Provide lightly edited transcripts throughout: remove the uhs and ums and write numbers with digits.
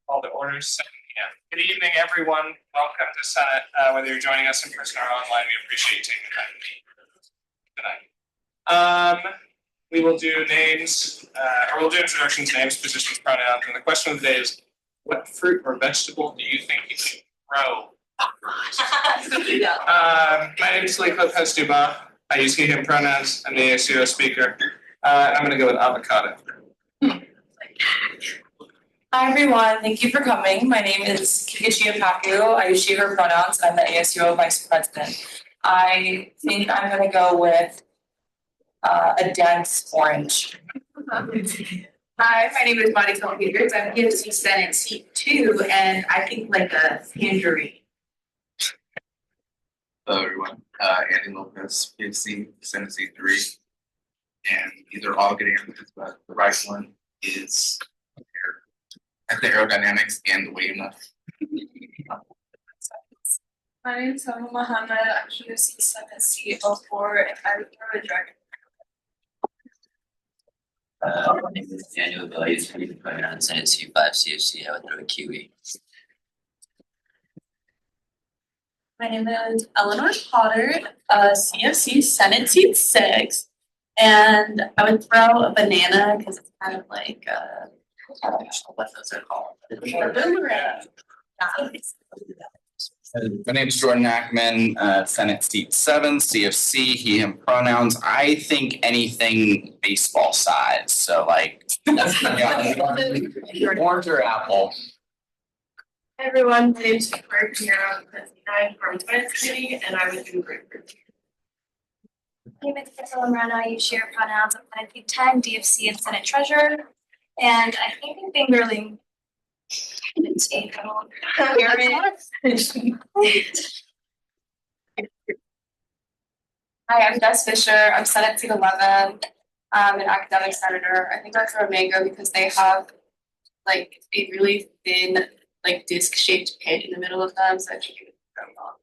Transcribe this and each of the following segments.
All the orders. Yeah. Good evening, everyone. Welcome to Senate. Whether you're joining us in person or online, we appreciate you taking the time tonight. We will do names, or we'll do introductions, names, positions, pronouns, and the question of the day is: what fruit or vegetable do you think you should grow? My name is Lee Duba. I use he/him pronouns. I'm the ASUO speaker. I'm going to go with avocado. Hi everyone, thank you for coming. My name is Kikuchi Apaku. I use she/her pronouns. I'm the ASUO vice president. I think I'm going to go with a dense orange. Hi, my name is Bonnie Peters. I'm PFC Senate seat 2, and I think like a tangerine. Hello everyone, Andy Lopez, PFC Senate seat 3, and these are all good answers, but the right one is the aerodynamics and the waviness. My name is Salma Muhammad. I'm PFC Senate seat 04, and I would throw a dragon. My name is Daniel Villiers, pronouns Senate seat 5 CFC. I would throw a kiwi. My name is Eleanor Potter, CFC Senate seat 6, and I would throw a banana because it's kind of like I don't know what those are called. My name is Jordan Ackman, Senate seat 7, CFC, he/him pronouns. I think anything baseball size, so like orange or apple. Hi everyone, my name is Victoria Pinero, I'm from Finance Committee, and I would do grapefruit. My name is Isabella Morano. I use share pronouns. I'm Senate 10, DFC, and Senate Treasurer. And I think I'm fingerling. Hi, I'm Jess Fisher. I'm Senate seat 11. I'm an academic senator. I think that's a mango because they have like a really thin, like disc-shaped pit in the middle of them, so I think it would go wrong.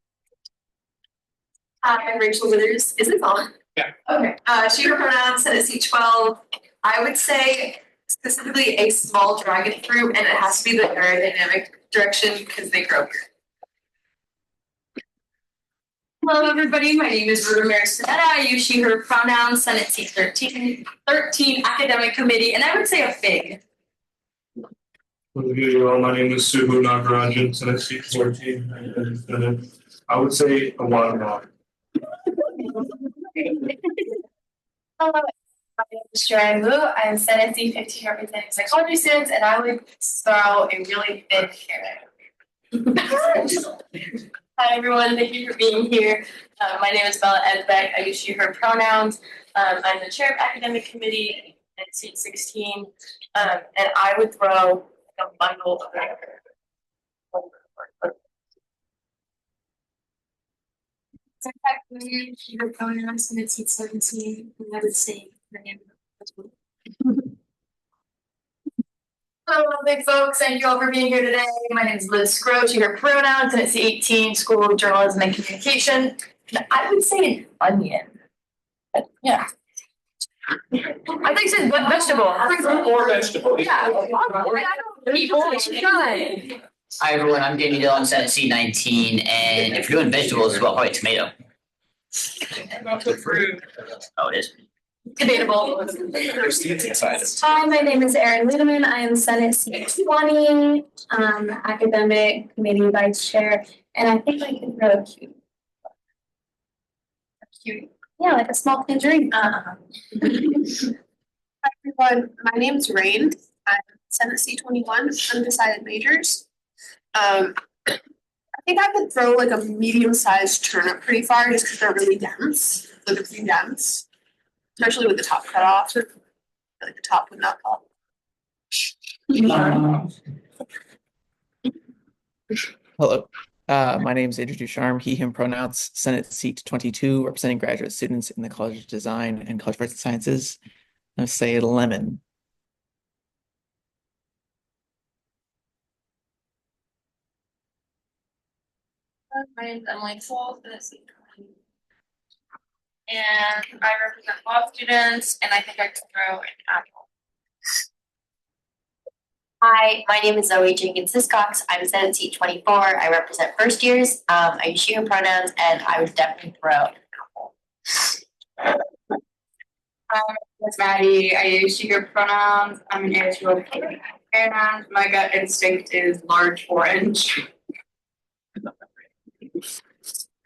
Hi, I'm Rachel Withers. Is it on? Yeah. Okay. She/her pronouns, Senate seat 12. I would say specifically a small dragon fruit, and it has to be the aerodynamic direction because they grow here. Hello, everybody. My name is Ruta Maristanetta. I use she/her pronouns. Senate seat 13 academic committee, and I would say a fig. Hello, my name is Subbu Nagarajan, Senate seat 14, and I would say a watermelon. Hello, my name is Sharon Wu. I'm Senate seat 15 representing psychology students, and I would throw a really thin carrot. Hi everyone, thank you for being here. My name is Bella Edbeck. I use she/her pronouns. I'm the chair of academic committee at seat 16, and I would throw a bundle of She/her pronouns. Senate seat 17, and I would say her name. Hello, big folks. Thank you all for being here today. My name is Liz Scroach. She/her pronouns, and it's 18 School of Journalism and Communication. I would say an onion. Yeah. I think it's a vegetable. Or vegetable. Yeah. Hi everyone, I'm Jamie Dillon, Senate seat 19, and if you're doing vegetables as well, probably tomato. Not the fruit. Oh, it is. Debatable. There's seeds inside it. Hi, my name is Erin Ludeman. I am Senate seat 20, academic committee vice chair, and I think I can throw a cute. Yeah, like a small tangerine. Hi everyone, my name is Rain. I'm Senate seat 21, undecided majors. I think I could throw like a medium-sized turnip pretty far just because they're really dense. They're pretty dense, especially with the top cut off. Like the top would not pop. Hello, my name is Andrew Ducharme, he/him pronouns, Senate seat 22, representing graduate students in the College of Design and College of Arts and Sciences. I say lemon. My name's Emily Cole, and I represent law students, and I think I could throw an apple. Hi, my name is Zoe Jenkins Hiscox. I'm Senate seat 24. I represent first years. I use she, her pronouns, and I would definitely throw an apple. It's Maddie. I use she, her pronouns. I'm an ASUO Senate, and my gut instinct is large orange.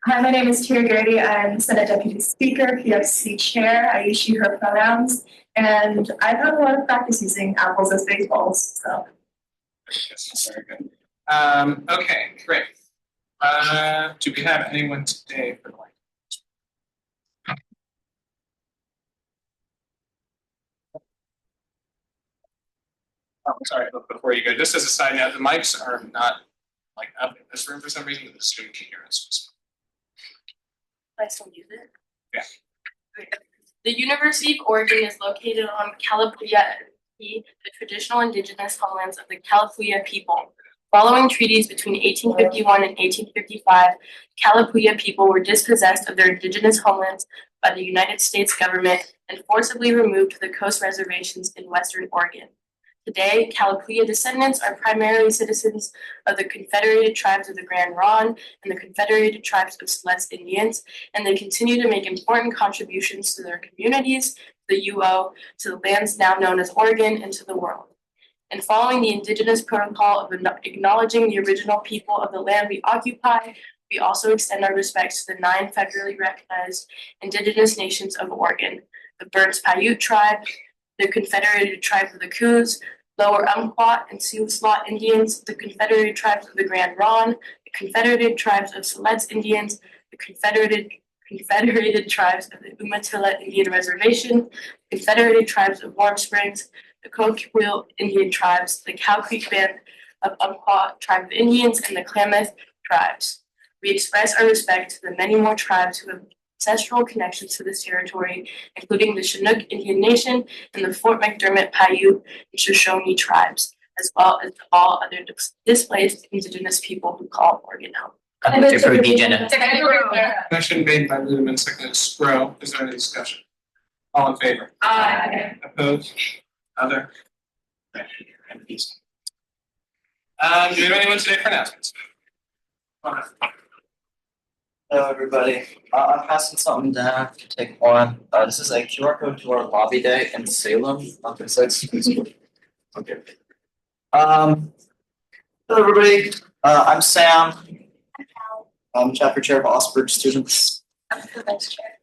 Hi, my name is Tia Grady. I'm Senate Deputy Speaker, PFC Chair. I use she, her pronouns, and I've had a lot of practice using apples as baseballs, so. Yes, very good. Okay, great. Do we have anyone today for like? Oh, sorry, but before you go, just as a side note, the mics are not like up in this room for some reason, but the student can hear us. I still use it? Yeah. The University of Oregon is located on Calapooya, the traditional indigenous homelands of the Calapooya people. Following treaties between 1851 and 1855, Calapooya people were dispossessed of their indigenous homelands by the United States government and forcibly removed to the coast reservations in Western Oregon. Today, Calapooya descendants are primarily citizens of the Confederated Tribes of the Grand Ronde and the Confederated Tribes of Siletz Indians, and they continue to make important contributions to their communities, the UO, to the lands now known as Oregon, and to the world. And following the Indigenous Protocol of acknowledging the original people of the land we occupy, we also extend our respects to the 9 federally recognized Indigenous nations of Oregon, the Burns Paiute Tribe, the Confederated Tribes of the Coos, Lower Umpqua and Siuslaw Indians, the Confederated Tribes of the Grand Ronde, the Confederated Tribes of Siletz Indians, the Confederated Tribes of the Umatilla Indian Reservation, Confederated Tribes of Warm Springs, the Coquille Indian Tribes, the Cow Creek Band of Umpqua Tribe of Indians, and the Klamath Tribes. We express our respect to the many more tribes who have ancestral connections to this territory, including the Chinook Indian Nation and the Fort McDermott Paiute and Shoshone tribes, as well as all other displaced Indigenous people who call Oregon home. I move to approve the agenda. Motion made by Ludeman, seconded Sprow. Is there any discussion? All in favor? Aye. Opposed? Other? Do we have anyone today for announcements? Hello, everybody. I'm passing something down to take one. This is a QR code to our lobby day in Salem. Okay. Hello, everybody. I'm Sam. I'm chapter chair of Osberg Students. I'm the vice chair.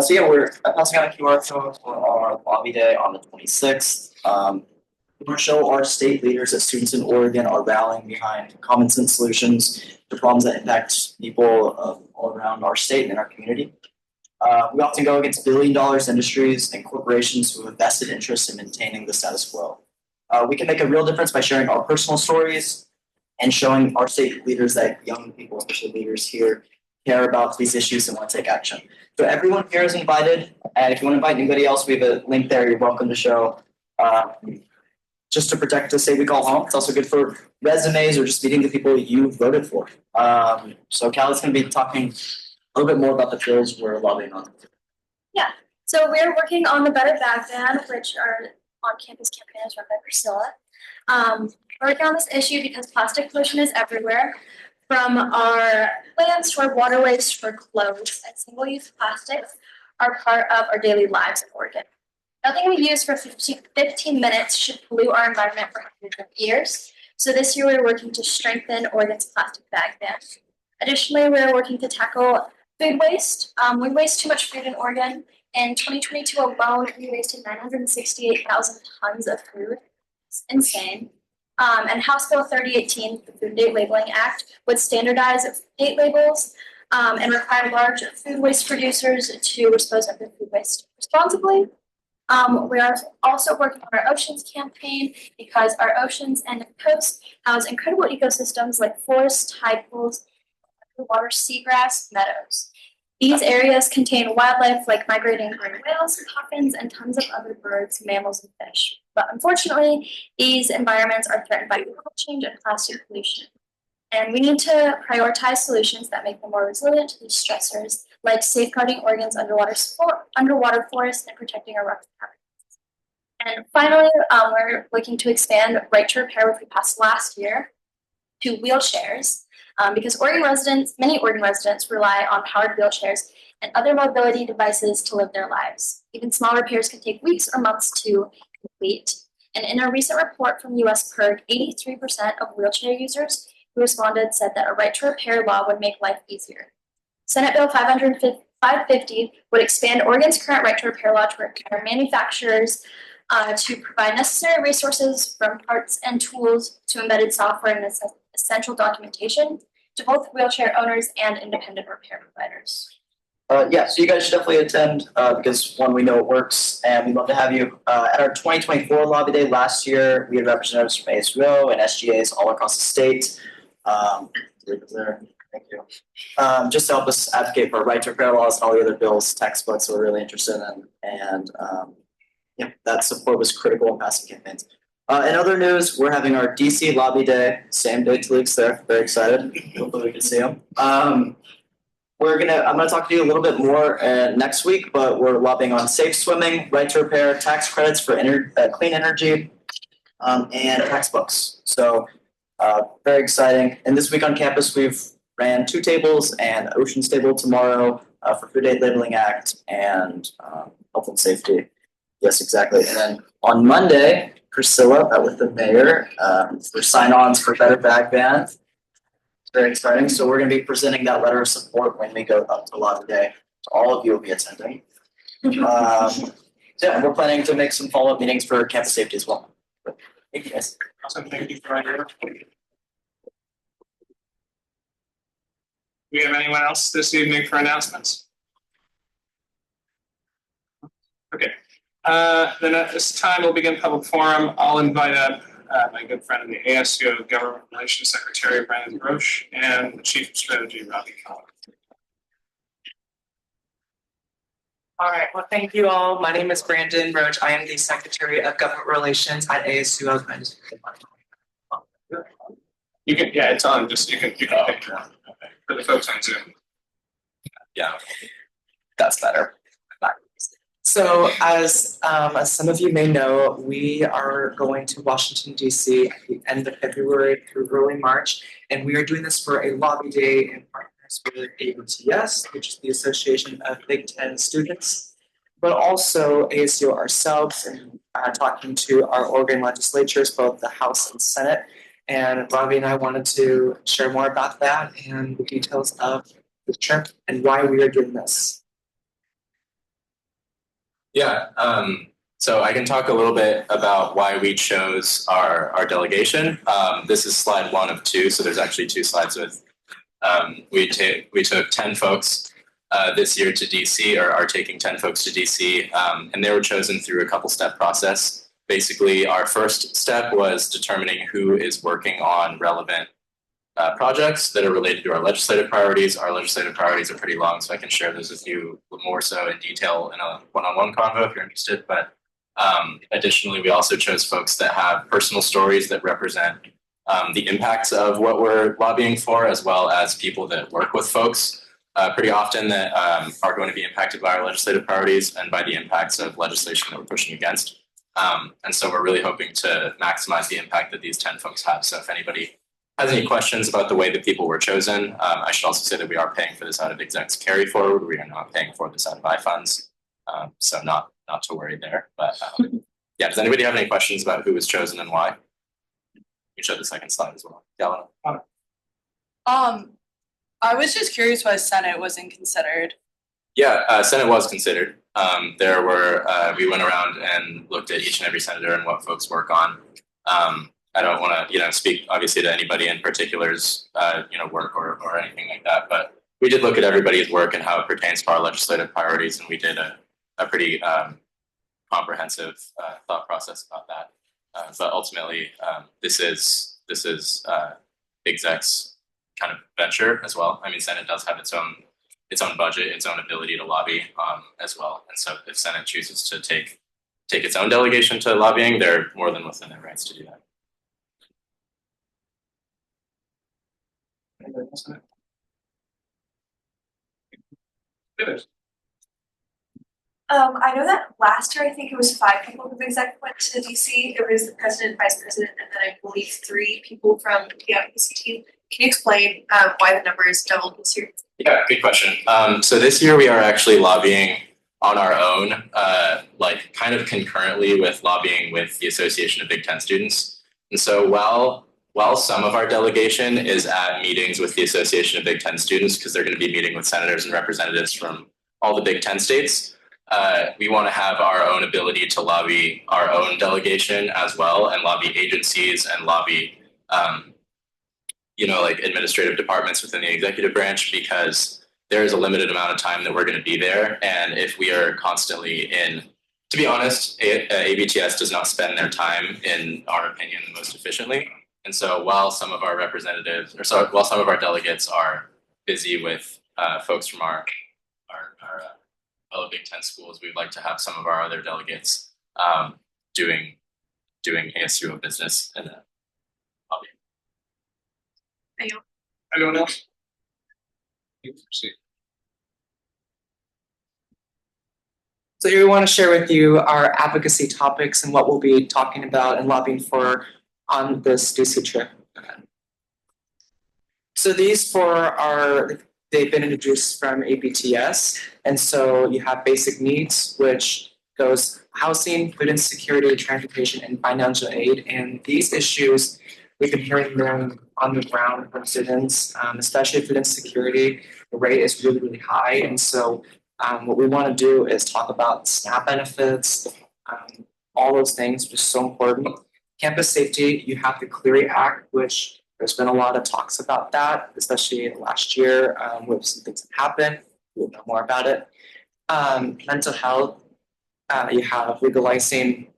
So yeah, we're passing out a QR code for our lobby day on the 26th. We want to show our state leaders that students in Oregon are rallying behind common sense solutions to problems that impact people all around our state and our community. We often go against billion-dollar industries and corporations who have vested interest in maintaining the status quo. We can make a real difference by sharing our personal stories and showing our state leaders that young people, especially leaders here, care about these issues and want to take action. So everyone here is invited, and if you want to invite anybody else, we have a link there. You're welcome to show. Just to protect the state we call home. It's also good for resumes or just meeting the people you voted for. So Callie's going to be talking a little bit more about the bills we're lobbying on. Yeah, so we're working on the Better Bag Ban, which are on-campus campaigns run by Priscilla. We're working on this issue because plastic pollution is everywhere, from our lands to our waterways to our clothes, and single-use plastics are part of our daily lives in Oregon. Nothing we use for 15 minutes should pollute our environment for hundreds of years. So this year we're working to strengthen Oregon's plastic bag ban. Additionally, we're working to tackle food waste. We waste too much food in Oregon. In 2022 alone, we wasted 968,000 tons of food. It's insane. And House Bill 3018, the Food Date Labeling Act, would standardize date labels and require large food waste producers to dispose of their food waste responsibly. We are also working on our oceans campaign because our oceans and coasts house incredible ecosystems like forests, tide pools, water, seagrass, meadows. These areas contain wildlife like migrating gray whales, puffins, and tons of other birds, mammals, and fish. But unfortunately, these environments are threatened by climate change and plastic pollution. And we need to prioritize solutions that make them more resilient to these stressors, like safeguarding Oregon's underwater forests and protecting our rock habitats. And finally, we're looking to expand right to repair, which we passed last year, to wheelchairs, because many Oregon residents rely on powered wheelchairs and other mobility devices to live their lives. Even small repairs can take weeks or months to complete. And in a recent report from US PIRG, 83% of wheelchair users who responded said that a right to repair law would make life easier. Senate Bill 550 would expand Oregon's current right to repair law to require manufacturers to provide necessary resources from parts and tools to embedded software and essential documentation to both wheelchair owners and independent repair providers. Yeah, so you guys should definitely attend because one, we know it works, and we'd love to have you. At our 2024 lobby day last year, we had representatives from ASUO and SGAs all across the state. Thank you. Just to help us advocate for right to repair laws and all the other bills, textbooks that we're really interested in, and yeah, that support was critical in passing campaigns. In other news, we're having our DC lobby day, same day Talik's there. Very excited. Hopefully we can see him. I'm gonna talk to you a little bit more next week, but we're lobbying on safe swimming, right to repair, tax credits for clean energy, and textbooks. So very exciting. And this week on campus, we've ran 2 tables and Oceans table tomorrow for Food Aid Labeling Act and health and safety. Yes, exactly. And then on Monday, Priscilla met with the mayor for sign-ons for Better Bag Ban. It's very exciting. So we're going to be presenting that letter of support when we go up to lobby day. So all of you will be attending. Yeah, we're planning to make some follow-up meetings for campus safety as well. Thank you guys. Awesome, thank you for your. Do we have anyone else this evening for announcements? Okay. Then at this time, we'll begin public forum. I'll invite up my good friend in the ASUO Government Relations Secretary, Brandon Roche, and the Chief of Strategy, Robbie Collins. All right, well, thank you all. My name is Brandon Roach. I am the Secretary of Government Relations at ASUO. You can, yeah, it's on. Just you can pick it up for the folks on Zoom. Yeah, that's better. So as some of you may know, we are going to Washington, D.C. at the end of February through early March, and we are doing this for a lobby day in partners with AUTS, which is the Association of Big Ten Students, but also ASUO ourselves, and talking to our Oregon legislatures, both the House and Senate. And Robbie and I wanted to share more about that and the details of the trip and why we are doing this. Yeah, so I can talk a little bit about why we chose our delegation. This is slide 1 of 2, so there's actually 2 slides with. We took 10 folks this year to DC, or are taking 10 folks to DC, and they were chosen through a couple-step process. Basically, our first step was determining who is working on relevant projects that are related to our legislative priorities. Our legislative priorities are pretty long, so I can share those with you more so in detail in a one-on-one convo if you're interested. But additionally, we also chose folks that have personal stories that represent the impacts of what we're lobbying for, as well as people that work with folks pretty often that are going to be impacted by our legislative priorities and by the impacts of legislation that we're pushing against. And so we're really hoping to maximize the impact that these 10 folks have. So if anybody has any questions about the way that people were chosen, I should also say that we are paying for this out of execs carry forward. We are not paying for this out of iFunds. So not to worry there. But yeah, does anybody have any questions about who was chosen and why? You show the second slide as well. Galena. I was just curious why Senate wasn't considered. Yeah, Senate was considered. There were, we went around and looked at each and every senator and what folks work on. I don't want to, speak obviously to anybody in particular's, work or anything like that, but we did look at everybody's work and how it pertains to our legislative priorities, and we did a pretty comprehensive thought process about that. But ultimately, this is exec's kind of venture as well. I mean, Senate does have its own budget, its own ability to lobby as well. And so if Senate chooses to take its own delegation to lobbying, they're more than within their rights to do that. the Senate? Good. I know that last year, I think it was 5 people from exec went to DC. It was the president, vice president, and then I believe 3 people from the advocacy team. Can you explain why the number is doubled this year? Yeah, good question. So this year we are actually lobbying on our own, like kind of concurrently with lobbying with the Association of Big Ten Students. And so while some of our delegation is at meetings with the Association of Big Ten Students, because they're going to be meeting with senators and representatives from all the Big Ten states, we want to have our own ability to lobby our own delegation as well, and lobby agencies and lobby like administrative departments within the executive branch, because there is a limited amount of time that we're going to be there. And if we are constantly to be honest, ABTS does not spend their time, in our opinion, the most efficiently. And so while some of our while some of our delegates are busy with folks from our fellow Big Ten schools, we'd like to have some of our other delegates doing ASUO business in the lobby. Anyone else? You can proceed. So here we want to share with you our advocacy topics and what we'll be talking about and lobbying for on this DC trip. So these 4 they've been introduced from ABTS. And so you have basic needs, which goes housing, food insecurity, transportation, and financial aid. And these issues, we've been hearing them on the ground from students, especially food insecurity. The rate is really, really high. And so what we want to do is talk about SNAP benefits, all those things, which is so important. Campus safety, you have the Clery Act, which there's been a lot of talks about that, especially last year with some things that happened. We'll know more about it. Mental health, you have legalizing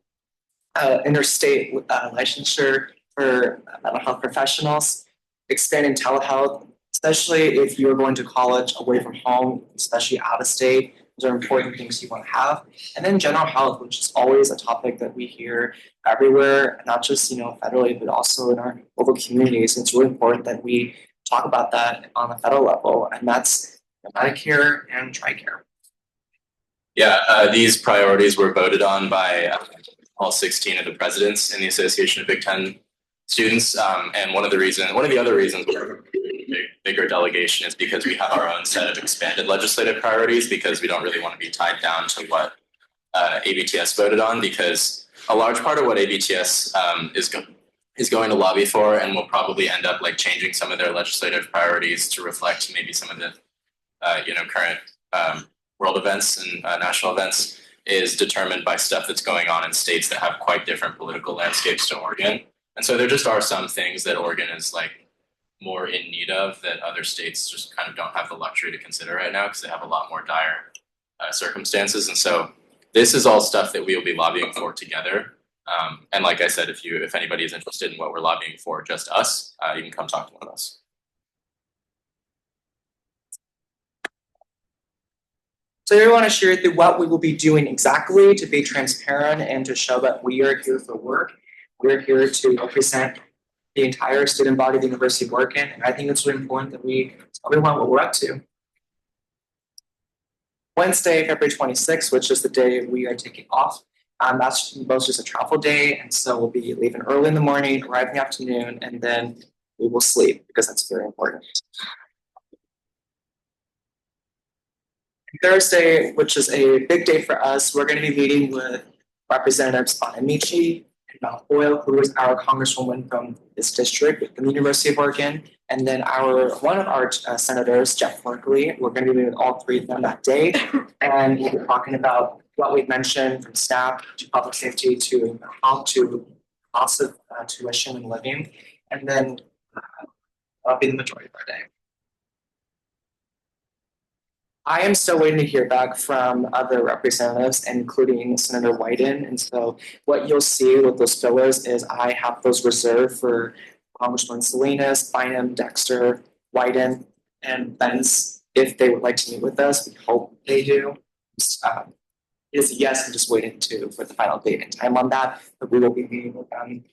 interstate licensure for mental health professionals, expanding telehealth, especially if you're going to college away from home, especially out of state. Those are important things you want to have. And then general health, which is always a topic that we hear everywhere, not just federally, but also in our local communities. It's really important that we talk about that on the federal level, and that's Medicare and TRICARE. Yeah, these priorities were voted on by all 16 of the presidents in the Association of Big Ten Students. And one of the other reasons we're a bigger delegation is because we have our own set of expanded legislative priorities, because we don't really want to be tied down to what ABTS voted on, because a large part of what ABTS is going to lobby for, and will probably end up changing some of their legislative priorities to reflect maybe some of the current world events and national events, is determined by stuff that's going on in states that have quite different political landscapes to Oregon. And so there just are some things that Oregon is more in need of that other states just kind of don't have the luxury to consider right now, because they have a lot more dire circumstances. And so this is all stuff that we will be lobbying for together. And like I said, if anybody is interested in what we're lobbying for, just us, you can come talk to one of us. So we want to share through what we will be doing exactly, to be transparent and to show that we are here for work. We're here to represent the entire student body of the University of Oregon, and I think it's really important that we tell everyone what we're up to. Wednesday, February 26th, which is the day we are taking off. That's both just a travel day, and so we'll be leaving early in the morning, arrive in the afternoon, and then we will sleep, because that's very important. Thursday, which is a big day for us, we're going to be meeting with Representatives Bonamici and Mount Hoyle, who is our congresswoman from this district in the University of Oregon, and then one of our senators, Jeff Merkley. We're going to be meeting with all 3 of them that day, and we'll be talking about what we've mentioned, from SNAP to public safety to how to cost of tuition and living, and then that'll be the majority of our day. I am still waiting to hear back from other representatives, including Senator Wyden. And so what you'll see with those fillers is I have those reserved for Congressman Salinas, Bynum, Dexter, Wyden, and Benz, if they would like to meet with us. We hope they do. Is a yes, I'm just waiting for the final date and time on that, but we will be meeting with them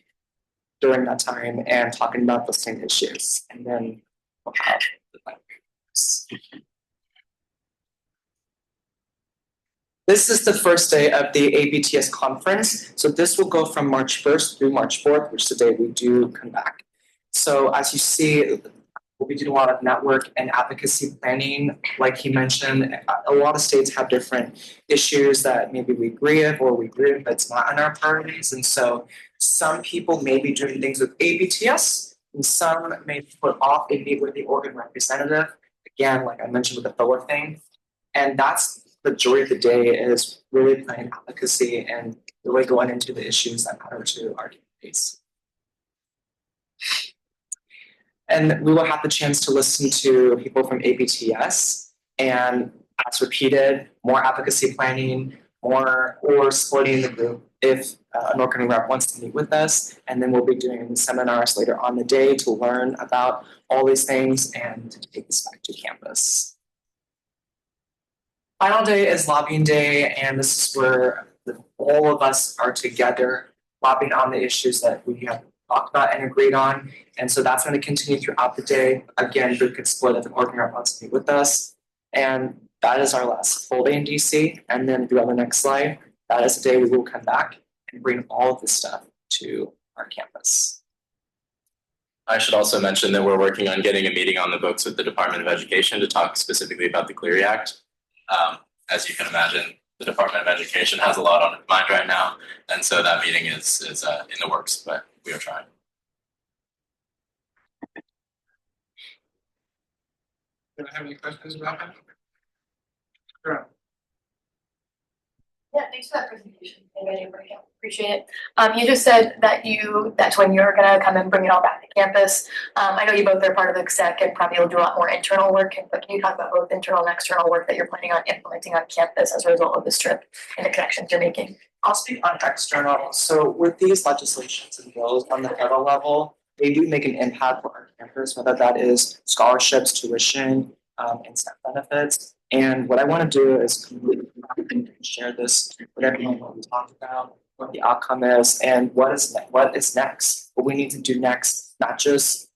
during that time and talking about those same issues. And then we'll have the plan. This is the first day of the ABTS conference. So this will go from March 1st through March 4th, which is the day we do come back. So as you see, we'll be doing a lot of network and advocacy planning. Like he mentioned, a lot of states have different issues that maybe we agree with or we agree with, but it's not in our priorities. And so some people may be doing things with ABTS and some may put off and meet with the Oregon representative. Again, like I mentioned with the FOA thing. And that's the majority of the day is really planning advocacy and really going into the issues that matter to our communities. And we will have the chance to listen to people from ABTS, and as repeated, more advocacy planning, more or splitting the group if an Oregon rep wants to meet with us. And then we'll be doing seminars later on the day to learn about all these things and to take this back to campus. Final day is lobbying day, and this is where all of us are together lobbying on the issues that we have talked about and agreed on. And so that's going to continue throughout the day. Again, we could split if an Oregon rep wants to meet with us. And that is our last full day in DC. And then if you go on the next slide, that is the day we will come back and bring all of this stuff to our campus. I should also mention that we're working on getting a meeting on the books with the Department of Education to talk specifically about the Clery Act. As you can imagine, the Department of Education has a lot on its mind right now, and so that meeting is in the works, but we are trying. Do you have any questions about that? Sure. Yeah, thanks for that presentation. Appreciate it. You just said that that's when you're gonna come and bring it all back to campus. I know you both are part of the exec and probably will do a lot more internal work, but can you talk about both internal and external work that you're planning on implementing on campus as a result of this trip and the connections you're making? I'll speak on external. So with these legislations and bills on the federal level, they do make an impact for our campus, whether that is scholarships, tuition, and staff benefits. And what I want to do is completely share this with everyone, what we talked about, what the outcome is, and what is next. What we need to do next, not just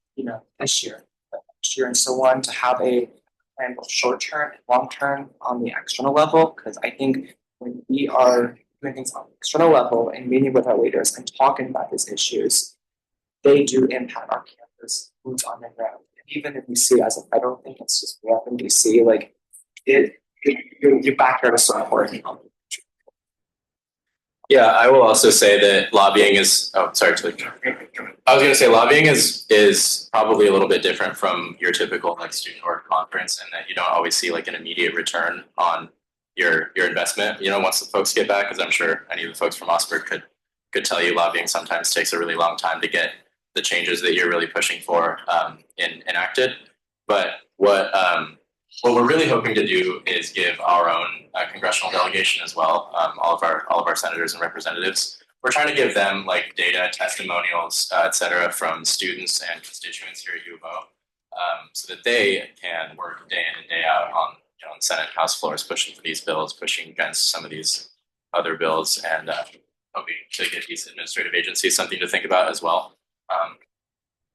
this year, but next year and so on, to have a plan both short term and long term on the external level. Because I think when we are doing things on the external level and meeting with our leaders and talking about these issues, they do impact our campus, boots on the ground. And even if we see it as a federal thing, it's just we up in DC, like your backyard is so important. Yeah, I will also say that lobbying is. Oh, sorry. I was going to say lobbying is probably a little bit different from your typical student org conference, and that you don't always see an immediate return on your investment. Once the folks get back, because I'm sure any of the folks from Osberg could tell you, lobbying sometimes takes a really long time to get the changes that you're really pushing for enacted. But what we're really hoping to do is give our own congressional delegation as well, all of our senators and representatives. We're trying to give them data, testimonials, et cetera, from students and constituents here at U of O, so that they can work day in and day out on the Senate House floors, pushing for these bills, pushing against some of these other bills, and hoping to give these administrative agencies something to think about as well.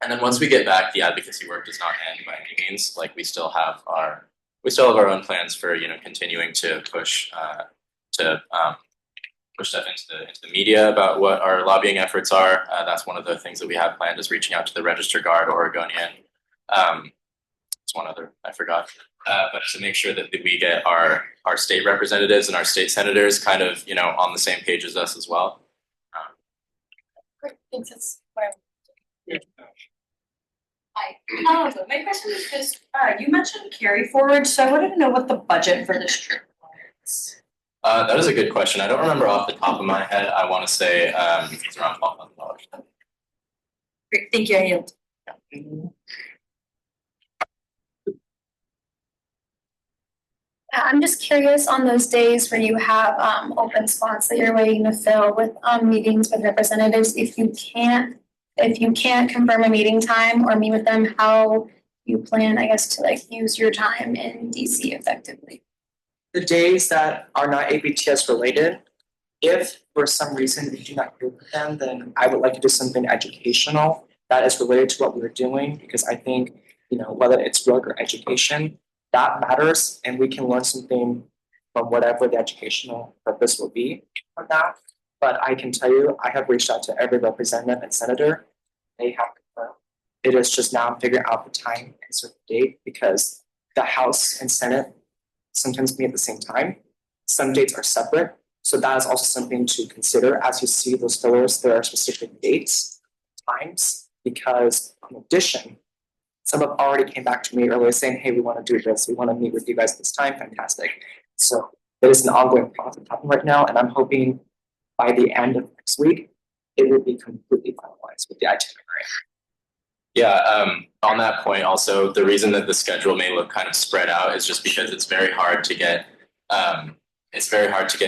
And then once we get back, the advocacy work does not end by any means. We still have our own plans for continuing to push stuff into the media about what our lobbying efforts are. That's one of the things that we have planned, is reaching out to the Register Guard Oregonian. It's one other I forgot, but to make sure that we get our state representatives and our state senators kind of on the same page as us as well. Great, thanks. That's what I Hi. My question is just, you mentioned carry forward, so I wanted to know what the budget for this trip was. That is a good question. I don't remember off the top of my head. I want to say it's around $12,000. Great, thank you, I yield. I'm just curious on those days where you have open spots that you're waiting to fill with meetings with representatives, if you can't confirm a meeting time or meet with them, how you plan, I guess, to use your time in DC effectively? The days that are not ABTS related, if for some reason we do not agree with them, then I would like to do something educational that is related to what we're doing, because I think whether it's work or education, that matters, and we can learn something from whatever the educational purpose will be from that. But I can tell you, I have reached out to every representative and senator. They have confirmed. It is just now figuring out the time and certain date, because the House and Senate sometimes meet at the same time. Some dates are separate. So that is also something to consider as you see those fillers. There are specific dates, times, because in addition, some have already came back to me earlier saying, hey, we want to do this. We want to meet with you guys this time. Fantastic. So there is an ongoing process happening right now. And I'm hoping by the end of next week, it will be completely finalized with the itinerary. Yeah, on that point also, the reason that the schedule may look kind of spread out is just because it's very hard to get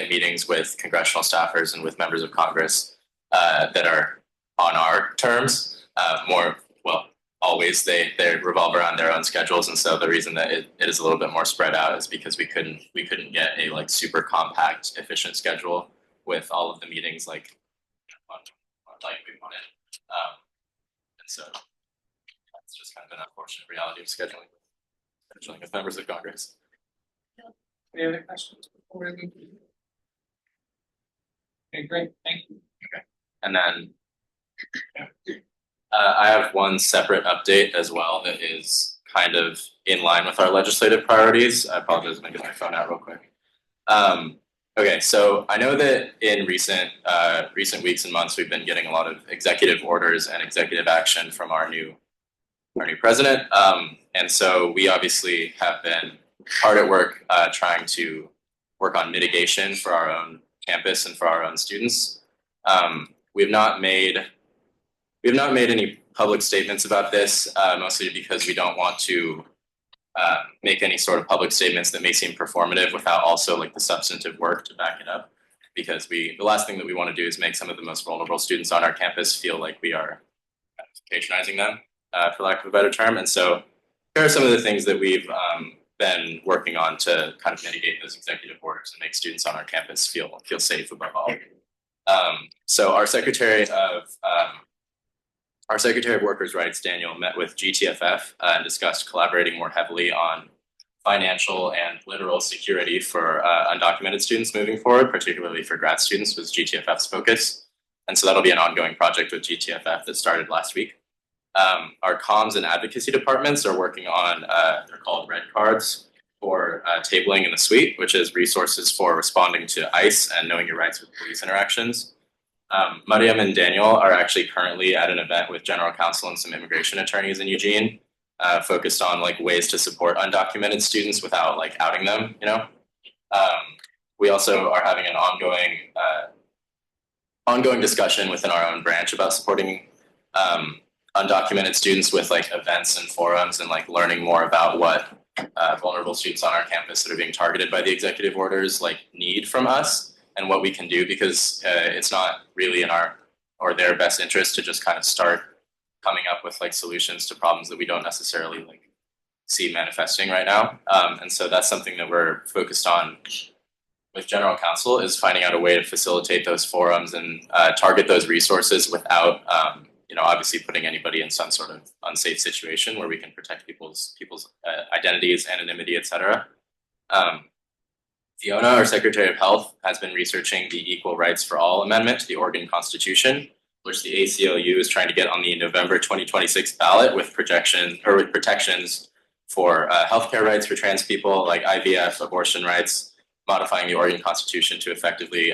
meetings with congressional staffers and with members of Congress that are on our terms. Always they revolve around their own schedules, and so the reason that it is a little bit more spread out is because we couldn't get a like super compact, efficient schedule with all of the meetings like we wanted. And so that's just kind of an unfortunate reality of scheduling with members of Congress. Any other questions before we move? Okay, great, thank you. Okay, and then I have one separate update as well that is kind of in line with our legislative priorities. I apologize, I'm gonna get my phone out real quick. Okay, so I know that in recent weeks and months, we've been getting a lot of executive orders and executive action from our new president. And so we obviously have been hard at work trying to work on mitigation for our own campus and for our own students. We have not made any public statements about this, mostly because we don't want to make any sort of public statements that may seem performative without also like the substantive work to back it up. Because the last thing that we want to do is make some of the most vulnerable students on our campus feel like we are patronizing them, for lack of a better term. And so here are some of the things that we've been working on to kind of mitigate those executive orders and make students on our campus feel safe above all. So our Secretary of Workers' Rights, Daniel, met with GTFF and discussed collaborating more heavily on financial and literal security for undocumented students moving forward, particularly for grad students, was GTFF's focus. And so that'll be an ongoing project with GTFF that started last week. Our comms and advocacy departments are working on, they're called red cards for tabling in the suite, which is resources for responding to ICE and knowing your rights with police interactions. Mariam and Daniel are actually currently at an event with general counsel and some immigration attorneys in Eugene, focused on like ways to support undocumented students without like outing them, We also are having an ongoing discussion within our own branch about supporting undocumented students with like events and forums and like learning more about what vulnerable students on our campus that are being targeted by the executive orders like need from us. And what we can do, because it's not really in our or their best interest to just kind of start coming up with like solutions to problems that we don't necessarily like see manifesting right now. And so that's something that we're focused on with general counsel, is finding out a way to facilitate those forums and target those resources without obviously putting anybody in some sort of unsafe situation, where we can protect people's identities, anonymity, etc. Fiona, our Secretary of Health, has been researching the Equal Rights for All Amendment to the Oregon Constitution, which the ACLU is trying to get on the November 2026 ballot with protections for healthcare rights for trans people, like IVF, abortion rights, modifying the Oregon Constitution to effectively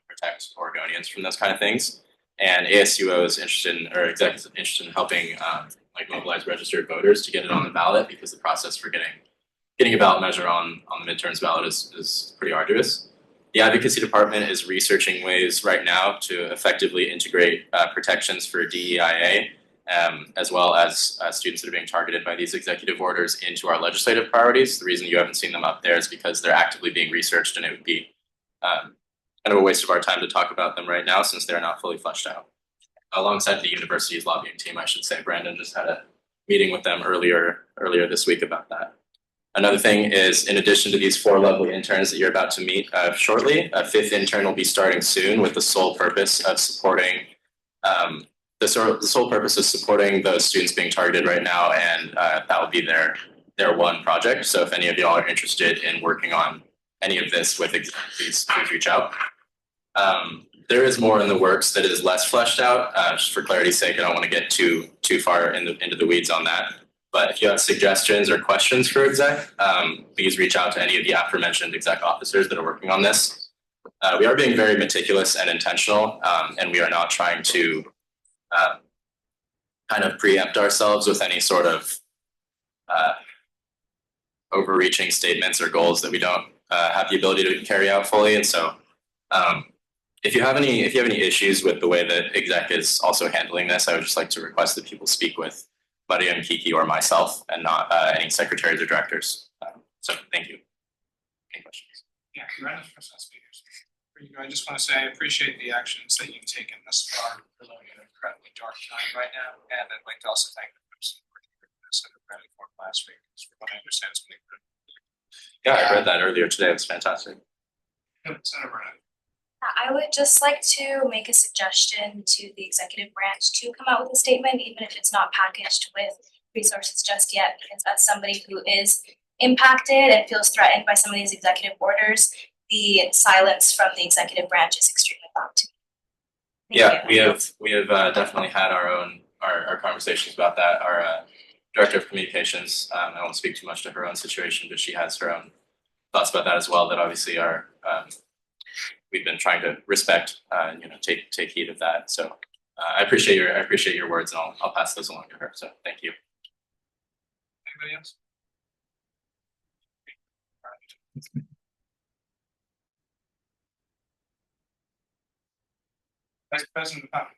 protect Oregonians from those kind of things. And ASUO is interested in helping mobilize registered voters to get it on the ballot, because the process for getting a ballot measure on the midterms ballot is pretty arduous. The advocacy department is researching ways right now to effectively integrate protections for DEIA, as well as students that are being targeted by these executive orders into our legislative priorities. The reason you haven't seen them up there is because they're actively being researched, and it would be kind of a waste of our time to talk about them right now, since they're not fully fleshed out. Alongside the university's lobbying team, I should say, Brandon just had a meeting with them earlier this week about that. Another thing is, in addition to these 4 lovely interns that you're about to meet shortly, a 5th intern will be starting soon with the sole purpose of supporting the sole purpose is supporting those students being targeted right now, and that will be their one project. So if any of y'all are interested in working on any of this with please reach out. There is more in the works that is less fleshed out. Just for clarity's sake, I don't want to get too far into the weeds on that. But if you have suggestions or questions for exec, please reach out to any of the aforementioned exec officers that are working on this. We are being very meticulous and intentional, and we are not trying to kind of preempt ourselves with any sort of overreaching statements or goals that we don't have the ability to carry out fully. And so if you have any issues with the way that exec is also handling this, I would just like to request that people speak with Maria and Kiki or myself, and not any secretaries or directors. So thank you. Any questions? Yeah, congratulations, speakers. I just want to say I appreciate the actions that you've taken thus far. We're living in an incredibly dark time right now, and I'd like to also thank the person working for this and ready for last week. From what I understand, it's been good. Yeah, I read that earlier today. It was fantastic. Senator Burnett. I would just like to make a suggestion to the executive branch to come out with a statement, even if it's not packaged with resources just yet, because as somebody who is impacted and feels threatened by some of these executive orders, the silence from the executive branch is extremely loud to me. Yeah, we have definitely had our conversations about that. Our director of communications, I won't speak too much to her own situation, but she has her own thoughts about that as well, that obviously are we've been trying to respect and take heed of that. So I appreciate your words, and I'll pass those along to her. So thank you. Anybody else? Vice President Pop.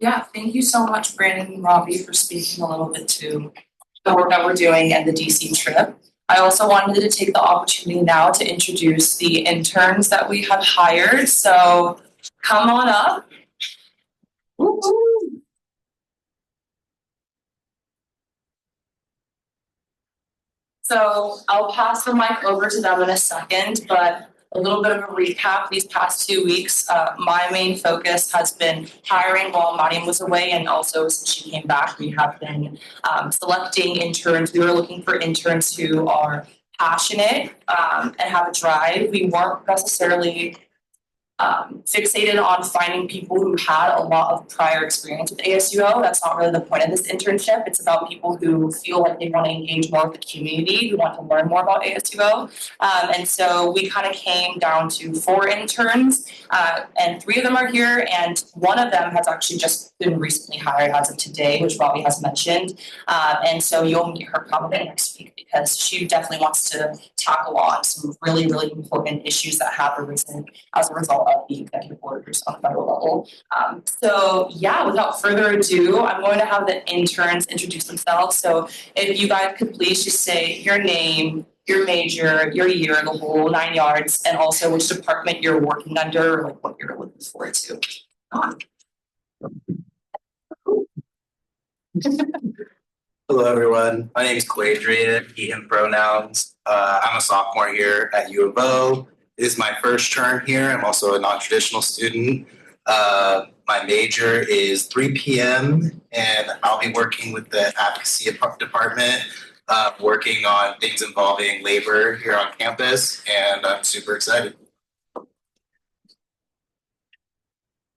Yeah, thank you so much, Brandon and Robbie, for speaking a little bit to the work that we're doing and the DC trip. I also wanted to take the opportunity now to introduce the interns that we have hired. So come on up. Woo-hoo. So I'll pass the mic over to them in a second, but a little bit of a recap these past 2 weeks. My main focus has been hiring while Mariam was away, and also since she came back, we have been selecting interns. We were looking for interns who are passionate and have a drive. We weren't necessarily fixated on finding people who had a lot of prior experience with ASUO. That's not really the point of this internship. It's about people who feel like they want to engage more with the community, who want to learn more about ASUO. And so we kind of came down to 4 interns, and 3 of them are here, and one of them has actually just been recently hired as of today, which Robbie has mentioned. And so you'll meet her probably next week, because she definitely wants to tackle on some really, really important issues that have arisen as a result of the executive orders on the federal level. So yeah, without further ado, I'm going to have the interns introduce themselves. So if you guys could please just say your name, your major, your year, the whole 9 yards, and also which department you're working under, like what you're looking forward to. Hello, everyone. My name is Quadrian, he, him pronouns. I'm a sophomore here at U of O. It is my first term here. I'm also a non-traditional student. My major is 3 p.m. and I'll be working with the advocacy department, working on things involving labor here on campus, and I'm super excited.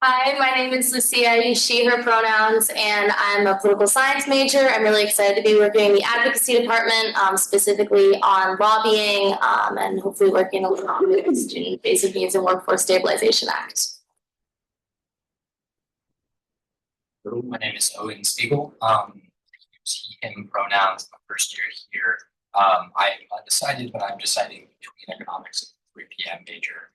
Hi, my name is Lucia. I use she, her pronouns, and I'm a political science major. I'm really excited to be working in the advocacy department, specifically on lobbying, and hopefully working a little on the Student Basic Needs and Workforce Stabilization Act. My name is Owen Spiegel. He, him pronouns, my first year here. I'm undecided, but I'm deciding between economics and 3 p.m. major.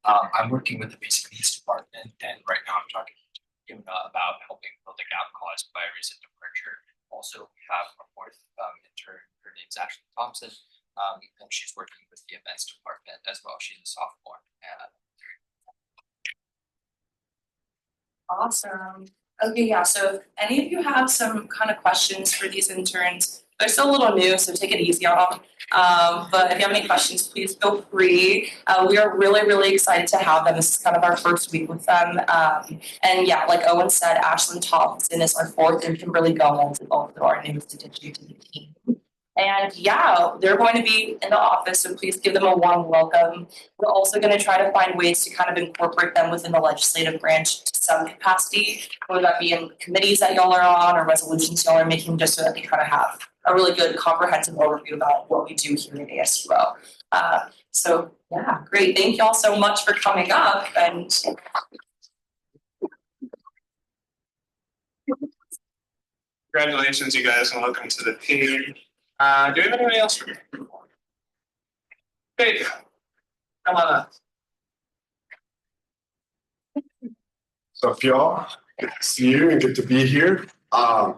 I'm working with the Basic Needs Department, and right now I'm talking to him about helping build a gap caused by a recent departure. Also, we have our 4th intern. Her name's Ashley Thompson, and she's working with the events department as well. She's a sophomore. Awesome. Okay, yeah, so if any of you have some kind of questions for these interns, they're still a little new, so take it easy on them. But if you have any questions, please feel free. We are really, really excited to have them. This is kind of our first week with them. And yeah, like Owen said, Ashlyn Thompson is our fourth, and Kimberly Gomez is also our newest addition to the team. And yeah, they're going to be in the office, so please give them a warm welcome. We're also going to try to find ways to kind of incorporate them within the legislative branch to some capacity, whether that be in committees that y'all are on or resolutions y'all are making, just so that they kind of have a really good comprehensive overview about what we do here at ASUO. So yeah, great. Thank y'all so much for coming up. And Congratulations, you guys, and welcome to the team. Do we have anybody else? Hey, come on up. So if y'all, good to see you and good to be here. I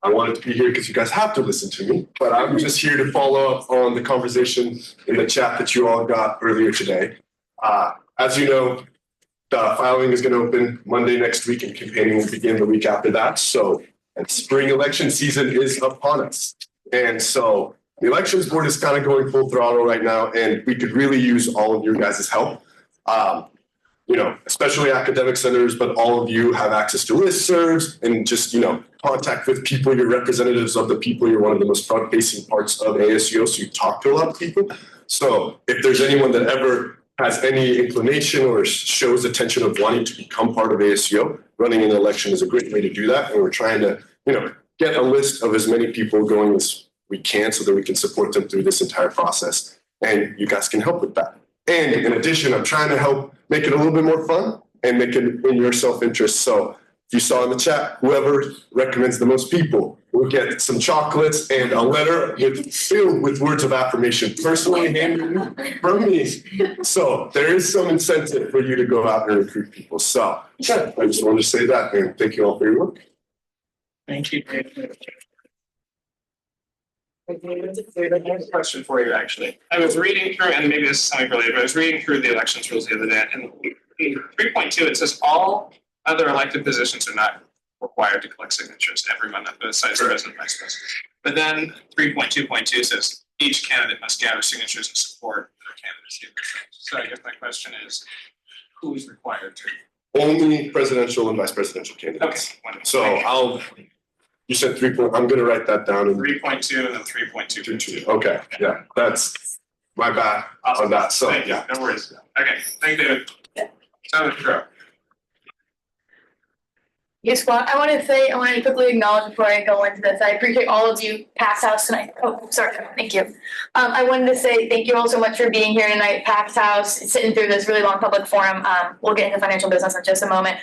wanted to be here because you guys have to listen to me, but I'm just here to follow up on the conversation in the chat that you all got earlier today. As you know, the filing is going to open Monday next week and campaigning will begin the week after that. So and spring election season is upon us. And so the elections board is kind of going full throttle right now, and we could really use all of your guys' help. You know, especially academic senators, but all of you have access to listservs and just, you know, contact with people, you're representatives of the people, you're one of the most front-facing parts of ASUO, so you talk to a lot of people. So if there's anyone that ever has any inclination or shows attention of wanting to become part of ASUO, running an election is a great way to do that. And we're trying to, you know, get a list of as many people going as we can so that we can support them through this entire process. And you guys can help with that. And in addition, I'm trying to help make it a little bit more fun and make it in your self-interest. So if you saw in the chat, whoever recommends the most people will get some chocolates and a letter filled with words of affirmation, personally handed from me. So there is some incentive for you to go out and recruit people. So yeah, I just wanted to say that, and thank you all for your work. Thank you. I have a question for you, actually. I was reading through, and maybe this is something related, but I was reading through the elections rules the other day, and in 3.2, it says all other elected positions are not required to collect signatures, everyone besides the president and vice president. But then 3.2.2 says each candidate must gather signatures in support of their candidacy. So I guess my question is, who is required to? Only presidential and vice presidential candidates. Okay. So you said 3. I'm going to write that down. 3.2 and then 3.2. Okay, yeah, that's my bad on that. So yeah, no worries. Okay, thank you. Senator. Yes, well, I want to quickly acknowledge before I go into this, I appreciate all of you packed house tonight. Oh, sorry, thank you. I wanted to say thank you all so much for being here tonight, packed house, sitting through this really long public forum. We'll get into financial business in just a moment.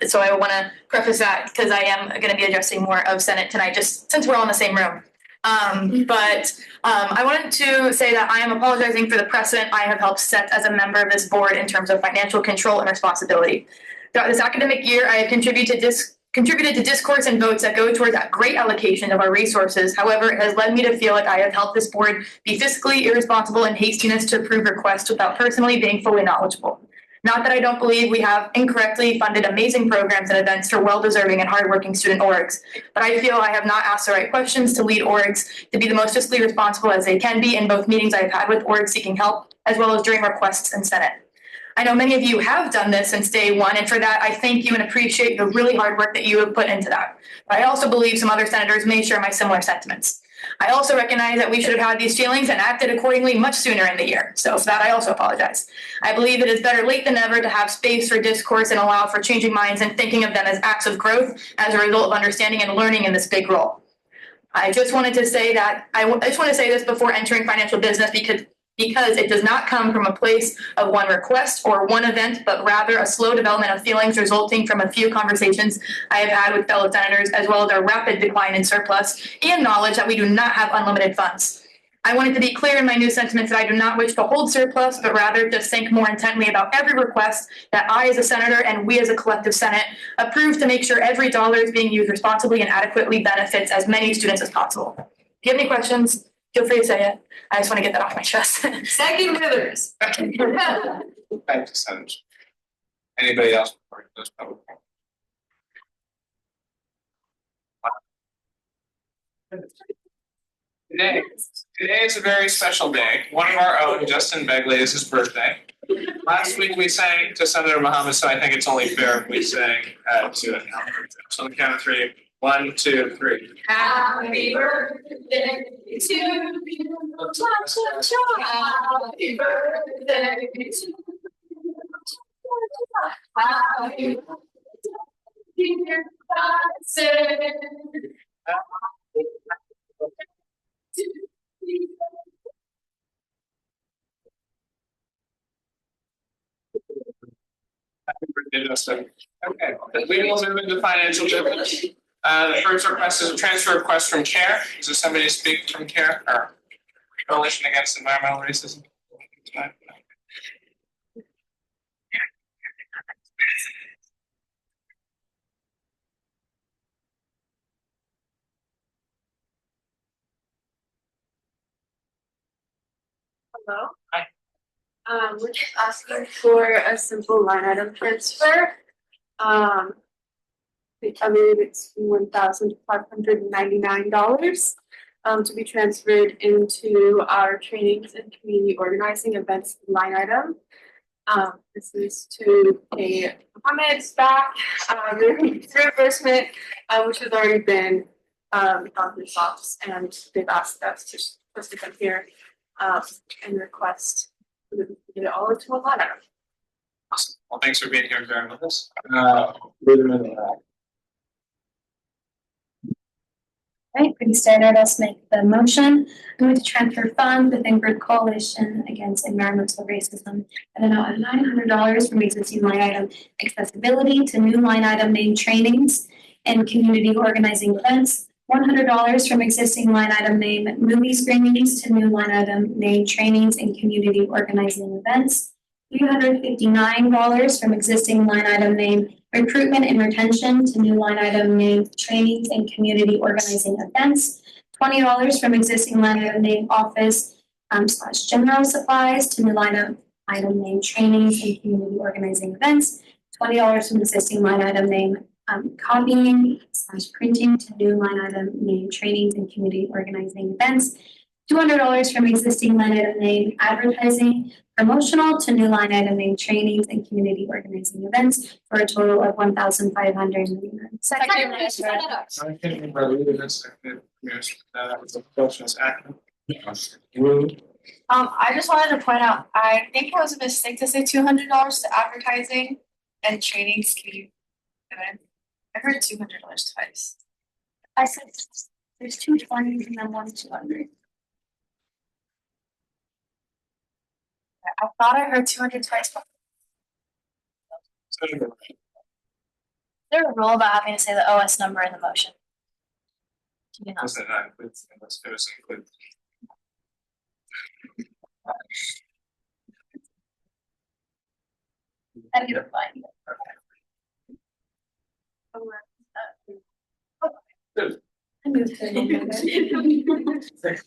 So I want to preface that because I am going to be addressing more of Senate tonight, just since we're all in the same room. But I wanted to say that I am apologizing for the precedent I have helped set as a member of this board in terms of financial control and responsibility. Throughout this academic year, I have contributed to discourse and votes that go towards that great allocation of our resources. However, it has led me to feel like I have helped this board be fiscally irresponsible and hastiness to approve requests without personally being fully knowledgeable. Not that I don't believe we have incorrectly funded amazing programs and events for well-deserving and hardworking student orgs, but I feel I have not asked the right questions to lead orgs to be the most fiscally responsible as they can be in both meetings I have had with orgs seeking help, as well as during requests in Senate. I know many of you have done this since day one, and for that, I thank you and appreciate the really hard work that you have put into that. But I also believe some other senators may share my similar sentiments. I also recognize that we should have had these feelings and acted accordingly much sooner in the year. So for that, I also apologize. I believe it is better late than never to have space for discourse and allow for changing minds and thinking of them as acts of growth as a result of understanding and learning in this big role. I just wanted to say that, I just want to say this before entering financial business because it does not come from a place of one request or one event, but rather a slow development of feelings resulting from a few conversations I have had with fellow senators, as well as our rapid decline in surplus and knowledge that we do not have unlimited funds. I wanted to be clear in my new sentiments that I do not wish to hold surplus, but rather to think more intently about every request that I as a senator and we as a collective Senate approve to make sure every dollar is being used responsibly and adequately benefits as many students as possible. If you have any questions, feel free to say it. I just want to get that off my chest. Second withers. Thank you, Senator. Anybody else before this public? Today is a very special day. One of our own, Justin Begley, is his birthday. Last week we sang to Senator Muhammad, so I think it's only fair if we sing to it now. So on the count of three. 1, 2, 3. Happy birthday to you. Happy birthday to you. Happy birthday, dear Johnson. Happy birthday, Justin. Okay, we will move into financial business. The first request is a transfer request from CARE. Is there somebody to speak from CARE or Coalition Against Environmental Racism? Hello. Hi. We're just asking for a simple line item transfer. I believe it's $1,599 to be transferred into our trainings and community organizing events line item. This is to pay Mohammed's back reimbursement, which has already been on his office, and they've asked us to come here and request that we get it all into one line item. Awesome. Well, thanks for being here and bearing with us. Right, pretty standard. I'll make the motion. I'm going to transfer funds within Group Coalition Against Environmental Racism at an amount of $900 from existing line item accessibility to new line item named trainings and community organizing events. $100 from existing line item name movie screenings to new line item name trainings and community organizing events. $359 from existing line item name recruitment and retention to new line item name trainings and community organizing events. $20 from existing line item name office / general supplies to new line item name trainings and community organizing events. $20 from existing line item name copying / printing to new line item name trainings and community organizing events. $200 from existing line item name advertising promotional to new line item name trainings and community organizing events for a total of $1,599. I just wanted to point out, I think it was a mistake to say $200 to advertising and training scheme. I heard $200 twice. I said there's 2 20s and then 1 200. I thought I heard 200 twice. So, Is there a rule about having to say the OS number in the motion? Do you know? was it not included? Unless it was included. I need to find it. Good. I moved to the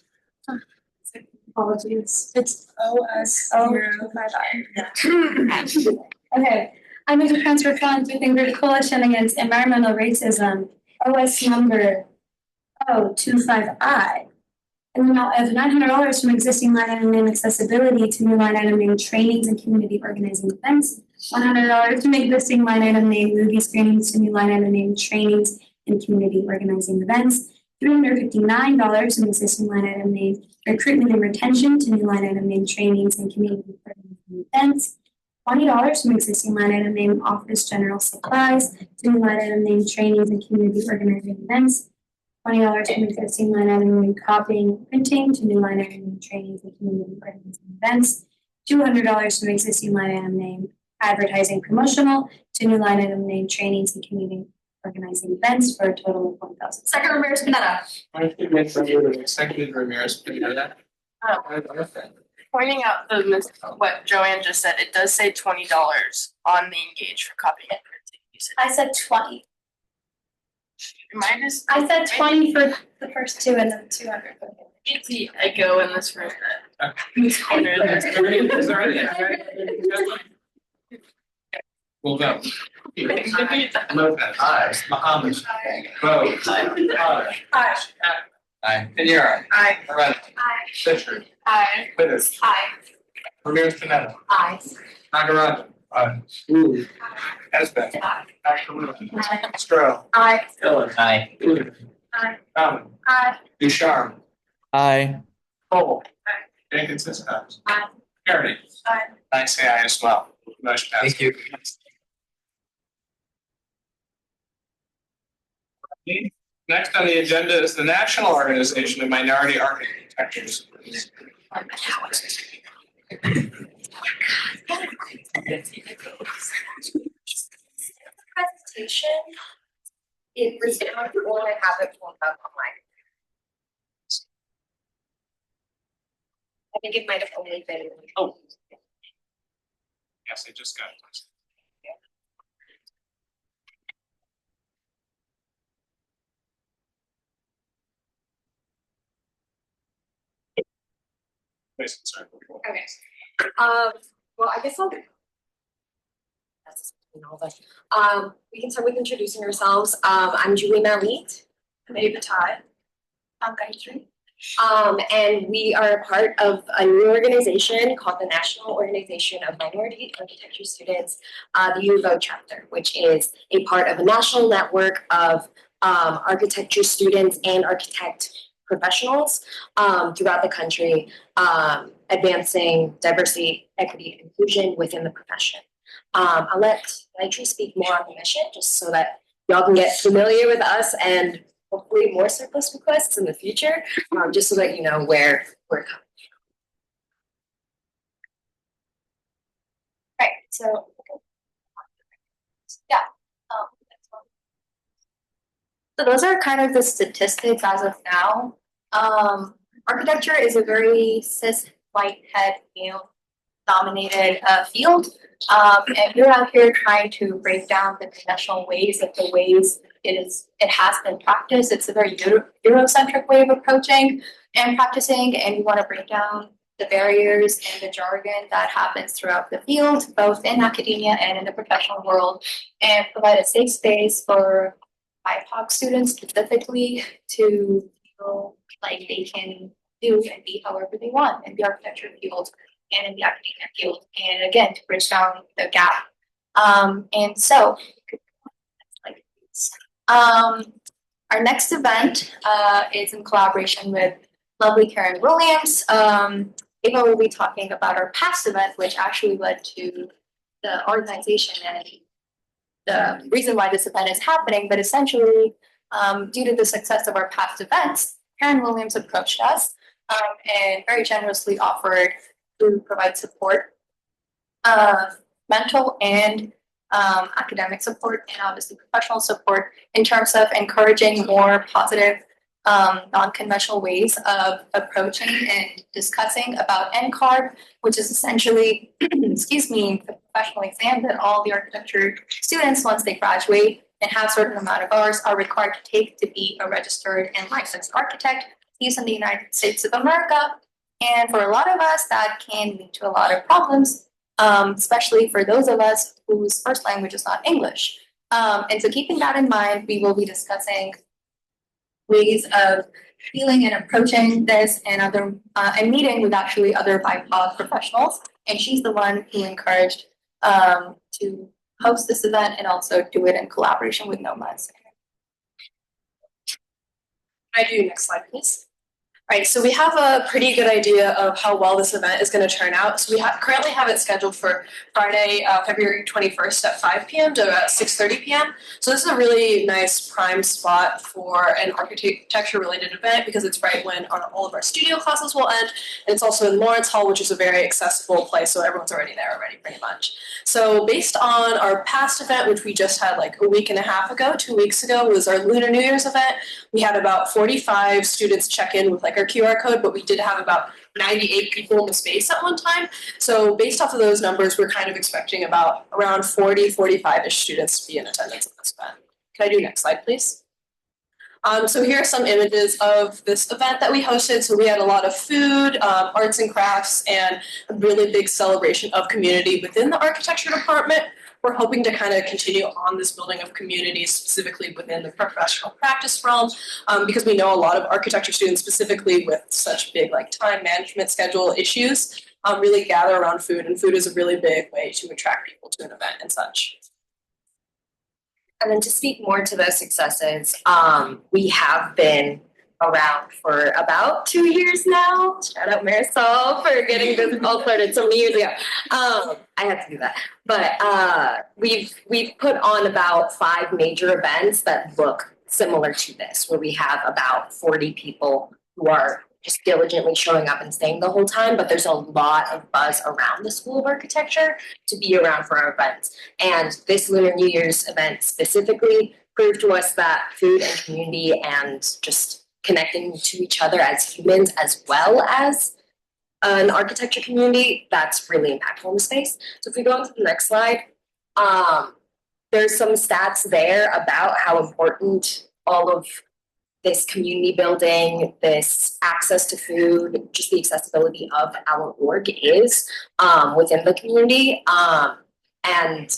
Apologies. It's OS 059. Okay, I move to transfer funds within Group Coalition Against Environmental Racism, OS number 025I. In the amount of $900 from existing line item name accessibility to new line item name trainings and community organizing events. $100 from existing line item name movie screenings to new line item name trainings and community organizing events. $359 from existing line item name recruitment and retention to new line item name trainings and community organizing events. $20 from existing line item name office general supplies to new line item name trainings and community organizing events. $20 from existing line item name copying and printing to new line item name trainings and community organizing events. $200 from existing line item name advertising promotional to new line item name trainings and community organizing events for a total of $1,000. Second, Ramirez Pineda. Seconded Ramirez Pineda. Pointing out what Joanne just said, it does say $20 on the engage for copying and printing. I said 20. I said 20 for the first 2 and then 200. It's the echo in this room. We'll go. Aye. Muhammad. Bo. Aye. Aye. Pinero. Aye. Moreno. Aye. Fisher. Aye. Withers. Aye. Ramirez Pineda. Aye. Nagarajan. Aye. Wu. Esbeck. Aye. Aye. Stroh. Aye. Dillon. Aye. Udick. Aye. Bowman. Aye. Ducharme. Aye. Cole. Aye. Jenkins Sisters. Aye. Harity. Aye. I say aye as well. Motion passes. Thank you. Next on the agenda is the National Organization of Minority Architectures. Presentation. It was down or I have it pulled up online. I think it might have only been. Oh. Yes, I just got it. Please, sorry. Okay. Well, I guess I'll. We can start with introducing ourselves. I'm Julie Malit. I'm Ava Todd. I'm Gayatri. And we are a part of a new organization called the National Organization of Minority Architecture Students, the UVO chapter, which is a part of a national network of architecture students and architect professionals throughout the country, advancing diversity, equity, and inclusion within the profession. I'll let Gayatri speak more on the mission, just so that y'all can get familiar with us and hopefully more surplus requests in the future, just so that you know where we're coming from. Right, so. Yeah. So those are kind of the statistics as of now. Architecture is a very cis white head male dominated field. And we're out here trying to break down the conventional ways of the ways it has been practiced. It's a very Eurocentric way of approaching and practicing, and we want to break down the barriers and the jargon that happens throughout the field, both in academia and in the professional world, and provide a safe space for BIPOC students specifically to feel like they can do and be however they want in the architecture field and in the academia field, and again, to bridge down the gap. And so, like this. Our next event is in collaboration with lovely Karen Williams. Ava will be talking about our past event, which actually led to the organization and the reason why this event is happening. But essentially, due to the success of our past events, Karen Williams approached us and very generously offered to provide support, mental and academic support, and obviously professional support in terms of encouraging more positive, non-conventional ways of approaching and discussing about NCARB, which is essentially, excuse me, the professional exam that all the architecture students, once they graduate and have a certain amount of hours, are required to take to be a registered and licensed architect used in the United States of America. And for a lot of us, that can lead to a lot of problems, especially for those of us whose first language is not English. And so keeping that in mind, we will be discussing ways of feeling and approaching this and meeting with actually other BIPOC professionals. And she's the one who encouraged to host this event and also do it in collaboration with NOMAS. I do. Next slide, please. All right, so we have a pretty good idea of how well this event is going to turn out. So we currently have it scheduled for Friday, February 21st at 5 p.m. to 6:30 p.m. So this is a really nice prime spot for an architecture-related event because it's right when all of our studio classes will end. And it's also in Lawrence Hall, which is a very accessible place, so everyone's already there already, pretty much. So based on our past event, which we just had like a week and a half ago, 2 weeks ago, was our Lunar New Year's event. We had about 45 students check in with like our QR code, but we did have about 98 people in the space at one time. So based off of those numbers, we're kind of expecting about around 40, 45-ish students to be in attendance at this event. Can I do next slide, please? So here are some images of this event that we hosted. So we had a lot of food, arts and crafts, and a really big celebration of community within the architecture department. we're hoping to kind of continue on this building of community specifically within the professional practice realm. Because we know a lot of architecture students, specifically with such big like time management schedule issues, really gather around food, and food is a really big way to attract people to an event and such. And then to speak more to those successes, we have been around for about 2 years now. Shout out Marisol for getting this all started so many years ago. I had to do that. But we've put on about 5 major events that look similar to this, where we have about 40 people who are just diligently showing up and staying the whole time, but there's a lot of buzz around the School of Architecture to be around for our events. And this Lunar New Year's event specifically proved to us that food and community and just connecting to each other as humans as well as an architecture community, that's really impactful in the space. So if we go on to the next slide, there's some stats there about how important all of this community building, this access to food, just the accessibility of our org is within the community. And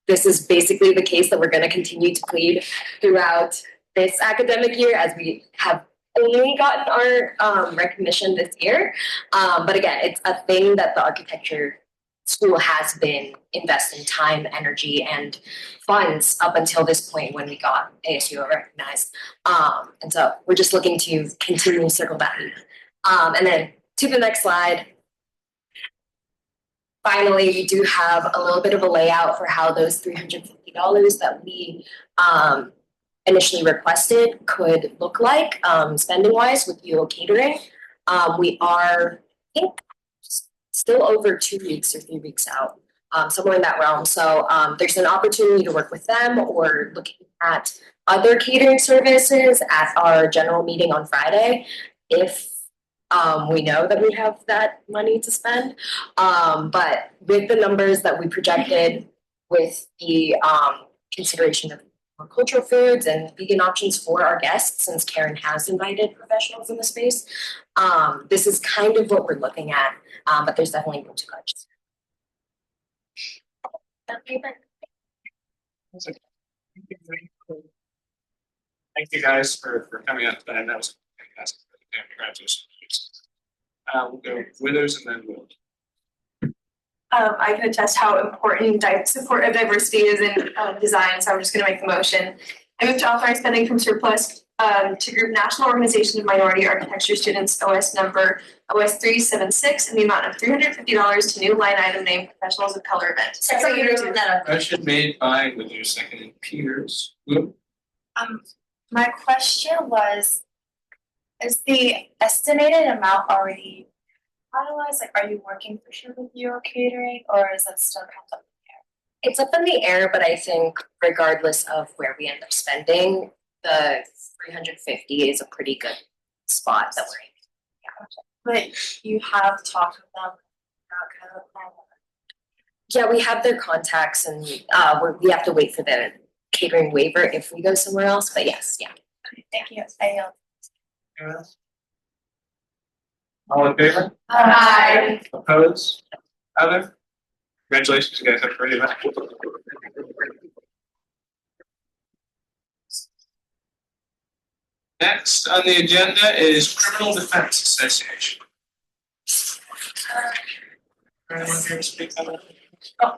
this is basically the case that we're going to continue to plead throughout this academic year, as we have only gotten our recognition this year. But again, it's a thing that the architecture school has been investing time, energy, and funds up until this point when we got ASUO recognized. And so we're just looking to continue to circle back. And then to the next slide. Finally, we do have a little bit of a layout for how those $350 that we initially requested could look like, spending wise with UO catering. We are, I think, still over 2 weeks or 3 weeks out, somewhere in that realm. So there's an opportunity to work with them or looking at other catering services at our general meeting on Friday if we know that we have that money to spend. But with the numbers that we projected, with the consideration of more cultural foods and vegan options for our guests, since Karen has invited professionals in the space, this is kind of what we're looking at. But there's definitely room to budget. Thank you guys for coming out today. That was fantastic. Congratulations. We'll go Withers and then Will. I can attest how important support of diversity is in design, so I'm just gonna make the motion. I move to authorize spending from surplus to group National Organization of Minority Architecture Students, OS number OS 376, in the amount of $350 to new line item named Professionals of Color event. Motion made by Withers, seconded Peters. Will? My question was, is the estimated amount already finalized? Like, are you working for sure with your catering, or is it still kind of up in the air? It's up in the air, but I think regardless of where we end up spending, the 350 is a pretty good spot that we're in. But you have talked with them about kind of plan. Yeah, we have their contacts, and we have to wait for the catering waiver if we go somewhere else. But yes, yeah. Thank you. I know. All in favor? Aye. Opposed? Other? Congratulations, you guys have a great event. Next on the agenda is Criminal Defense Association. Anyone here to speak on that? Oh.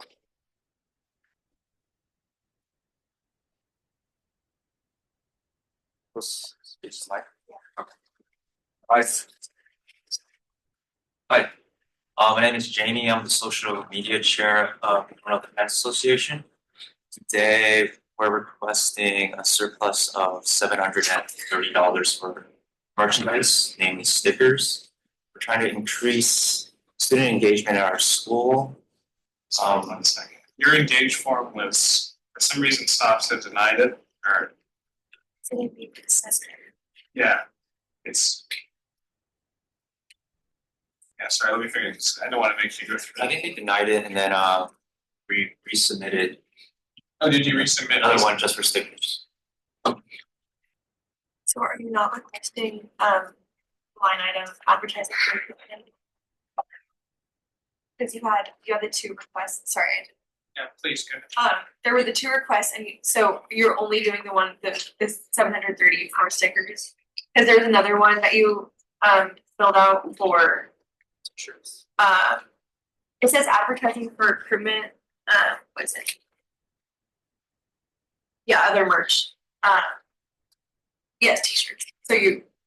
Hi, my name is Jamie. I'm the social media chair of the Criminal Defense Association. Today, we're requesting a surplus of $730 for merchandise, namely stickers. We're trying to increase student engagement at our school. Hold on 1 second. Your engage form was, for some reason, stops had denied it, or yeah, it's. Yeah, sorry, let me figure this. I don't want to make you go through I that. think they denied it and then we resubmitted. Oh, did you resubmit? Another one just for stickers. So are you not requesting line item advertising? Because you had the two requests, sorry. Yeah, please, go ahead. There were the two requests, and so you're only doing the one, this 730 for stickers? Cause there's another one that you, filled out for. It says advertising for recruitment, what is it? Yeah, other merch, yes, t-shirts, so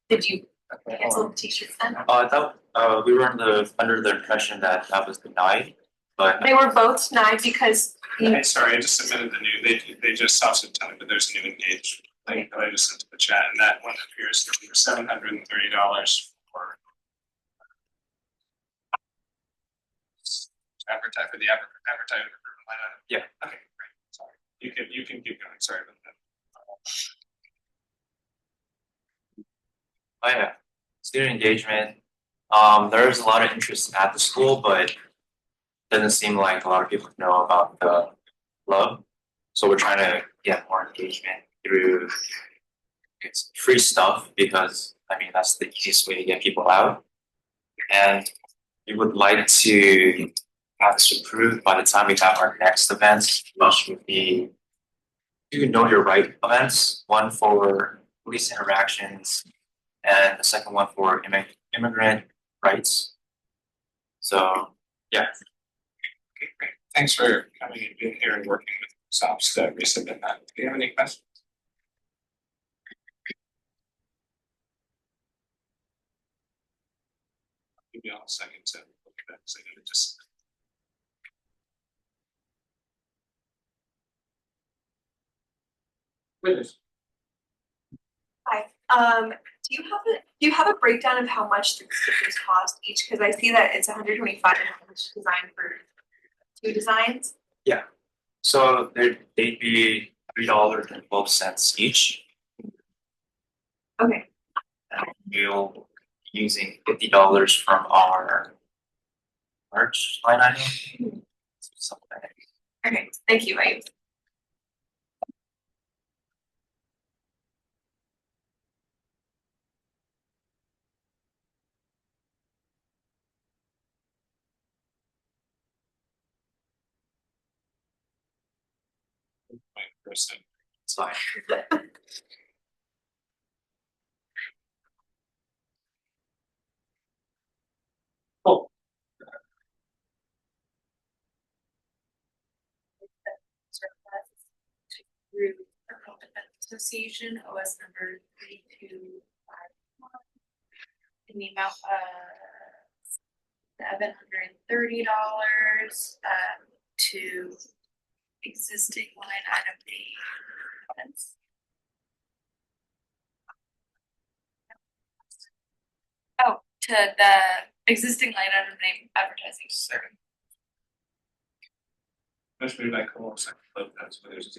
did you cancel the t-shirts then? I thought, we were under the impression that that was denied, but. They were both denied because. Hey, sorry, I just submitted the new, they just sausage time, but there's a new engaged link that I just sent to the chat, and that one appears to be $730 for advertise for the advertising recruitment line item. Yeah. Okay, great, sorry. You can keep going, sorry about that. Oh yeah, student engagement. There's a lot of interest at the school, but doesn't seem like a lot of people know about the club. So we're trying to get more engagement through it's free stuff because I mean that's the easiest way to get people out. And we would like to have this approved by the time we have our next events, which would be two know your right events, one for police interactions and the second one for immigrant rights. So yeah. Okay, great. Thanks for coming and being here and working with SOPs to resubmit that. Do you have any questions? Give me all a second to look at that, so I gotta just. Witness. Hi, do you have a breakdown of how much the stickers cost each? Cause I see that it's 125 and how much design for two designs. Yeah. So they'd be $3.12 each. Okay. And we'll be using $50 from our merch line item. Something like that. Okay, thank you, Person. It's fine. Cool. Through Criminal Defense Association, OS number 3251, in the amount of $730 to existing line item payments. Oh, to the existing line item name advertising. Second. Motion made by co-op, that's what there's.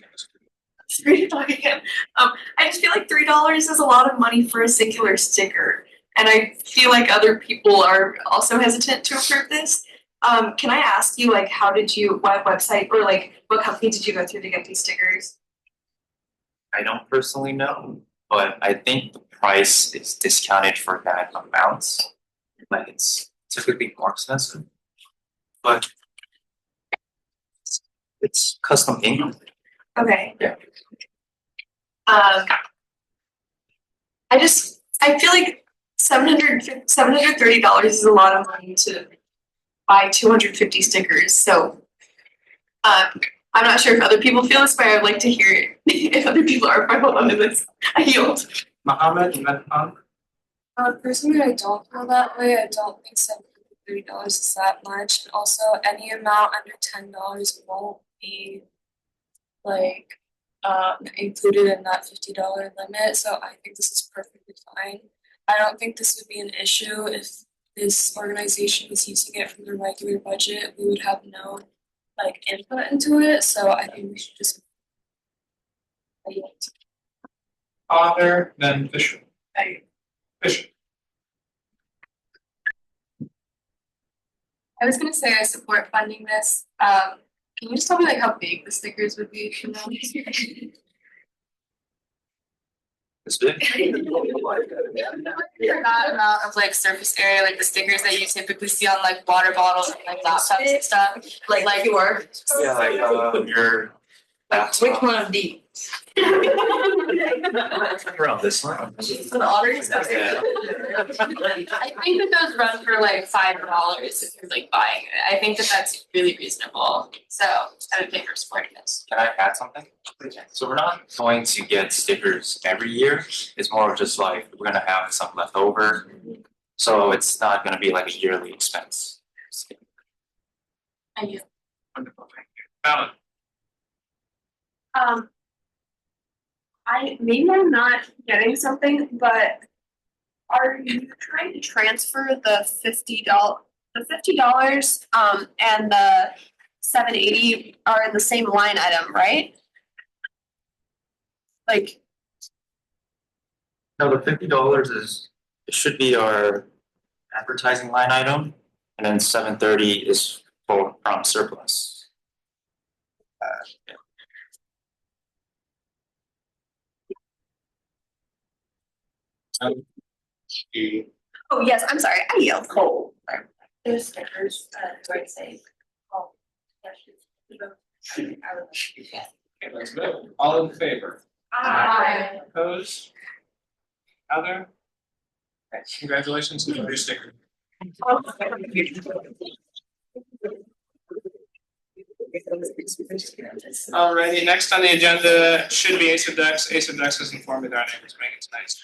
Read it back again. I just feel like $3 is a lot of money for a singular sticker. And I feel like other people are also hesitant to approve this. Can I ask you, like, what website or like what company did you go through to get these stickers? I don't personally know, but I think the price is discounted for that amount. Like it's typically more expensive. But it's custom ink. Okay. Yeah. I feel like $730 is a lot of money to buy 250 stickers. So I'm not sure if other people feel this way. I would like to hear it if other people are fine with this. I yield. Mohammed, you met Personally, I don't feel that way. I don't think $730 is that much. And also, any amount under $10 won't be like included in that $50 limit. So I think this is perfectly fine. I don't think this would be an issue if this organization was using it from the regular budget. We would have no like input into it. So I think we should just. Other than Fisher. Fisher. I was gonna say I support funding this. Can you just tell me like how big the stickers would be? This big? That amount of like surface area, like the stickers that you typically see on like water bottles and like laptops and stuff, like your. Yeah, like your laptop. Which one of these? Around this one. I think that those run for like $5 if you're like buying it. I think that that's really reasonable. So I would pay for supporting this. Can I add something? So we're not going to get stickers every year. It's more of just like we're gonna have some left over. So it's not gonna be like a yearly expense. Thank you. Wonderful, thank you. Alan? Maybe I'm not getting something, but are you trying to transfer the $50, and the $780 are in the same line item, right? Like, No, the $50 it should be our advertising line item, and then $730 is from surplus. Yeah. oh yes, I'm sorry, I yelled cold. There's stickers, where it says, oh, Okay, let's vote. All in favor? Aye. Opposed? Other? Okay, congratulations on your sticker. Alrighty, next on the agenda should be ASUO Dex. ASUO Dex has informed me that it is making tonight's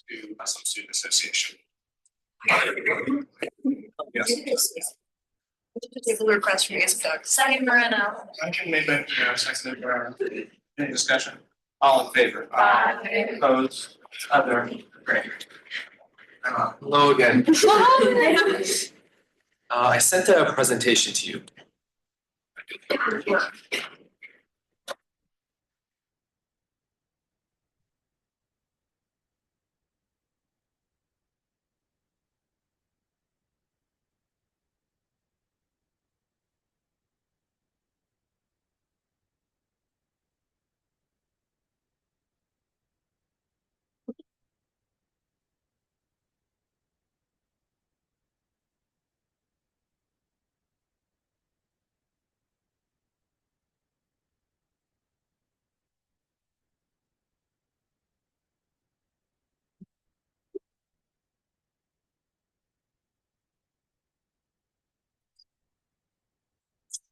to Muslim Student Association. Yes. Table request from ASUO Dex. Second Moreno. Motion made by Pierre, seconded by any discussion? All in favor? Aye. Opposed? Other? Great. Hello again. I sent a presentation to you.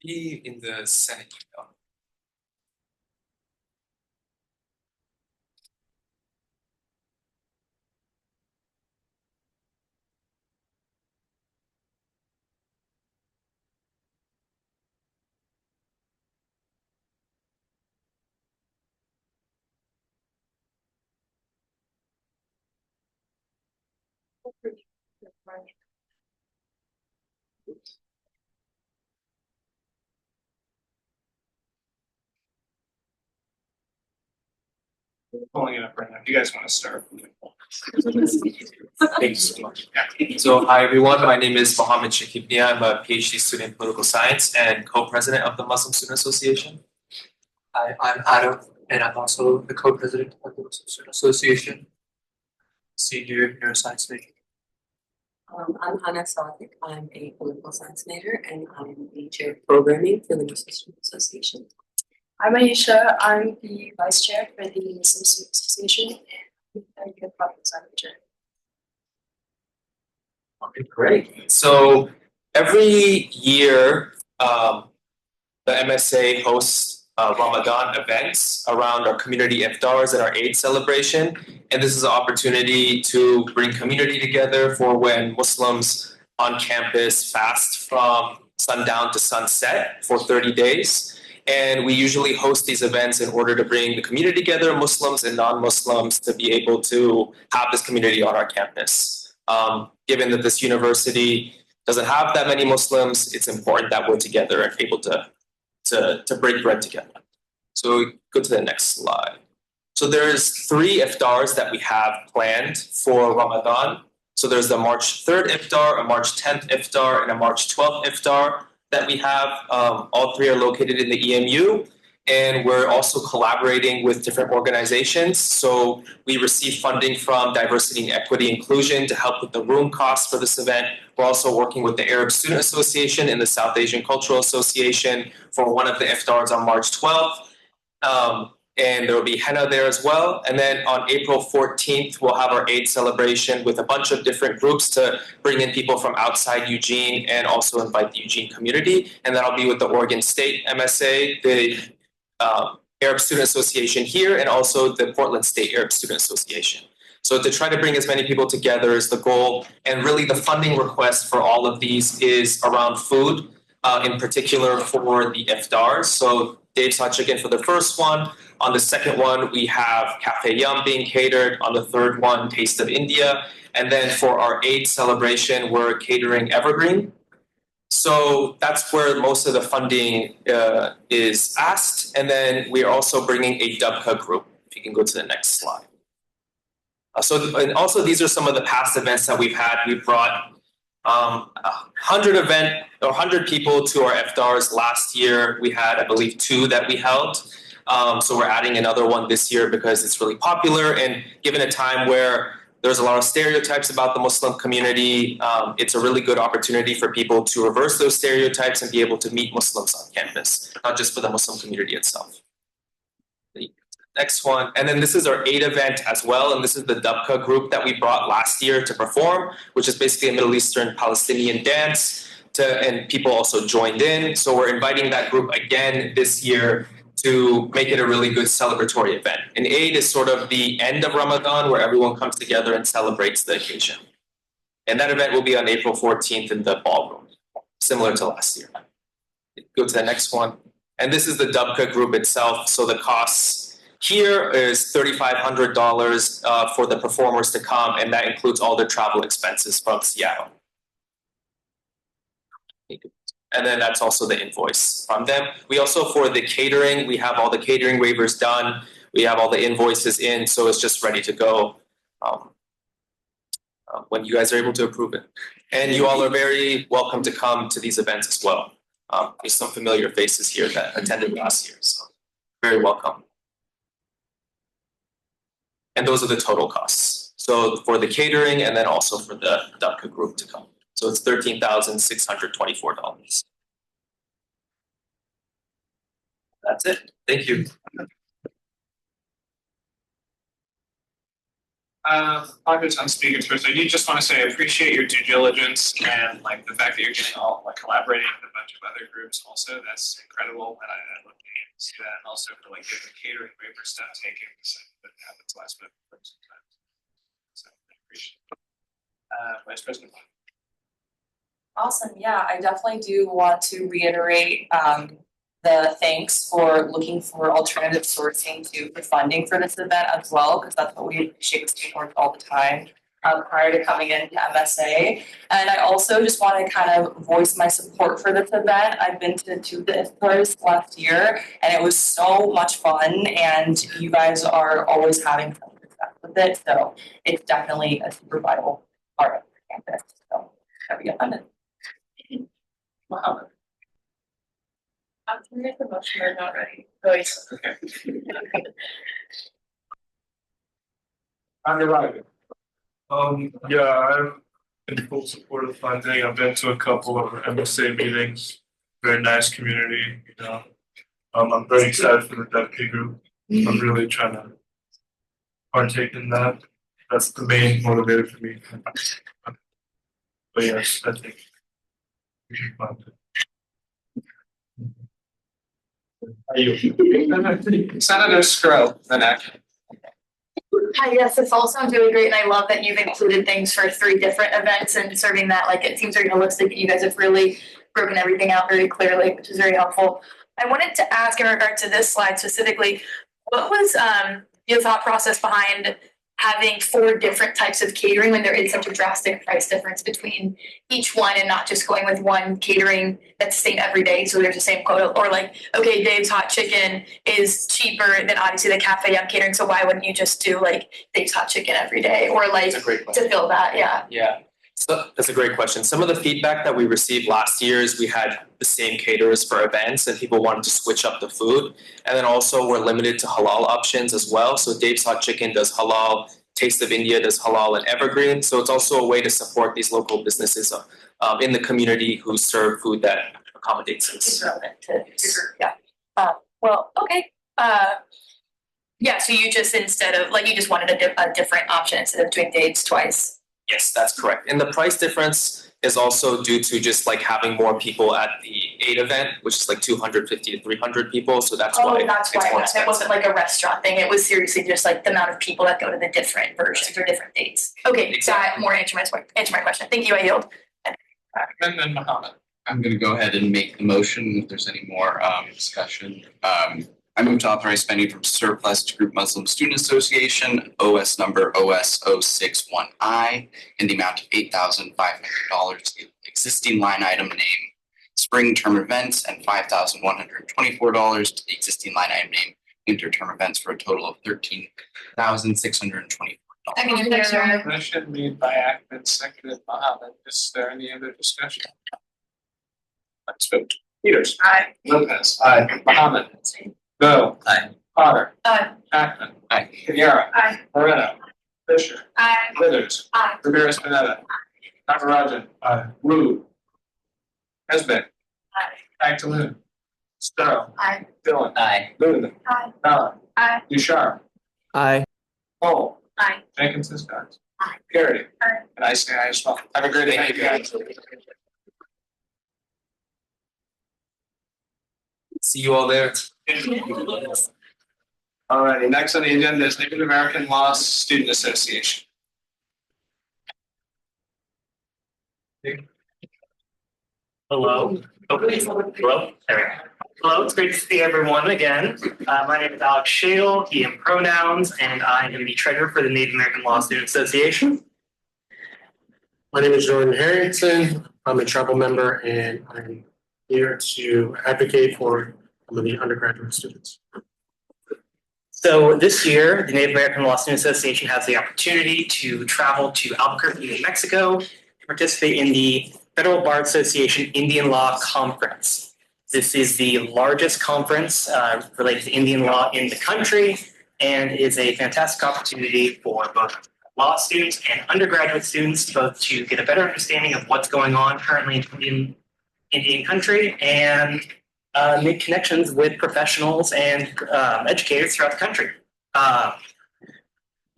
Be in the Senate email. Pulling it up right now. Do you guys want to start? Thank you so much. So hi everyone, my name is Mohammed Shakibnia. I'm a PhD student in political science and co-president of the Muslim Student Association. Hi, I'm Adam, and I'm also the co-president of the Muslim Student Association. Senior neuroscience major. I'm Hannah Sadiq. I'm a political science major and I'm the chair of programming for the Muslim Student Association. I'm Aisha. I'm the vice chair for the Muslim Student Association and I'm the political science major. Okay, great. So every year, the MSA hosts Ramadan events around our community iftars and our Eid celebration. And this is an opportunity to bring community together for when Muslims on campus fast from sundown to sunset for 30 days. And we usually host these events in order to bring the community together, Muslims and non-Muslims, to be able to have this community on our campus. Given that this university doesn't have that many Muslims, it's important that we're together and able to break bread together. So go to the next slide. So there's 3 iftars that we have planned for Ramadan. So there's the March 3rd iftar, a March 10th iftar, and a March 12th iftar that we have. All 3 are located in the EMU. And we're also collaborating with different organizations. So we receive funding from Diversity and Equity Inclusion to help with the room costs for this event. We're also working with the Arab Student Association and the South Asian Cultural Association for one of the iftars on March 12th. And there will be henna there as well. And then on April 14th, we'll have our Eid celebration with a bunch of different groups to bring in people from outside Eugene and also invite the Eugene community. And that'll be with the Oregon State MSA, the Arab Student Association here, and also the Portland State Arab Student Association. So to try to bring as many people together is the goal. And really the funding request for all of these is around food, in particular for the iftars. So Dave's Hot Chicken for the first one. On the second one, we have Cafe Yum being catered. On the third one, Taste of India. And then for our Eid celebration, we're catering Evergreen. So that's where most of the funding is asked. And then we're also bringing a Dubka group. If you can go to the next slide. And also these are some of the past events that we've had. We've brought 100 people to our iftars. Last year we had, I believe, 2 that we held. So we're adding another one this year because it's really popular, and given a time where there's a lot of stereotypes about the Muslim community, it's a really good opportunity for people to reverse those stereotypes and be able to meet Muslims on campus, not just for the Muslim community itself. Next one, and then this is our Eid event as well, and this is the Dubka group that we brought last year to perform, which is basically a Middle Eastern Palestinian dance, and people also joined in. So we're inviting that group again this year to make it a really good celebratory event. And Eid is sort of the end of Ramadan where everyone comes together and celebrates the occasion. And that event will be on April 14th in the ballroom, similar to last year. Go to the next one. And this is the Dubka group itself. So the costs here is $3,500 for the performers to come, and that includes all the travel expenses from Seattle. And then that's also the invoice from them. We also, for the catering, we have all the catering waivers done. We have all the invoices in, so it's just ready to go when you guys are able to approve it. And you all are very welcome to come to these events as well. There's some familiar faces here that attended last year, so very welcome. And those are the total costs. So for the catering and then also for the Dubka group to come. So it's $13,624. That's it. Thank you. I'll go on speakers first. I do just want to say I appreciate your due diligence and like the fact that you're getting all like collaborating with a bunch of other groups also. That's incredible. And I love to see that, and also for like getting the catering waiver stuff taken. So that happens last minute sometimes. So I appreciate it. Vice President. Awesome, yeah, I definitely do want to reiterate the thanks for looking for alternative sourcing for funding for this event as well, because that's what we appreciate with student work all the time prior to coming into MSA. And I also just want to kind of voice my support for this event. I've been to 2 of the iftars last year, and it was so much fun, and you guys are always having fun with it, so it's definitely a super vital part of the campus, so that'd be abundant. Wow. I'm gonna make the motion, but not ready. Okay. You're right. Yeah, I'm in full support of funding. I've been to a couple of MSA meetings. Very nice community, you know. I'm very excited for the Dubka group. I'm really trying to partake in that. That's the main motivator for me. But yes, I think we should fund it. Senator Skro, the next. Hi, yes, this all sounds really great, and I love that you've included things for 3 different events and serving that. Like, it seems very holistic, and you guys have really broken everything out very clearly, which is very helpful. I wanted to ask in regard to this slide specifically, what was your thought process behind having 4 different types of catering when there is such a drastic price difference between each one, and not just going with one catering that's the same every day, so there's the same quota? Or like, okay, Dave's Hot Chicken is cheaper than obviously the Cafe Yum catering, so why wouldn't you just do like Dave's Hot Chicken every day, or like to fill that? Yeah. Yeah. So that's a great question. Some of the feedback that we received last year is we had the same caterers for events and people wanted to switch up the food. And then also we're limited to halal options as well. So Dave's Hot Chicken does halal, Taste of India does halal and evergreen. So it's also a way to support these local businesses in the community who serve food that accommodates us. Well, okay, yeah, so you just instead of, like, you just wanted a different option instead of doing dates twice. Yes, that's correct. And the price difference is also due to just like having more people at the 8 event, which is like 250 to 300 people. So that's why Oh, that's it's why, more that expensive. wasn't like a restaurant thing, it was seriously just like the amount of people that go to the different versions or different dates. Okay, that more answer my question, thank you, I yield. And then Mohammed. I'm gonna go ahead and make the motion if there's any more discussion. I move to authorize spending from surplus to Group Muslim Student Association, OS number OS 061I, in the amount of $8,500, existing line item name Spring Term Events, and $5,124 to the existing line item name Winter Term Events, for a total of $13,624. Motion made by Ahmed, seconded Mohammed. Is there any other discussion? Let's vote. Peters. Aye. Lopez. Aye. Mohammed. Go. Aye. Potter. Aye. Hackman. Aye. Kanyara. Aye. Moreno. Fisher. Aye. Withers. Aye. Ramirez Pineda. Nagarajan. Aye. Wu. Nesbitt. Aye. Agtaloon. Sterl. Aye. Dillon. Aye. Lumen. Aye. Fallon. Aye. Ducharme. Aye. Cole. Aye. Jenkins Scott. Aye. Garrity. Aye. And I say aye as well. Have a great day, guys. See you all there. Alrighty, next on the agenda is Native American Law Student Association. Hello. Okay. Hello. There we go. Hello. It's great to see everyone again. My name is Alex Shadle, he and pronouns, and I am the treasurer for the Native American Law Student Association. My name is Jordan Harrington. I'm a tribal member, and I'm here to advocate for some of the undergraduate students. So this year, the Native American Law Student Association has the opportunity to travel to Albuquerque, New Mexico, to participate in the Federal Bar Association Indian Law Conference. This is the largest conference related to Indian law in the country, and is a fantastic opportunity for both law students and undergraduate students both to get a better understanding of what's going on currently in Indian country and make connections with professionals and educators throughout the country. And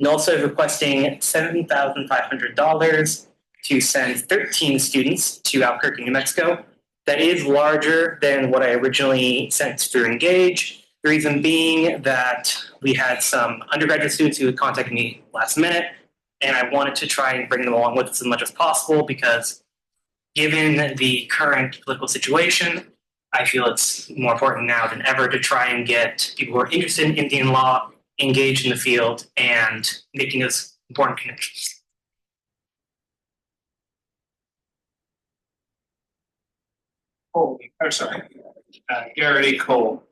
also requesting $7,500 to send 13 students to Albuquerque, New Mexico. That is larger than what I originally sent through Engage. The reason being that we had some undergraduate students who had contacted me last minute, and I wanted to try and bring them along with us as much as possible because given the current political situation, I feel it's more important now than ever to try and get people who are interested in Indian law engaged in the field and making those important connections. Cole, or sorry, Garrity Cole.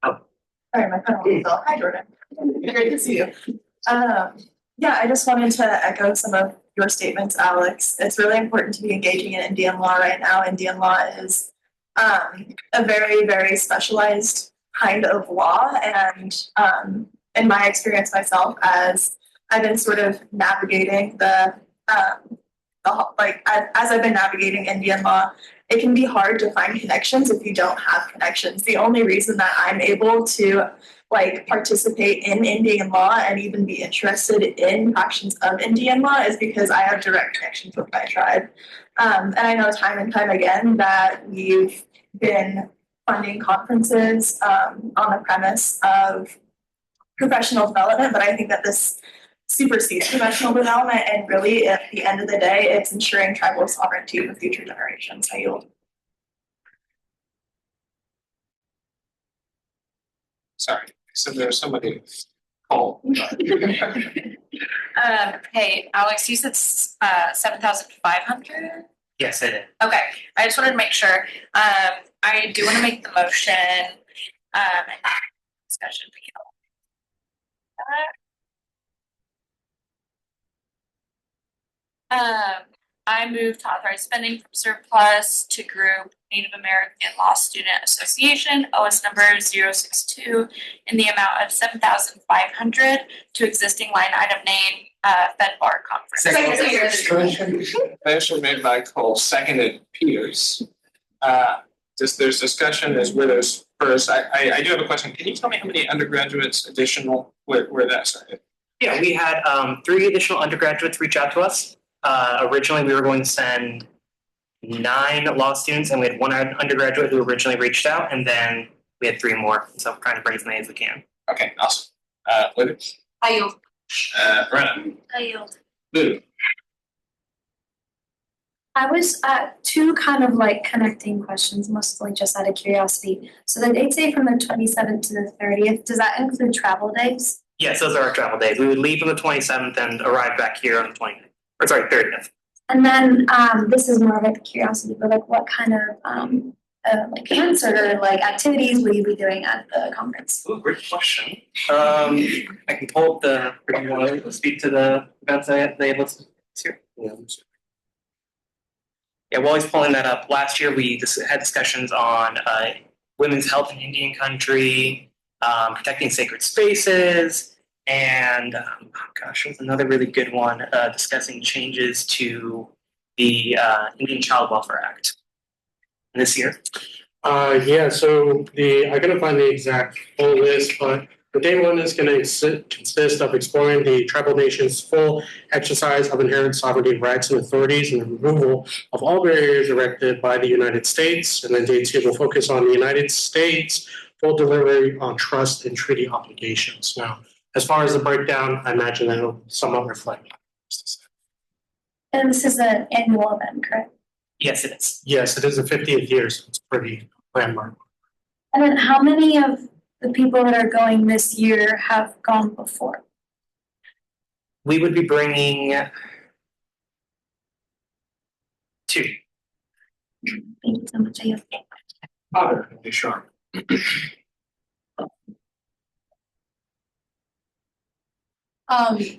Sorry, my phone fell. Hi, Jordan. Great to see you. Yeah, I just wanted to echo some of your statements, Alex. It's really important to be engaging in Indian law right now. Indian law is a very, very specialized kind of law. And in my experience myself, as I've been sort of navigating as I've been navigating Indian law, it can be hard to find connections if you don't have connections. The only reason that I'm able to participate in Indian law and even be interested in factions of Indian law is because I have direct connections with my tribe. And I know time and time again that we've been funding conferences on the premise of professional development, but I think that this supersedes professional development, and really at the end of the day, it's ensuring tribal sovereignty for future generations. I yield. Sorry, so there's somebody. Cole. Hey, Alex, you said 7,500? Yes, I did. Okay, I just wanted to make sure. I do want to make the motion. Discussion. I moved to authorize spending from surplus to group Native American Law Student Association, OS number 062, in the amount of $7,500 to existing line item name, Fed Bar Conference. Motion made by Cole, seconded Peters. There's discussion, there's widows first. I do have a question. Can you tell me how many undergraduates additional where that started? Yeah, we had 3 additional undergraduates reach out to us. Originally, we were going to send 9 law students, and we had 1 undergraduate who originally reached out, and then we had 3 more. So we're trying to bring as many as we can. Okay, awesome. Libby? I yield. Brenna? I yield. Lou? I was at 2 kind of like connecting questions, mostly just out of curiosity. So the dates say from the 27th to the 30th, does that include travel days? Yes, those are our travel days. We would leave on the 27th and arrive back here on the 30th. And then this is more of like curiosity, but like what kind of like events or like activities will you be doing at the conference? Ooh, great question. I can pull up the. Do you want to speak to the events they listed here? Yeah, while he's pulling that up, last year we had discussions on women's health in Indian country, protecting sacred spaces, and there's another really good one discussing changes to the Indian Child Welfare Act this year. Yeah, so I couldn't find the exact full list, but the day one is going to consist of exploring the tribal nation's full exercise of inherent sovereignty rights and authorities and the removal of all barriers erected by the United States. And then day 2 will focus on the United States full delivery on trust and treaty obligations. Now, as far as the breakdown, I imagine that it'll somewhat reflect. And this is an annual event, correct? Yes, it is. Yes, it is the 50th year, so it's pretty landmark. And then how many of the people that are going this year have gone before? We would be bringing 2. Thank you so much. Sure.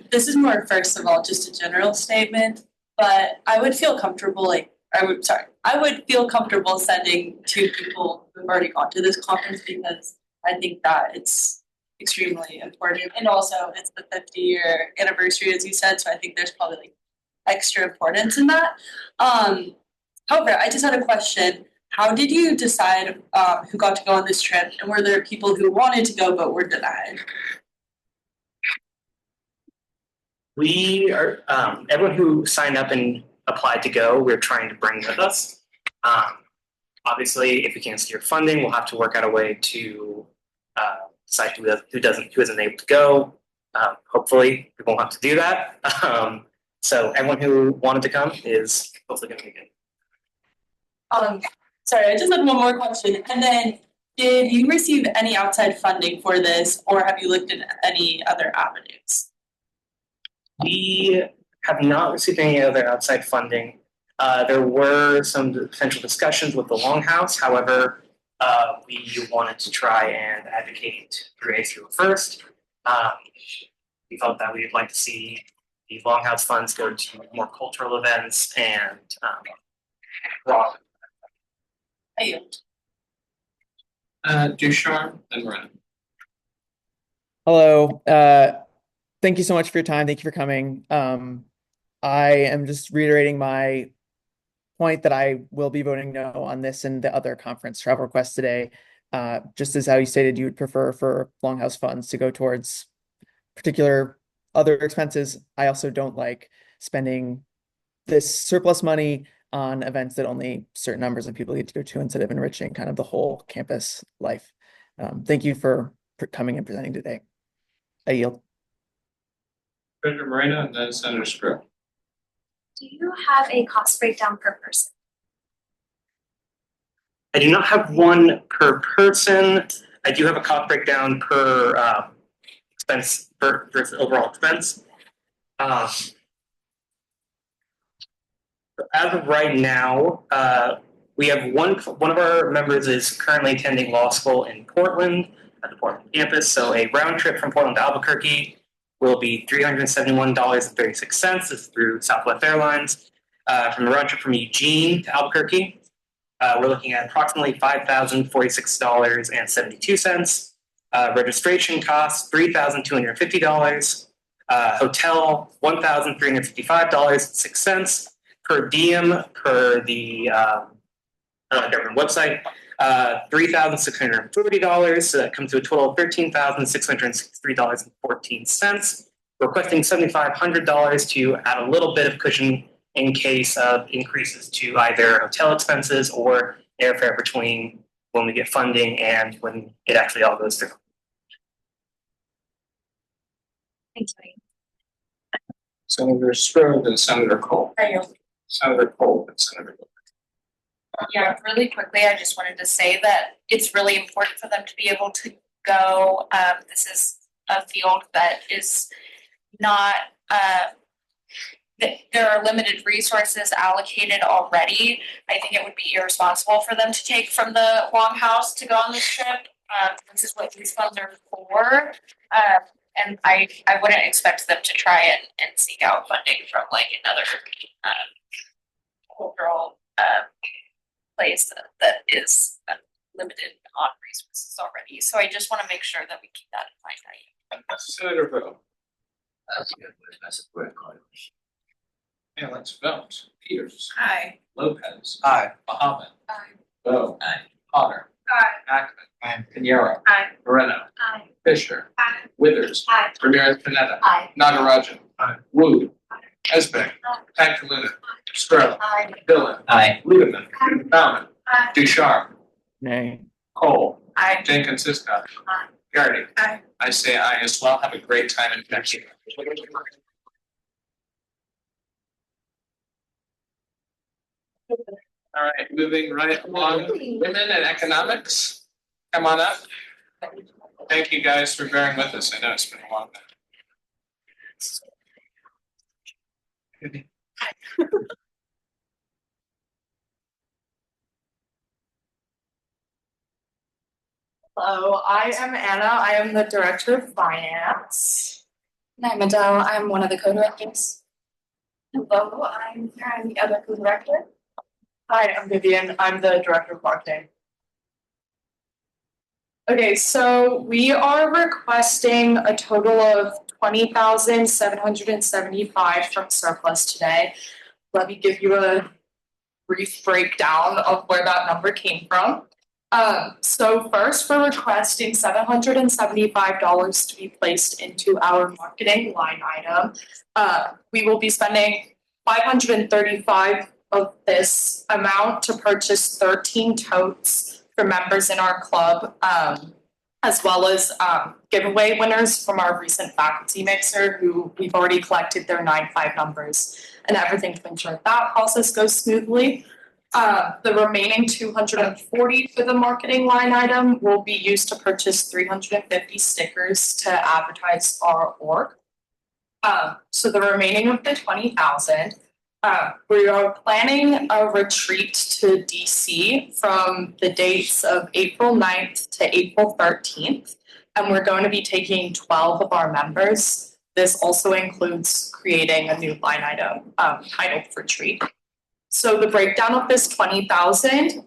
This is more, first of all, just a general statement, but I would feel comfortable, I would feel comfortable sending 2 people who've already gone to this conference because I think that it's extremely important. And also it's the 50-year anniversary, as you said, so I think there's probably like extra importance in that. However, I just had a question. How did you decide who got to go on this trip, and were there people who wanted to go but were denied? We are everyone who signed up and applied to go, we're trying to bring with us. Obviously, if we can't secure funding, we'll have to work out a way to decide who isn't able to go. Hopefully, we won't have to do that. So everyone who wanted to come is hopefully going to make it. Sorry, I just had one more question. And then, did you receive any outside funding for this, or have you looked at any other avenues? We have not received any other outside funding. There were some potential discussions with the Longhouse. However, we wanted to try and advocate through ASUO first. We felt that we would like to see the Longhouse funds go to more cultural events and broad. I yield. Ducharme and Brenna. Hello. Thank you so much for your time. Thank you for coming. I am just reiterating my point that I will be voting no on this and the other conference travel requests today. Just as how you stated, you would prefer for Longhouse funds to go towards particular other expenses. I also don't like spending this surplus money on events that only certain numbers of people get to go to instead of enriching kind of the whole campus life. Thank you for coming and presenting today. I yield. Senator Moreno and then Senator Scribb. Do you have a cost breakdown per person? I do not have one per person. I do have a cost breakdown per expense per overall expense. As of right now, we have one of our members is currently attending law school in Portland at the Portland campus. So a round trip from Portland to Albuquerque will be $371.36. This is through Southwest Airlines. From the round trip from Eugene to Albuquerque, we're looking at approximately $5,046.72. Registration costs $3,250. Hotel $1,355.06. Per diem per the government website, $3,640. So that comes to a total of $13,663.14. Requesting $7,500 to add a little bit of cushion in case of increases to either hotel expenses or airfare between when we get funding and when it actually all goes through. Thanks, Senator Strode and Senator Cole. I yield. Senator Cole and Senator Cole. Yeah, really quickly, I just wanted to say that it's really important for them to be able to go. This is a field that is not, there are limited resources allocated already. I think it would be irresponsible for them to take from the Longhouse to go on this trip. This is what these funds are for. And I wouldn't expect them to try and seek out funding from like another cultural place that is limited on resources already. So I just want to make sure that we keep that in mind. Senator Vogt. That's good. That's a great call. Yeah, let's vote. Peters. Aye. Lopez. Aye. Muhammad. Aye. Bo. Aye. Potter. Aye. Ackman. Aye. Pinheiro. Aye. Moreno. Aye. Fisher. Aye. Withers. Aye. Ramirez Pineda. Aye. Nagarajan. Aye. Wu. Esbeck. Tangkaluna. Strode. Aye. Dillon. Aye. Ludeman. Bauman. Aye. Ducharme. Nay. Cole. Aye. Jenkins Siska. Aye. Garrity. Aye. I say aye as well. Have a great time in Mexico. All right, moving right along. Women and economics. Come on up. Thank you guys for bearing with us. I know it's been a long time. Hello, I am Anna. I am the Director of Finance. And I'm Adele. I'm one of the co-directors. Hello, I'm Karen, the other co-director. Hi, I'm Vivian. I'm the Director of Marketing. Okay, so we are requesting a total of $20,775 from surplus today. Let me give you a brief breakdown of where that number came from. So first, we're requesting $775 to be placed into our marketing line item. We will be spending $535 of this amount to purchase 13 totes for members in our club, as well as giveaway winners from our recent faculty mixer who we've already collected their 9-5 numbers and everything to ensure that process goes smoothly. The remaining $240 for the marketing line item will be used to purchase 350 stickers to advertise our org. So the remaining of the $20,000, we are planning a retreat to DC from the dates of April 9th to April 13th, and we're going to be taking 12 of our members. This also includes creating a new line item titled Retreat. So the breakdown of this $20,000,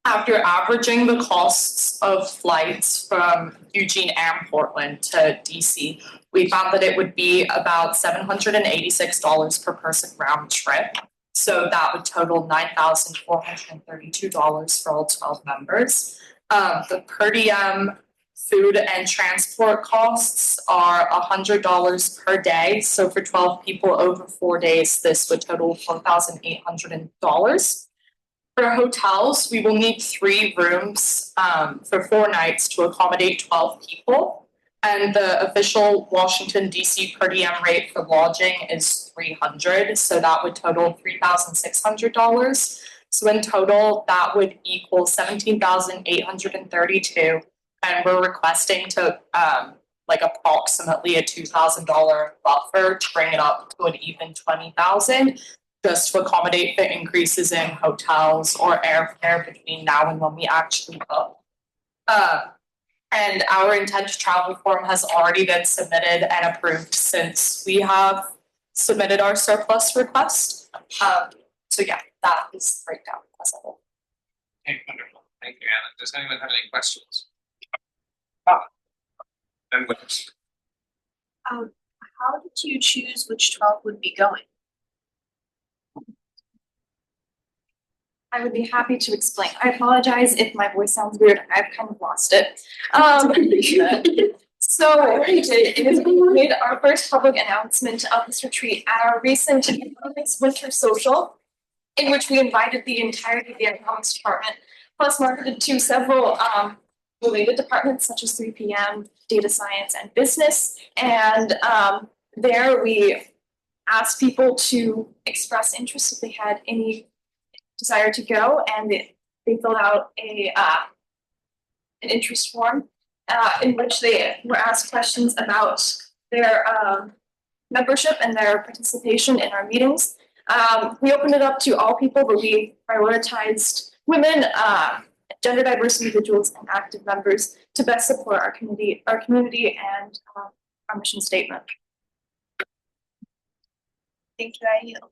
after averaging the costs of flights from Eugene and Portland to DC, we found that it would be about $786 per person round trip. So that would total $9,432 for all 12 members. The per diem food and transport costs are $100 per day. So for 12 people over 4 days, this would total $4,800. For hotels, we will need 3 rooms for 4 nights to accommodate 12 people. And the official Washington, D.C. per diem rate for lodging is $300. So that would total $3,600. So in total, that would equal $17,832. And we're requesting to like approximately a $2,000 buffer to bring it up to an even $20,000, just to accommodate the increases in hotels or airfare between now and when we actually book. And our intent to travel form has already been submitted and approved since we have submitted our surplus request. So yeah, that is the breakdown as a whole. Okay, wonderful. Thank you, Anna. Does anyone have any questions? And Willis. How did you choose which 12 would be going? I would be happy to explain. I apologize if my voice sounds weird. I've kind of lost it. So what we did is we made our first public announcement of this retreat at our recent economics winter social, in which we invited the entirety of the economics department, plus marketed to several related departments such as 3PM, data science, and business. And there we asked people to express interest if they had any desire to go, and they filled out an interest form in which they were asked questions about their membership and their participation in our meetings. We opened it up to all people, but we prioritized women, gender diverse individuals, and active members to best support our community and our mission statement. Thank you, I yield.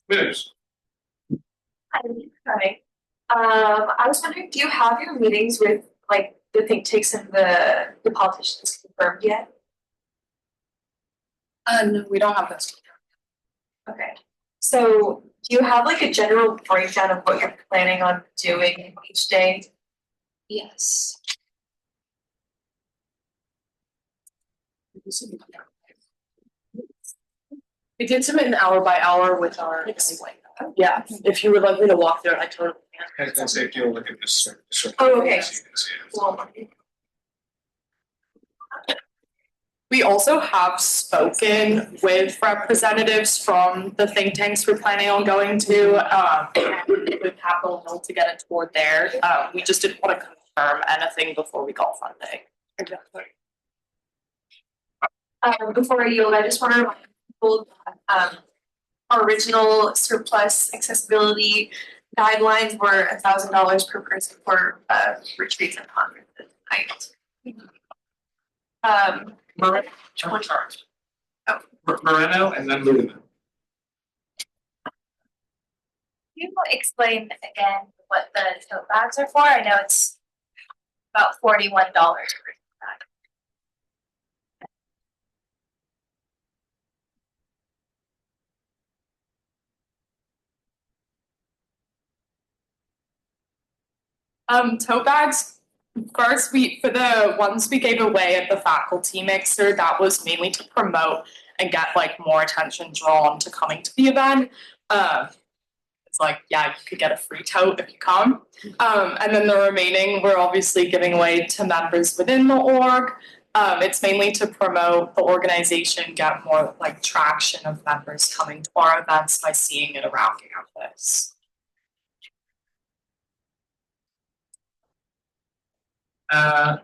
Willis. Hi. I was wondering, do you have your meetings with like the think tanks and the politicians confirmed yet? No, we don't have those. Okay. So do you have like a general breakdown of what you're planning on doing each day? Yes. We did submit an hour by hour with our. Yeah, if you would like me to walk through it, I totally can. I was gonna say, if you'll look at this. Oh, okay. So you can see it. We also have spoken with representatives from the think tanks we're planning on going to, with Capitol Hill to get it toward there. We just didn't want to confirm anything before we call funding. Exactly. Before I yield, I just want to remind people that our original surplus accessibility guidelines were $1,000 per person for retreats and conferences. Moreno and then Luna. You explain again what the tote bags are for? I know it's about $41 per bag. Tote bags, first for the ones we gave away at the faculty mixer, that was mainly to promote and get like more attention drawn to coming to the event. It's like, yeah, you could get a free tote if you come. And then the remaining we're obviously giving away to members within the org. It's mainly to promote the organization, get more like traction of members coming to our events by seeing it around campus.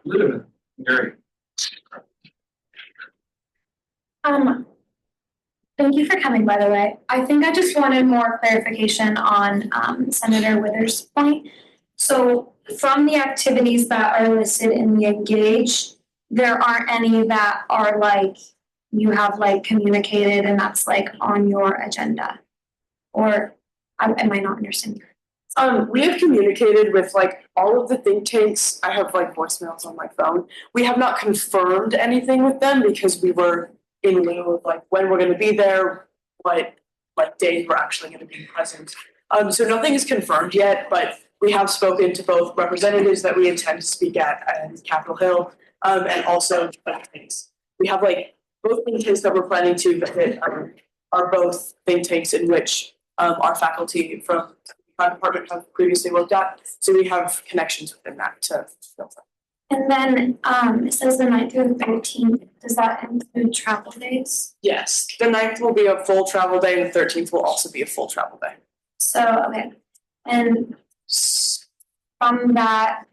Luna, Gary. Thank you for coming, by the way. I think I just wanted more clarification on Senator Withers' point. So from the activities that are listed in the Engage, there aren't any that are like you have like communicated and that's like on your agenda? Or am I not understanding? We have communicated with like all of the think tanks. I have like voicemails on my phone. We have not confirmed anything with them because we were in lieu of like when we're going to be there, what like days we're actually going to be present. So nothing is confirmed yet, but we have spoken to both representatives that we intend to speak at Capitol Hill, and also think tanks. We have like both think tanks that we're planning to visit are both think tanks in which our faculty from our department have previously worked at, so we have connections within that to fulfill that. And then it says the 9th through the 13th. Does that include travel days? Yes, the 9th will be a full travel day, and the 13th will also be a full travel day. So okay, and from that,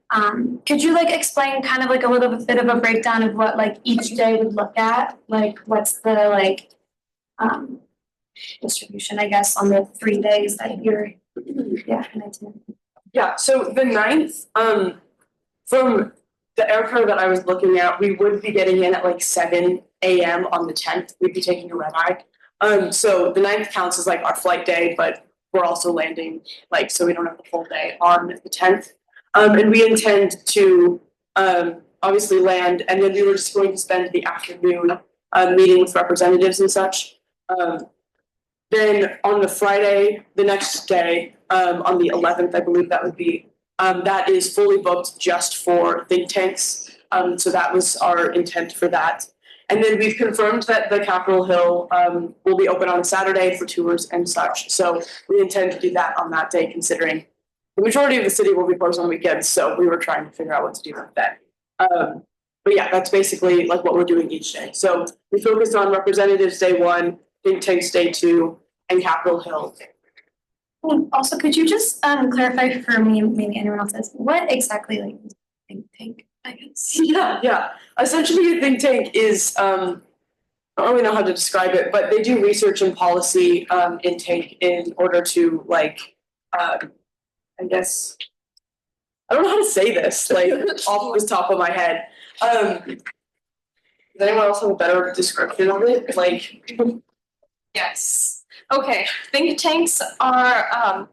could you like explain kind of like a little bit of a breakdown of what like each day would look at? Like what's the like distribution, I guess, on the 3 days that you're Yeah, so the 9th, from the airfare that I was looking at, we would be getting in at like 7 a.m. on the 10th. We'd be taking a red eye. So the 9th counts as like our flight day, but we're also landing like, so we don't have the full day on the 10th. And we intend to obviously land, and then we were just going to spend the afternoon meeting with representatives and such. Then on the Friday, the next day, on the 11th, I believe that would be, that is fully booked just for think tanks. So that was our intent for that. And then we've confirmed that the Capitol Hill will be open on a Saturday for tours and such. So we intend to do that on that day, considering the majority of the city will be closed on weekends. So we were trying to figure out what to do with that. But yeah, that's basically like what we're doing each day. So we focused on representatives day 1, think tanks day 2, and Capitol Hill. Also, could you just clarify for me, maybe anyone else says, what exactly like is a think tank, I guess? Yeah. Essentially a think tank is I don't really know how to describe it, but they do research and policy intake in order to like I guess I don't know how to say this, like off the top of my head. Does anyone else have a better description of it? Like Yes. Okay, think tanks are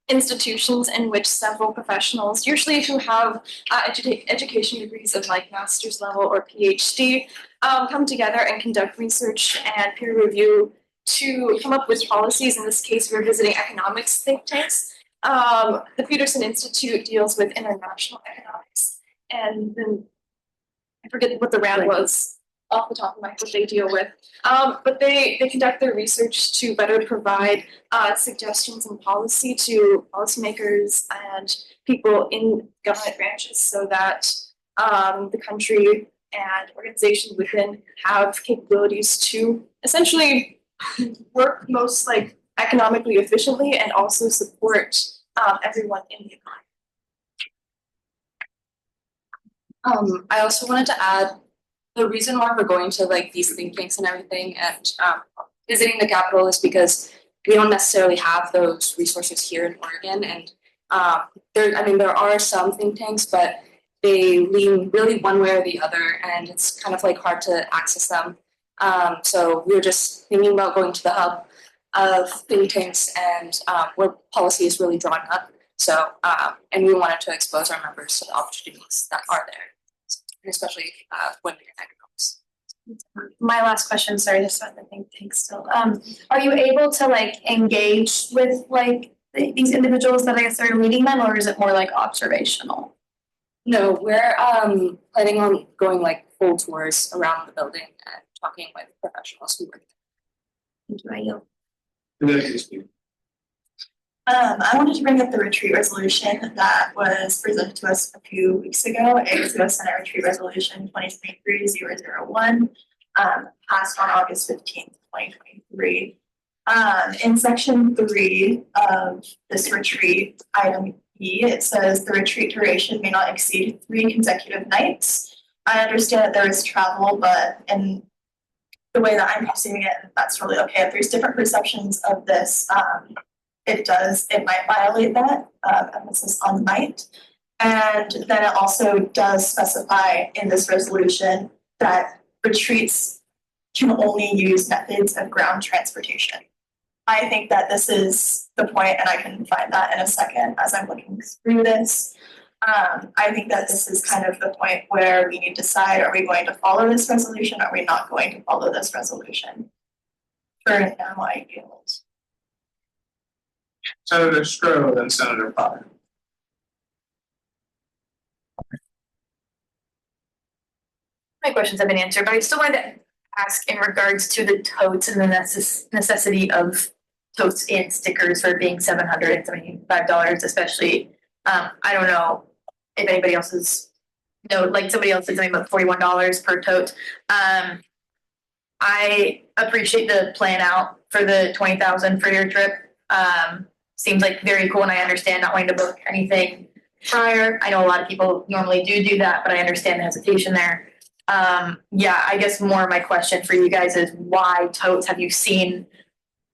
institutions in which several professionals, usually who have education degrees of like master's level or PhD, come together and conduct research and peer review to come up with policies. In this case, we're visiting economics think tanks. The Peterson Institute deals with international economics, and then I forget what the round was off the top of my head what they deal with. But they conduct their research to better provide suggestions and policy to policymakers and people in government branches so that the country and organizations within have capabilities to essentially work most like economically efficiently and also support everyone in the economy. I also wanted to add the reason why we're going to like these think tanks and everything and visiting the Capitol is because we don't necessarily have those resources here in Oregon. And there are some think tanks, but they lean really one way or the other, and it's kind of like hard to access them. So we were just thinking about going to the hub of think tanks and where policy is really drawn up. So, and we wanted to expose our members to the opportunities that are there, especially women in economics. My last question, sorry, this is the think tank still. Are you able to like engage with like these individuals that I guess are leading them, or is it more like observational? No, we're planning on going like full tours around the building and talking with professionals who work there. Thank you, I yield. I wanted to bring up the retreat resolution that was presented to us a few weeks ago, ASUO Senate Retreat Resolution 2023-001, passed on August 15th, 2023. In section 3 of this retreat, item E, it says the retreat duration may not exceed 3 consecutive nights. I understand that there is travel, but in the way that I'm perceiving it, that's really okay. If there's different perceptions of this, it might violate that, emphasis on might. And then it also does specify in this resolution that retreats can only use methods of ground transportation. I think that this is the point, and I can find that in a second as I'm looking through this. I think that this is kind of the point where we need to decide, are we going to follow this resolution? Or are we not going to follow this resolution? For now, I yield. Senator Stroh, then Senator Potter. My questions have been answered, but I still wanted to ask in regards to the totes and the necessity of totes and stickers for being $775, especially. I don't know if anybody else is like somebody else said something about $41 per tote. I appreciate the plan out for the 20,000 for your trip. Seems like very cool, and I understand not wanting to book anything prior. I know a lot of people normally do that, but I understand the hesitation there. I guess more of my question for you guys is why totes? Have you seen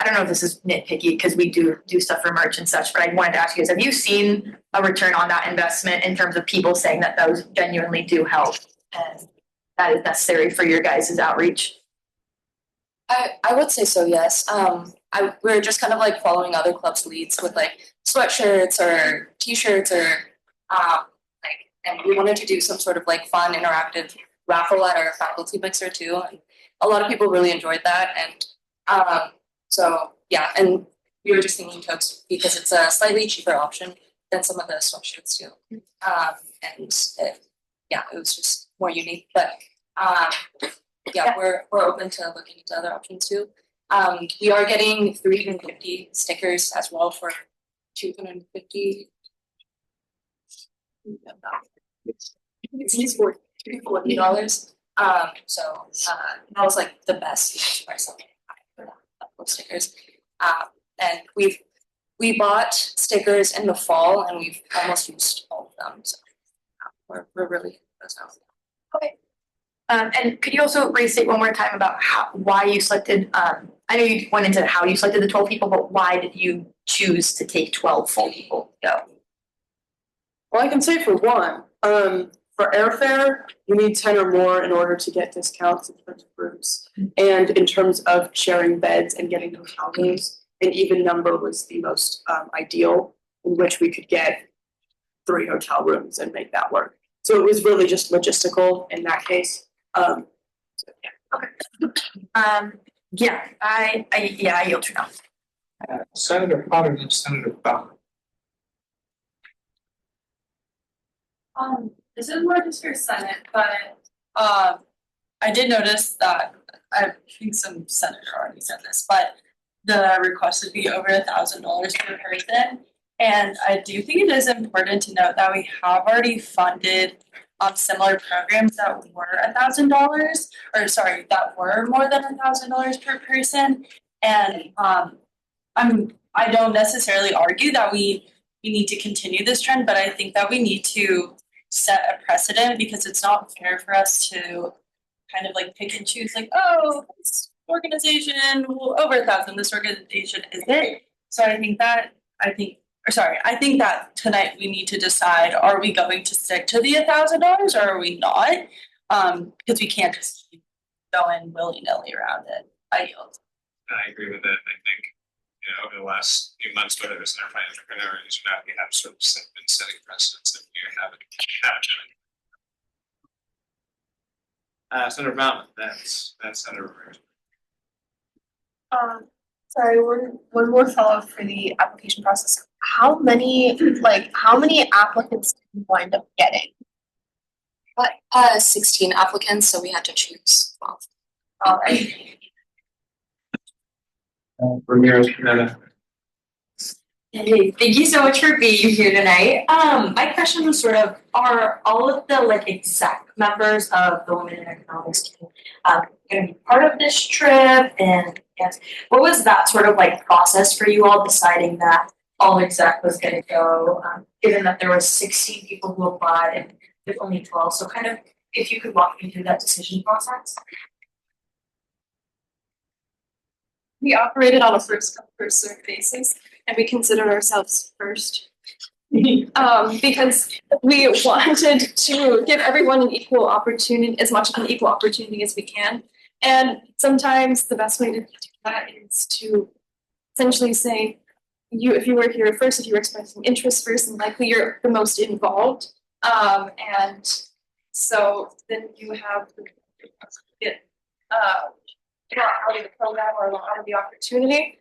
I don't know if this is nitpicky because we do stuff for merch and such, but I wanted to ask you guys, have you seen a return on that investment in terms of people saying that those genuinely do help and that is necessary for your guys' outreach? I would say so, yes. We're just kind of like following other clubs' leads with like sweatshirts or t-shirts or and we wanted to do some sort of like fun interactive raffle at our faculty mixer too. And a lot of people really enjoyed that. And so yeah, and we were just thinking totes because it's a slightly cheaper option than some of the sweatshirts too. It was just more unique. But yeah, we're open to looking into other options too. We are getting 350 stickers as well for 250. It's for $40. So that was like the best price for those stickers. And we bought stickers in the fall and we've almost used all of them. So we're really Okay. And could you also restate one more time about why you selected, I know you went into how you selected the 12 people, but why did you choose to take 12 full people to go? Well, I can say for one, for airfare, you need 10 or more in order to get discounts in terms of rooms. And in terms of sharing beds and getting hotel rooms, an even number was the most ideal, in which we could get 3 hotel rooms and make that work. So it was really just logistical in that case. I yield to now. Senator Potter and Senator Bauer. This is more just for Senate, but I did notice that I think some senator already said this, but the request would be over $1,000 per person. And I do think it is important to note that we have already funded similar programs that were $1,000, or sorry, that were more than $1,000 per person. And I don't necessarily argue that we need to continue this trend, but I think that we need to set a precedent because it's not fair for us to kind of like pick and choose like, oh, this organization over 1,000, this organization isn't. So I think that tonight we need to decide, are we going to stick to the $1,000 or are we not? Because we can't just keep going willy-nilly around it. I yield. I agree with that. I think, over the last few months, whether it's in our financial priorities or not, we have sort of been setting precedents that we haven't done. Senator Mountain, that's Senator Rivera. Sorry, one more follow-up for the application process. How many applicants did you wind up getting? 16 applicants, so we had to choose 12. All right. Ramirez Canada. Hey, thank you so much for being here tonight. My question was sort of, are all of the exec members of the Women in Economics team going to be part of this trip? And yes, what was that sort of process for you all deciding that all exec was going to go, given that there were 16 people who applied and with only 12? So kind of, if you could walk me through that decision process. We operated on a first come, first served basis, and we considered ourselves first. Because we wanted to give everyone an equal opportunity, as much of an equal opportunity as we can. And sometimes the best way to do that is to essentially say, if you were here first, if you were expressing interest first, and likely you're the most involved. And so then you have out of the program or out of the opportunity.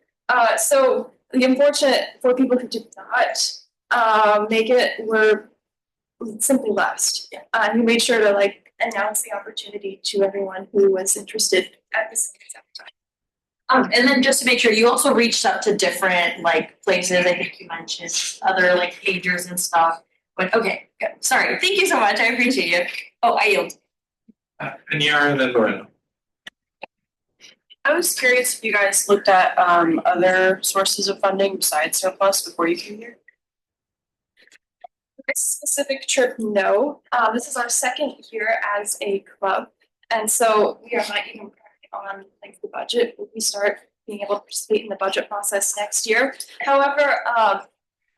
So the unfortunate for people who did not make it were simply last. Who made sure to announce the opportunity to everyone who was interested at this exact time. And then just to make sure, you also reached out to different places. I think you mentioned other pagers and stuff. But okay, good. Sorry. Thank you so much. I appreciate you. Oh, I yield. And Yara and then Lorena. I was curious if you guys looked at other sources of funding besides surplus before you came here. This specific trip, no. This is our second year as a club, and so we are not even on the budget. We start being able to participate in the budget process next year. However,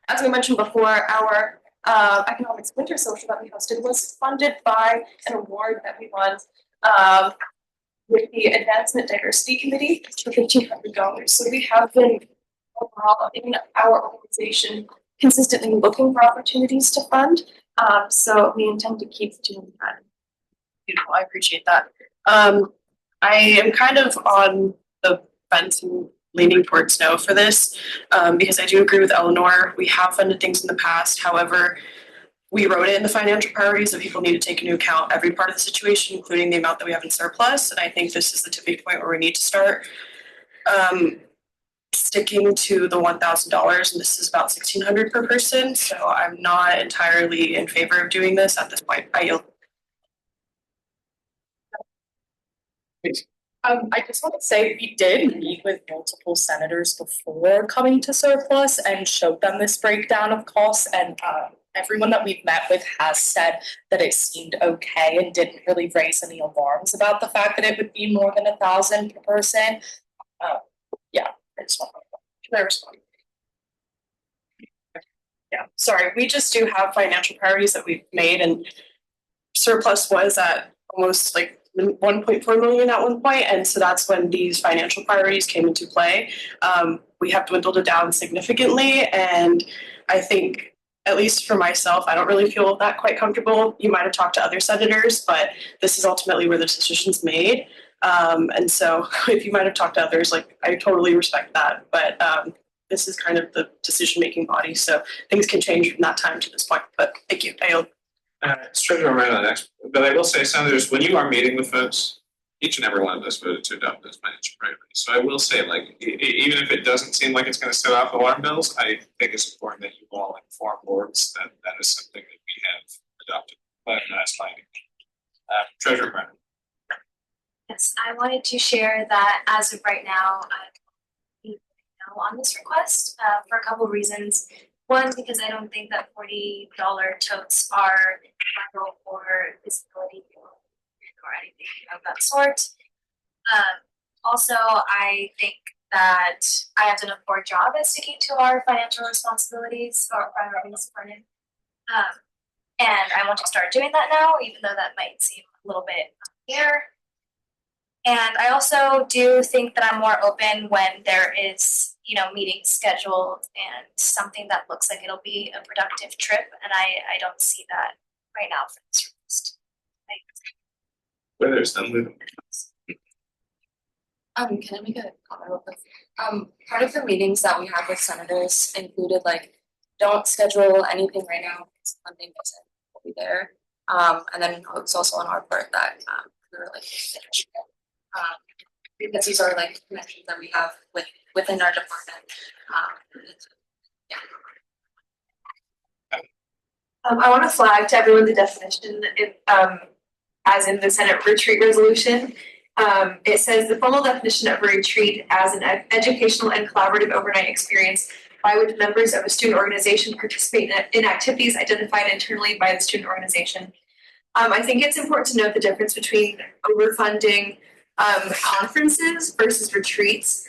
as we mentioned before, our economics winter social that we hosted was funded by an award that we won with the Advancement Diversity Committee for $1,500. So we have been overall in our organization consistently looking for opportunities to fund. So we intend to keep doing that. Beautiful, I appreciate that. I am kind of on the fence and leaning towards no for this, because I do agree with Eleanor. We have funded things in the past. However, we wrote it in the financial priorities that people need to take into account every part of the situation, including the amount that we have in surplus. And I think this is the tipping point where we need to start sticking to the $1,000, and this is about $1,600 per person. So I'm not entirely in favor of doing this at this point. I yield. I just want to say we did meet with multiple senators before coming to surplus and showed them this breakdown of costs, and everyone that we've met with has said that it seemed okay and didn't really raise any alarms about the fact that it would be more than 1,000 per person. Yeah, I just want to. Can I respond? Yeah, sorry. We just do have financial priorities that we've made, and surplus was at almost like 1.4 million at one point, and so that's when these financial priorities came into play. We have dwindled it down significantly, and I think, at least for myself, I don't really feel that quite comfortable. You might have talked to other senators, but this is ultimately where the decision's made. And so if you might have talked to others, like, I totally respect that, but this is kind of the decision-making body, so things can change from that time to this point, but thank you. I yield. It's true to remind on the next, but I will say, senators, when you are meeting with folks, each and every one of us voted to adopt those financial priorities. So I will say, like, even if it doesn't seem like it's going to set off alarm bells, I think it's important that you all inform boards that that is something that we have adopted last time. Treasurer Brennan. Yes, I wanted to share that as of right now, I'm on this request for a couple of reasons. One, because I don't think that $40 totes are vital for visibility or anything of that sort. Also, I think that I have done a poor job at sticking to our financial responsibilities or priorities, pardon. And I want to start doing that now, even though that might seem a little bit unclear. And I also do think that I'm more open when there is, meetings scheduled and something that looks like it'll be a productive trip. And I don't see that right now for this request. Whether it's done with. Can I make a comment real quick? Part of the meetings that we have with senators included don't schedule anything right now because funding doesn't will be there. And then it's also on our part that we were because these are connections that we have within our department. I want to flag to everyone the definition as in the Senate retreat resolution. It says the formal definition of a retreat as an educational and collaborative overnight experience by which members of a student organization participate in activities identified internally by the student organization. I think it's important to note the difference between overfunding conferences versus retreats.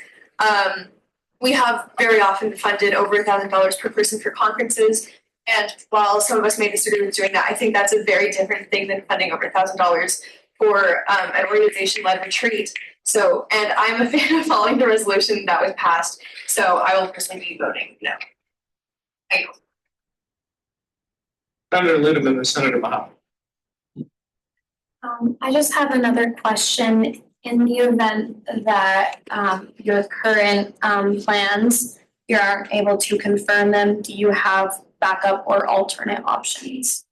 We have very often funded over $1,000 per person for conferences. And while some of us may disagree with doing that, I think that's a very different thing than funding over $1,000 for an organization-led retreat. So, and I'm a fan of following the resolution that was passed. So I will personally be voting no. Senator Ludeman and Senator Mahal. I just have another question. In the event that your current plans, you aren't able to confirm them, do you have backup or alternate options?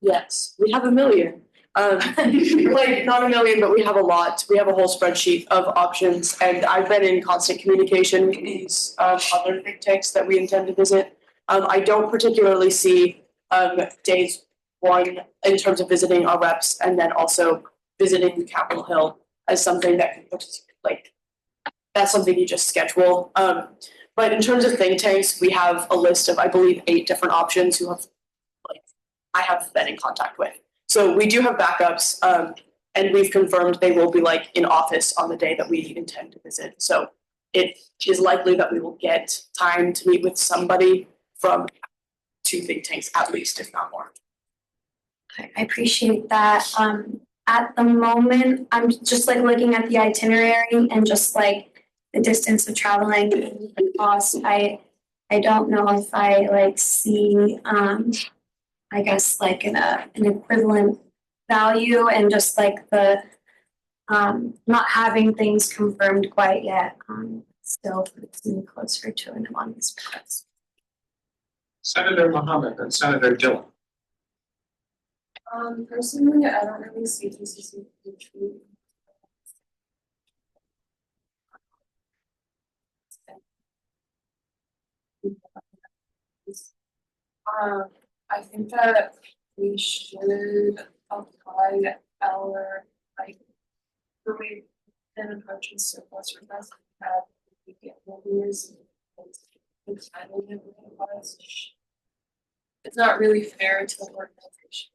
Yes, we have a million. Not a million, but we have a lot. We have a whole spreadsheet of options, and I've been in constant communication with these other think tanks that we intend to visit. I don't particularly see days one in terms of visiting our reps, and then also visiting Capitol Hill as something that can that's something you just schedule. But in terms of think tanks, we have a list of, I believe, 8 different options I have been in contact with. So we do have backups. And we've confirmed they will be like in office on the day that we intend to visit. So it is likely that we will get time to meet with somebody from 2 think tanks at least, if not more. I appreciate that. At the moment, I'm just like looking at the itinerary and just like the distance of traveling and the cost. I don't know if I like see I guess like an equivalent value and just like the not having things confirmed quite yet still puts me closer to an honest price. Senator Mohammed and Senator Dillon. Personally, I don't really see this as a huge. I think that we should apply our like the way an approaching surplus request that we get years and timing it was. It's not really fair to the organization.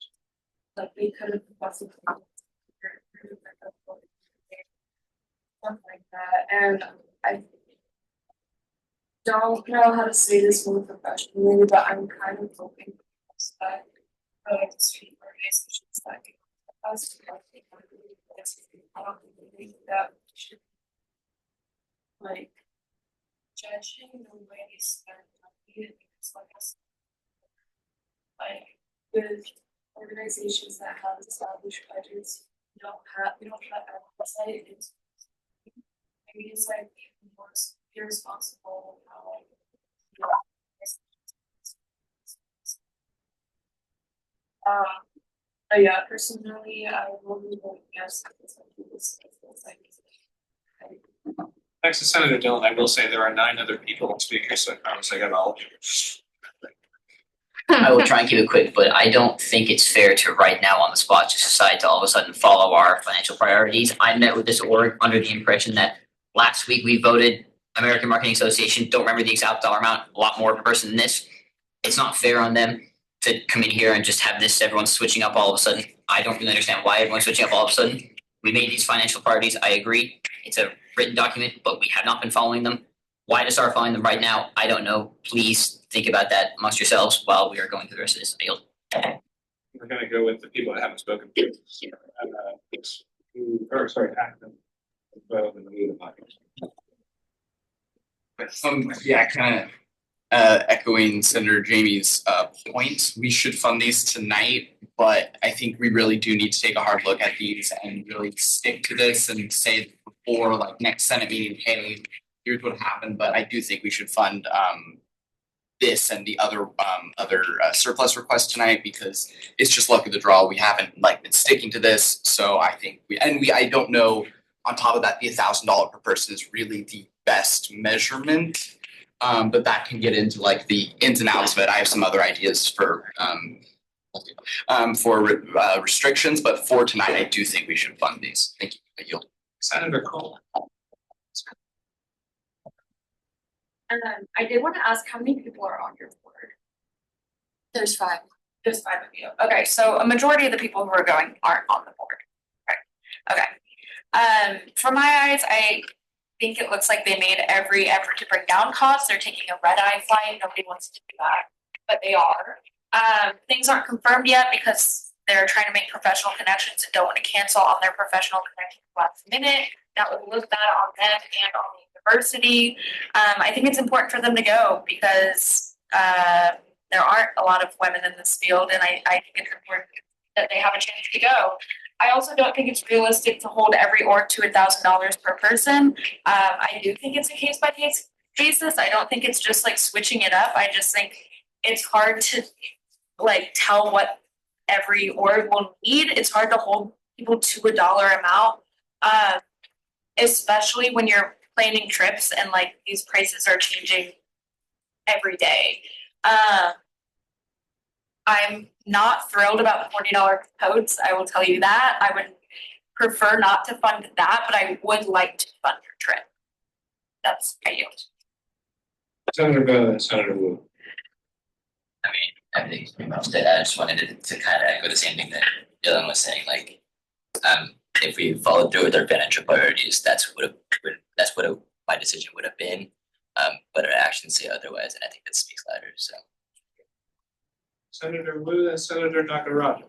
Like they could have possibly something like that, and I don't know how to say this more professionally, but I'm kind of hoping that the street organizations that us I don't think that we should like judging the way they spend money because like us like with organizations that have established budgets, we don't have oversight. It's maybe it's like more irresponsible how like but yeah, personally, I will be voting yes. Thanks to Senator Dillon. I will say there are 9 other people on speakers, so I promise I got all of you. I will try and keep it quick, but I don't think it's fair to right now on the spot just decide to all of a sudden follow our financial priorities. I met with this org under the impression that last week we voted American Marketing Association, don't remember the exact dollar amount, a lot more per person than this. It's not fair on them to come in here and just have this, everyone switching up all of a sudden. I don't really understand why everyone's switching up all of a sudden. We made these financial priorities, I agree. It's a written document, but we have not been following them. Why to start following them right now, I don't know. Please think about that amongst yourselves while we are going through the rest of this. We're going to go with the people that haven't spoken. Yeah, kind of echoing Senator Jamie's point. We should fund these tonight, but I think we really do need to take a hard look at these and really stick to this and say before like next Senate meeting, hey, here's what happened. But I do think we should fund this and the other surplus requests tonight because it's just luck of the draw. We haven't like been sticking to this, so I think I don't know. On top of that, the $1,000 per person is really the best measurement, but that can get into like the ins and outs of it. I have some other ideas for restrictions, but for tonight, I do think we should fund these. Thank you. I yield. Senator Cole. I did want to ask how many people are on your board? There's 5. There's 5 of you. Okay, so a majority of the people who are going aren't on the board. Okay. From my eyes, I think it looks like they made every effort to bring down costs. They're taking a red-eye flight. Nobody wants to do that, but they are. Things aren't confirmed yet because they're trying to make professional connections and don't want to cancel on their professional connections last minute. That would look bad on them and on the university. I think it's important for them to go because there aren't a lot of women in this field, and I think it's important that they have a chance to go. I also don't think it's realistic to hold every org to $1,000 per person. I do think it's a case by case basis. I don't think it's just like switching it up. I just think it's hard to like tell what every org will need. It's hard to hold people to $1 amount, especially when you're planning trips and like these prices are changing every day. I'm not thrilled about the $40 codes. I will tell you that. I would prefer not to fund that, but I would like to fund your trip. That's my yield. Senator Bell and Senator Wu. I mean, everything's pretty much said. I just wanted to kind of echo the same thing that Dylan was saying. Like, if we followed through with our financial priorities, that's what my decision would have been. But our actions say otherwise, and I think that speaks louder, so. Senator Wu and Senator Nakarada.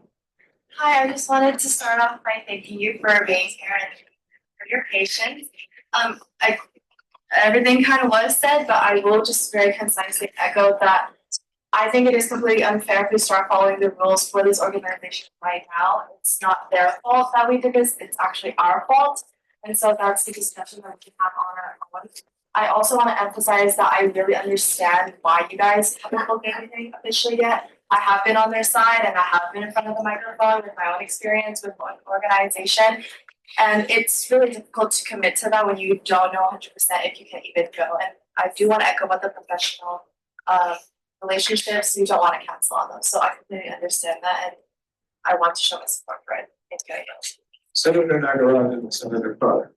Hi, I just wanted to start off by thanking you for being here and for your patience. Everything kind of was said, but I will just very concisely echo that I think it is completely unfair if we start following the rules for this organization right now. It's not their fault that we did this, it's actually our fault. And so that's the discussion that we can have on our own. I also want to emphasize that I really understand why you guys haven't booked anything officially yet. I have been on their side and I have been in front of the microphone with my own experience with one organization. And it's really difficult to commit to that when you don't know 100% if you can even go. And I do want to echo about the professional relationships. You don't want to cancel on them. So I completely understand that. And I want to show my support for it. Thank you. Senator Nagaraj and Senator Potter.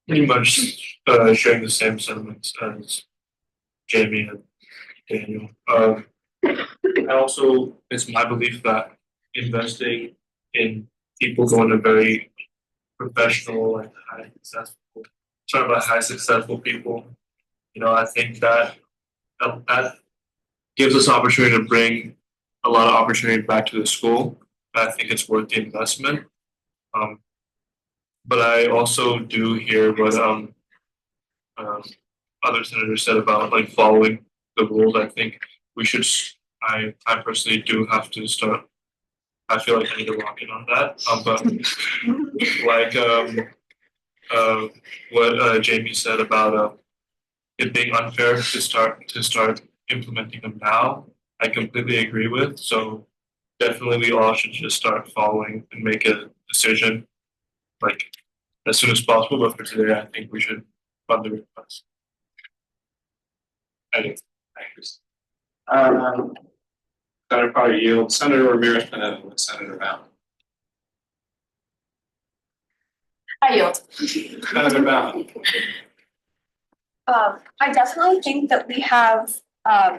Pretty much sharing the same sentiments as Jamie and Daniel. I also, it's my belief that investing in people going to very professional and high successful people, I think that gives us opportunity to bring a lot of opportunity back to the school. I think it's worth the investment. But I also do hear what other senators said about like following the rules. I think we should. I personally do have to start. I feel like I need to lock in on that. But what Jamie said about it being unfair to start implementing them now, I completely agree with. So definitely, we all should just start following and make a decision like as soon as possible. But for today, I think we should fund the request. I do. Thanks. Senator Potter yield. Senator Ramirez Pineda with Senator Brown. I yield. Senator Brown. I definitely think that we have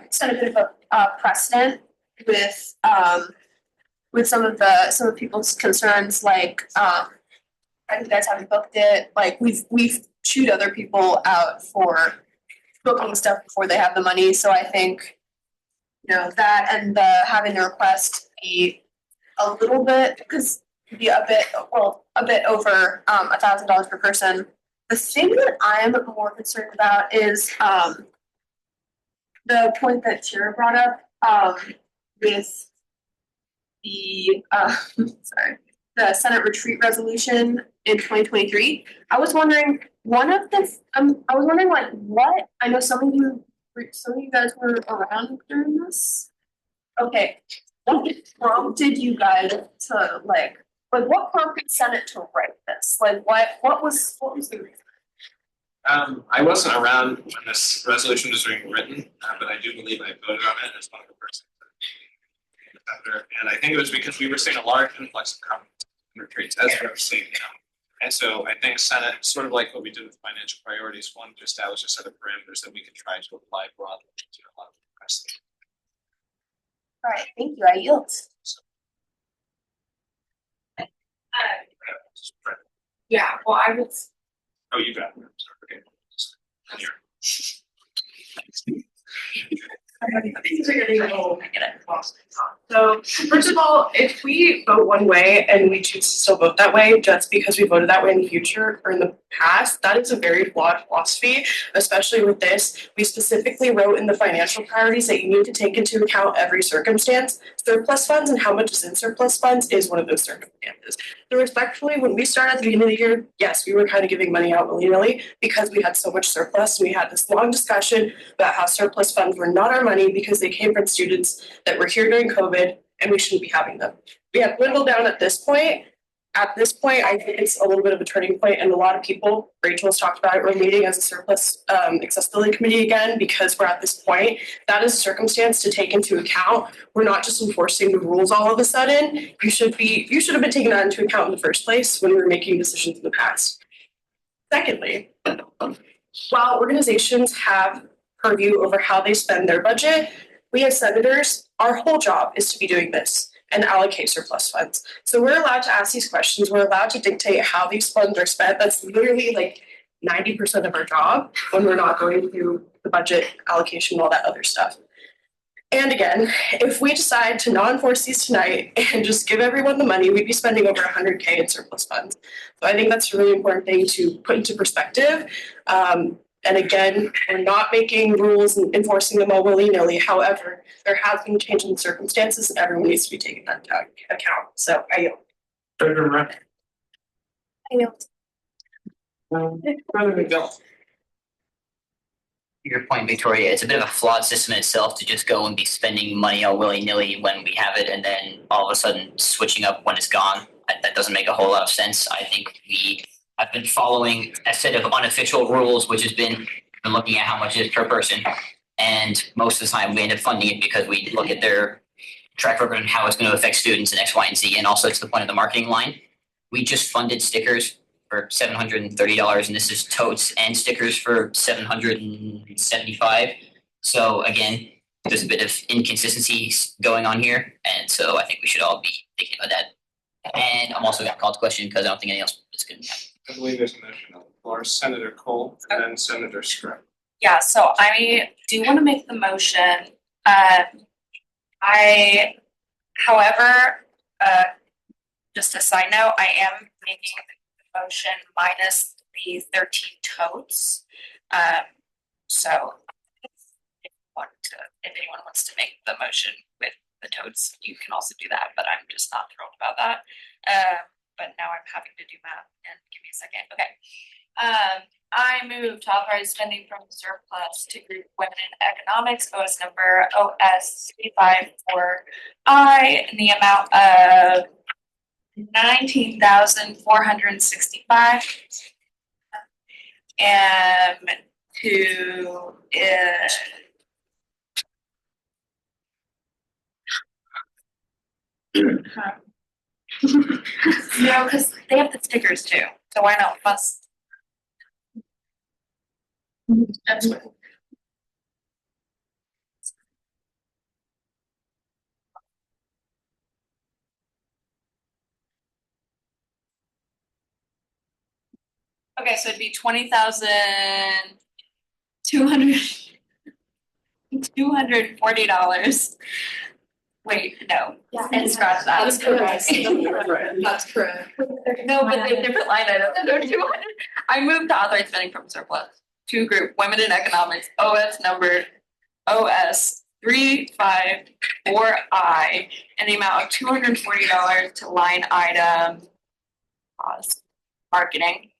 set a bit of a precedent with some of people's concerns, like you guys haven't booked it. Like we've chewed other people out for booking stuff before they have the money. So I think that and having the request be a little bit be a bit over $1,000 per person. The thing that I'm more concerned about is the point that Tara brought up with the the Senate retreat resolution in 2023. I was wondering like what I know some of you guys were around during this. Okay, what prompted you guys to like what prompted Senate to write this? Like what was the reason? I wasn't around when this resolution was being written, but I do believe I voted on it as one of the persons. And I think it was because we were seeing a large influx of comments and retreats as we were seeing now. And so I think Senate, sort of like what we did with financial priorities, wanted to establish a set of parameters that we could try to apply broadly to a lot of the press. All right, thank you. I yield. Yeah, well, I was. Oh, you got it. Okay. So first of all, if we vote one way and we choose to still vote that way just because we voted that way in the future or in the past, that is a very flawed philosophy, especially with this. We specifically wrote in the financial priorities that you need to take into account every circumstance. Surplus funds and how much is in surplus funds is one of those circumstances. So respectfully, when we started at the beginning of the year, yes, we were kind of giving money out willy-nilly because we had so much surplus. We had this long discussion about how surplus funds were not our money because they came from students that were here during COVID and we shouldn't be having them. We have dwindled down at this point. At this point, I think it's a little bit of a turning point, and a lot of people, Rachel has talked about it, we're meeting as a surplus accessibility committee again because we're at this point. That is a circumstance to take into account. We're not just enforcing the rules all of a sudden. You should have been taking that into account in the first place when we were making decisions in the past. Secondly, while organizations have purview over how they spend their budget, we as senators, our whole job is to be doing this. and allocate surplus funds. So we're allowed to ask these questions, we're allowed to dictate how these funds are spent. That's literally like 90% of our job when we're not going through the budget allocation and all that other stuff. And again, if we decide to not enforce these tonight and just give everyone the money, we'd be spending over 100K in surplus funds. So I think that's a really important thing to put into perspective. And again, we're not making rules and enforcing them all willy-nilly. However, there has been change in circumstances and everyone needs to be taken into account. So I yield. I yield. Your point, Victoria, it's a bit of a flawed system in itself to just go and be spending money all willy-nilly when we have it and then all of a sudden switching up when it's gone. That doesn't make a whole lot of sense. I think we have been following a set of unofficial rules, which has been looking at how much it is per person. And most of the time we end up funding it because we look at their track record and how it's going to affect students and X, Y, and Z. And also to the point of the marketing line, we just funded stickers for $730, and this is totes and stickers for $775. So again, there's a bit of inconsistency going on here, and so I think we should all be thinking about that. And I'm also going to call the question because I don't think anything else is going to happen. I believe there's a motion on the floor. Senator Cole and then Senator Scrub. Yeah, so I do want to make the motion. Just a side note, I am making the motion minus the 13 totes. So if anyone wants to make the motion with the totes, you can also do that, but I'm just not thrilled about that. But now I'm having to do math, and give me a second. Okay. I move to authorize spending from the surplus to group women in economics, OS number OS 354I, in the amount of $19,465. And to no, because they have the stickers too. So why not fuss? That's what. Okay, so it'd be $20,240. Wait, no, and scratch that. That's correct. That's correct. No, but they have different line items. They're 200. I moved to authorize spending from surplus to group women in economics, OS number OS 354I, in the amount of $240 to line item marketing,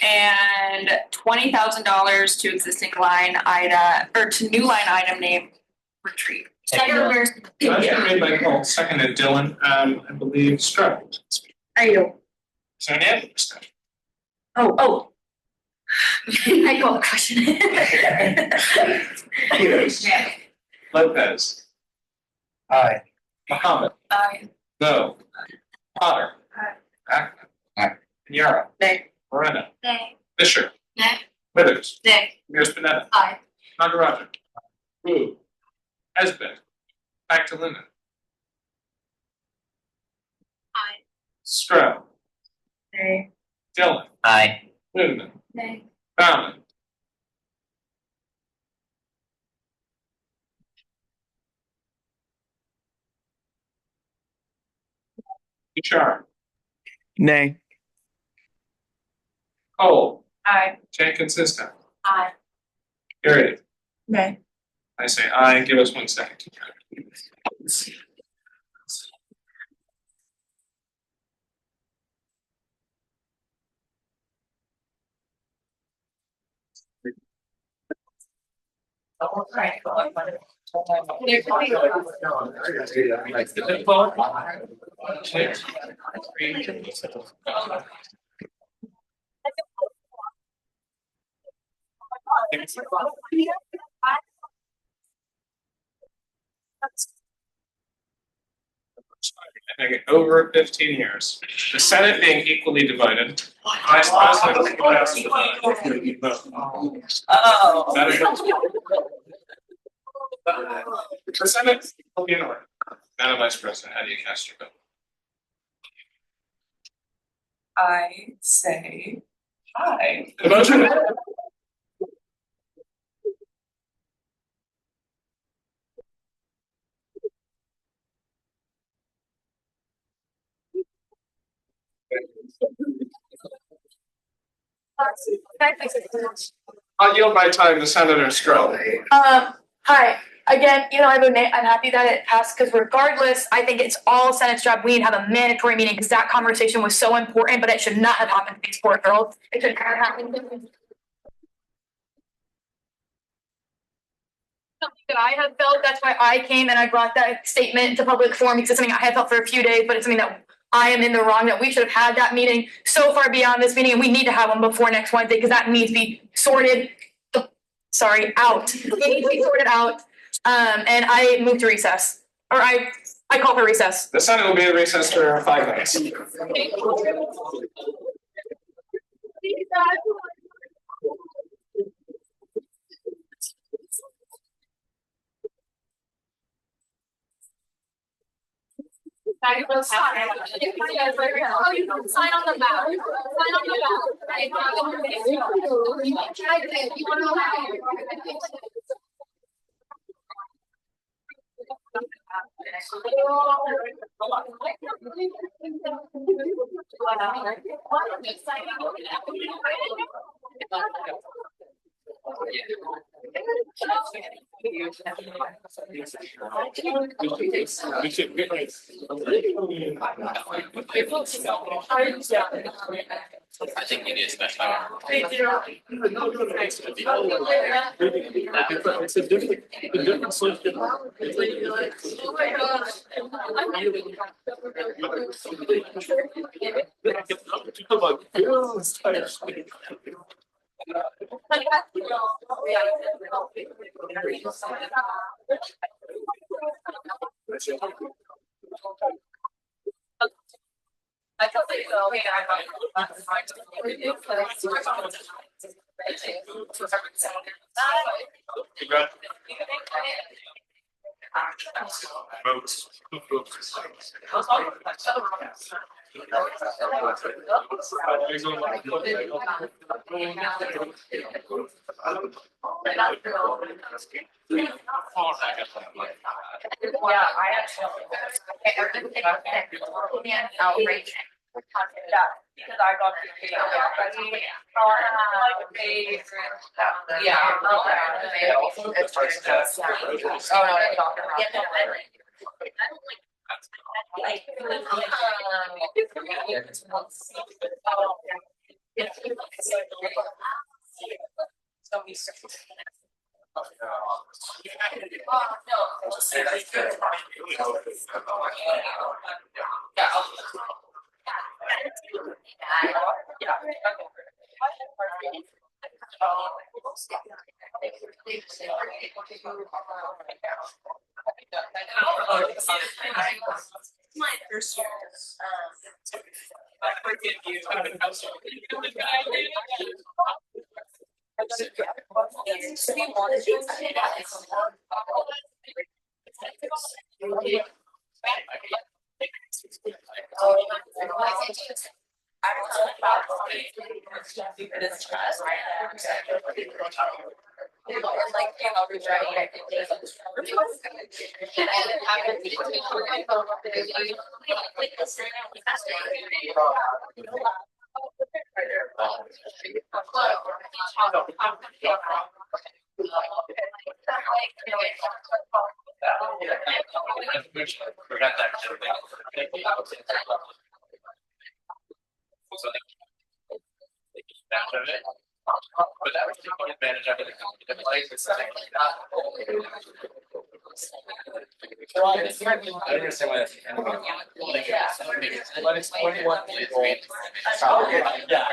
and $20,000 to existing line item, or to new line item name retreat. Motion made by Cole, seconded Dylan, I believe Scrub. I yield. Is there any other discussion? Oh. I call the question. Peters. Lopez. Aye. Muhammad. Aye. Bo. Potter. Aye. Ackman. Aye. Yara. Nay. Moreno. Nay. Fisher. Nay. Withers. Nay. Mayor Spinetta. Aye. Nagarajan. Wu. Esbit. Magdalena. Aye. Scrub. Nay. Dylan. Aye. Lindemann. Nay. Bauman. Char. Nay. Cole. Aye. Jane Consistent. Aye. Harriet. Nay. I say aye. Give us 1 second. Okay, over 15 years. The Senate being equally divided. Vice President. Oh. The Senate will be in order. Madam Vice President, how do you cast your vote? I say hi. The motion. I'll yield my time to Senator Stroh. Hi, again, I'm happy that it passed, because regardless, I think it's all Senate's job. We need to have a mandatory meeting, because that conversation was so important, but it should not have happened to these poor girls. It should not have happened. Something that I have felt, that's why I came and I brought that statement to public forum, because it's something I had felt for a few days, but it's something that I am in the wrong, that we should have had that meeting so far beyond this meeting, and we need to have one before next Wednesday, because that needs to be sorted, out. It needs to be sorted out, and I move to recess, or I call for recess. The Senate will be in recess for 5 minutes. Sign on the map. I think you need to specify. It's a different solution. Outrage. Yeah, because I got to figure out. Yeah. My first year. But I was taking advantage of it. The place is I don't understand why that's. But it's 21 people. Yeah.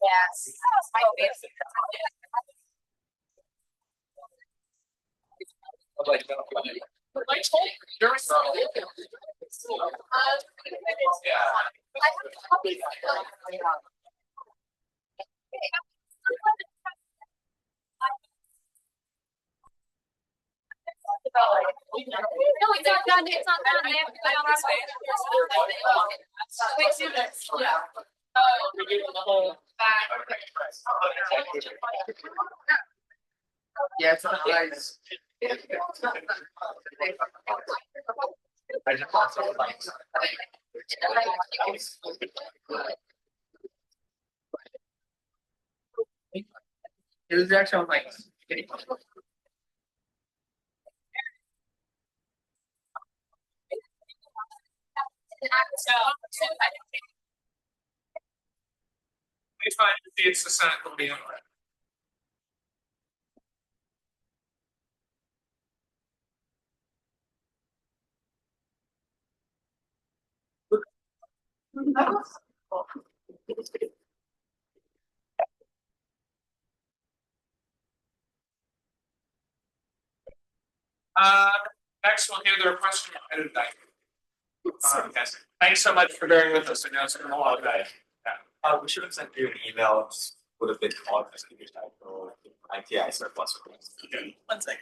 Yes. No, it's not done, it's not done, I have to go down this way. Wait, do this, yeah. Yeah, it's not nice. I just want to like. It was actually like. We find it's the Senate will be on it. Next we'll hear the request from the head of diet. Yes, thanks so much for bearing with us. I know it's been a long day. We should have sent you an email, would have been called as a type or ITI surplus request. Okay, 1 second.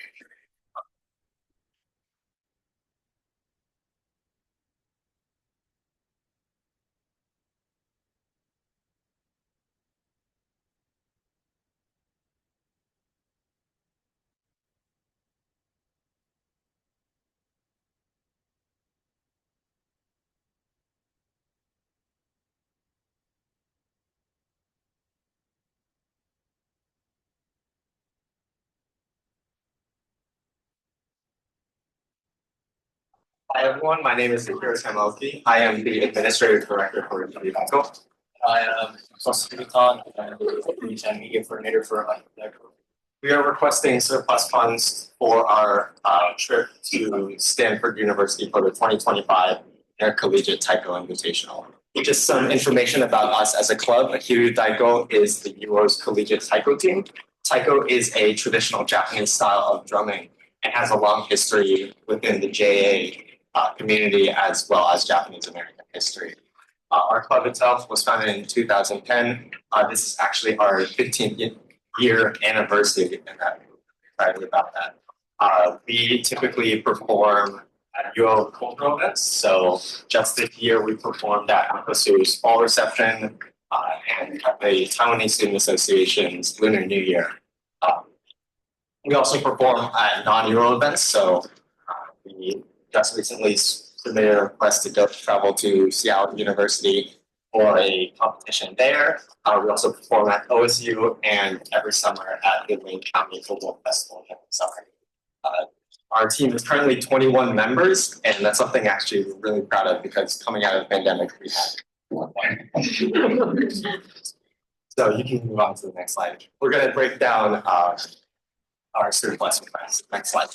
Hi everyone, my name is Akira Samoki. I am the Administrative Director for UNIVACO. I am Associate Econ and the Media Coordinator for UNIVACO. We are requesting surplus funds for our trip to Stanford University for the 2025 Intercollegiate Taiko Invitational. Just some information about us as a club. Hiryu Daiko is the UO's collegiate taiko team. Taiko is a traditional Japanese style of drumming and has a long history within the JA community as well as Japanese American history. Our club itself was founded in 2010. This is actually our 15th year anniversary, and I'm excited about that. We typically perform at UO cultural events. So just this year, we performed at ASUO's Fall Reception and at the Taiwanese Student Association's Lunar New Year. We also perform at non-Euro events. So we just recently submitted a request to go travel to Seattle University for a competition there. We also perform at OSU and every summer at the Wayne County Football Festival every summer. Our team is currently 21 members, and that's something actually we're really proud of because coming out of the pandemic, we had. So you can move on to the next slide. We're going to break down our surplus request. Next slide.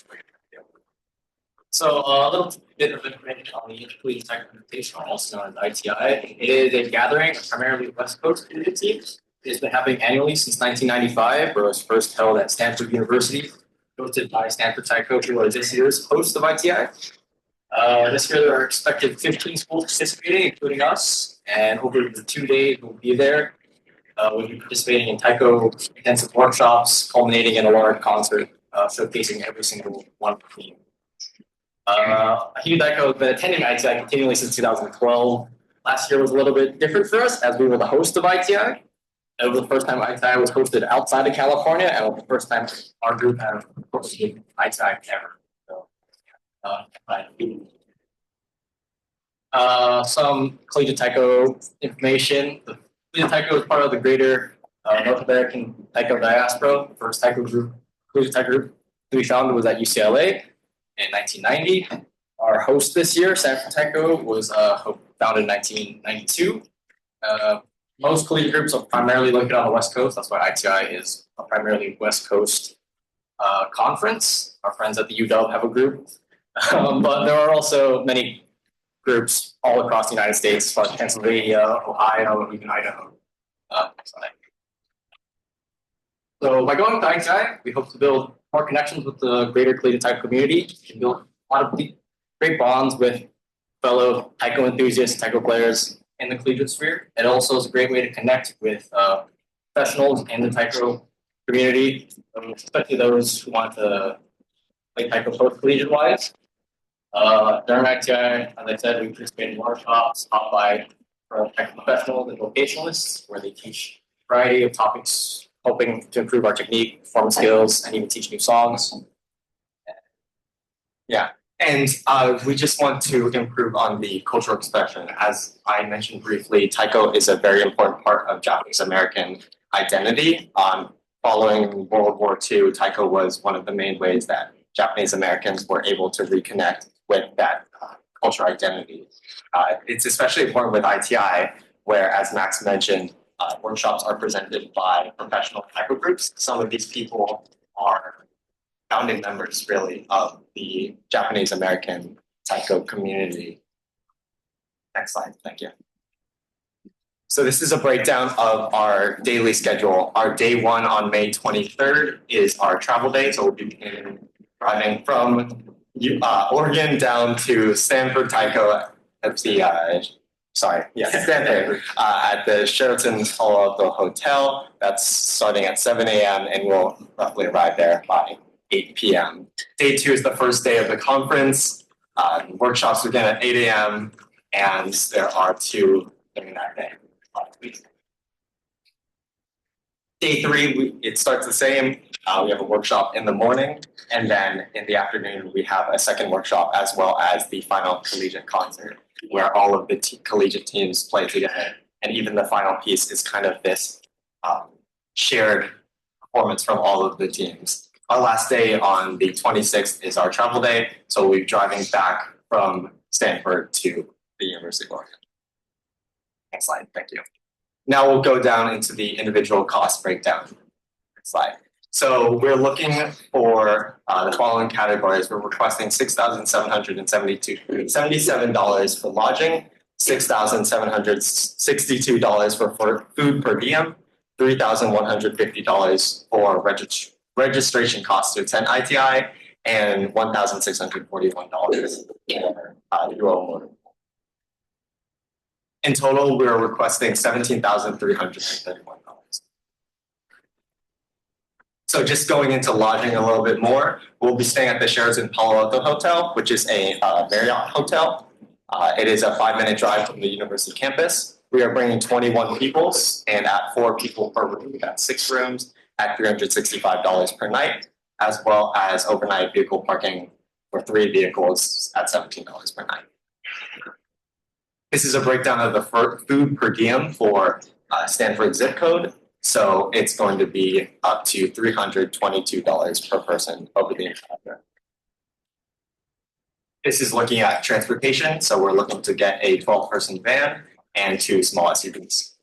So a little bit of information on the Intercollegiate Taiko Invitational, also known as ITI. It is a gathering of primarily West Coast community. It's been happening annually since 1995, where it was first held at Stanford University, hosted by Stanford Taiko, who are this year's host of ITI. This year there are expected 15 schools participating, including us, and over the 2 days we'll be there. We'll be participating in Taiko intensive workshops, culminating in a large concert showcasing every single one of the team. Hugh Deco has been attending ITI continually since 2012. Last year was a little bit different for us as we were the host of ITI. It was the first time ITI was hosted outside of California, and it was the first time our group had hosted ITI ever. So, some collegiate taiko information. The collegiate taiko is part of the greater North American taiko diaspora. The first taiko group, collegiate taiko group to be founded was at UCLA in 1990. Our host this year, Sanford Taiko, was founded in 1992. Most collegiate groups are primarily located on the West Coast. That's why ITI is a primarily West Coast conference. Our friends at the UW have a group, but there are also many groups all across the United States, as far as Pennsylvania, Ohio, even Idaho. So by going to ITI, we hope to build more connections with the greater collegiate taiko community, and build a lot of great bonds with fellow taiko enthusiasts, taiko players in the collegiate sphere. It also is a great way to connect with professionals in the taiko community, especially those who want to play taiko post collegiate wise. During ITI, as I said, we participate in workshops taught by professionals and vocationalists, where they teach a variety of topics, helping to improve our technique, performance skills, and even teach new songs. Yeah, and we just want to improve on the cultural expression. As I mentioned briefly, taiko is a very important part of Japanese American identity. Following World War II, taiko was one of the main ways that Japanese Americans were able to reconnect with that cultural identity. It's especially important with ITI, where, as Max mentioned, workshops are presented by professional taiko groups. Some of these people are founding members, really, of the Japanese American taiko community. Next slide, thank you. So this is a breakdown of our daily schedule. Our day one on May 23rd is our travel day, so we'll be driving from Oregon down to Stanford Taiko at the Stanford at the Sheraton Palo Alto Hotel. That's starting at 7 a.m. and we'll roughly arrive there by 8 p.m. Day two is the first day of the conference. Workshops begin at 8 a.m. and there are two during that day. Day three, it starts the same. We have a workshop in the morning, and then in the afternoon, we have a second workshop as well as the final collegiate concert, where all of the collegiate teams play together. And even the final piece is kind of this shared performance from all of the teams. Our last day on the 26th is our travel day, so we'll be driving back from Stanford to the University of Oregon. Next slide, thank you. Now we'll go down into the individual cost breakdown. Next slide. So we're looking for the following categories. We're requesting $6,777 for lodging, $6,762 for food per diem, $3,150 for registration costs to attend ITI, and $1,641 for UO motor. In total, we're requesting $17,331. So just going into lodging a little bit more, we'll be staying at the Sheraton Palo Alto Hotel, which is a Marriott hotel. It is a 5-minute drive from the university campus. We are bringing 21 people, and at 4 people per room, we got 6 rooms at $365 per night, as well as overnight vehicle parking for 3 vehicles at $17 per night. This is a breakdown of the food per diem for Stanford zip code. So it's going to be up to $322 per person over the entire year. This is looking at transportation. So we're looking to get a 12-person van and 2 small SUVs.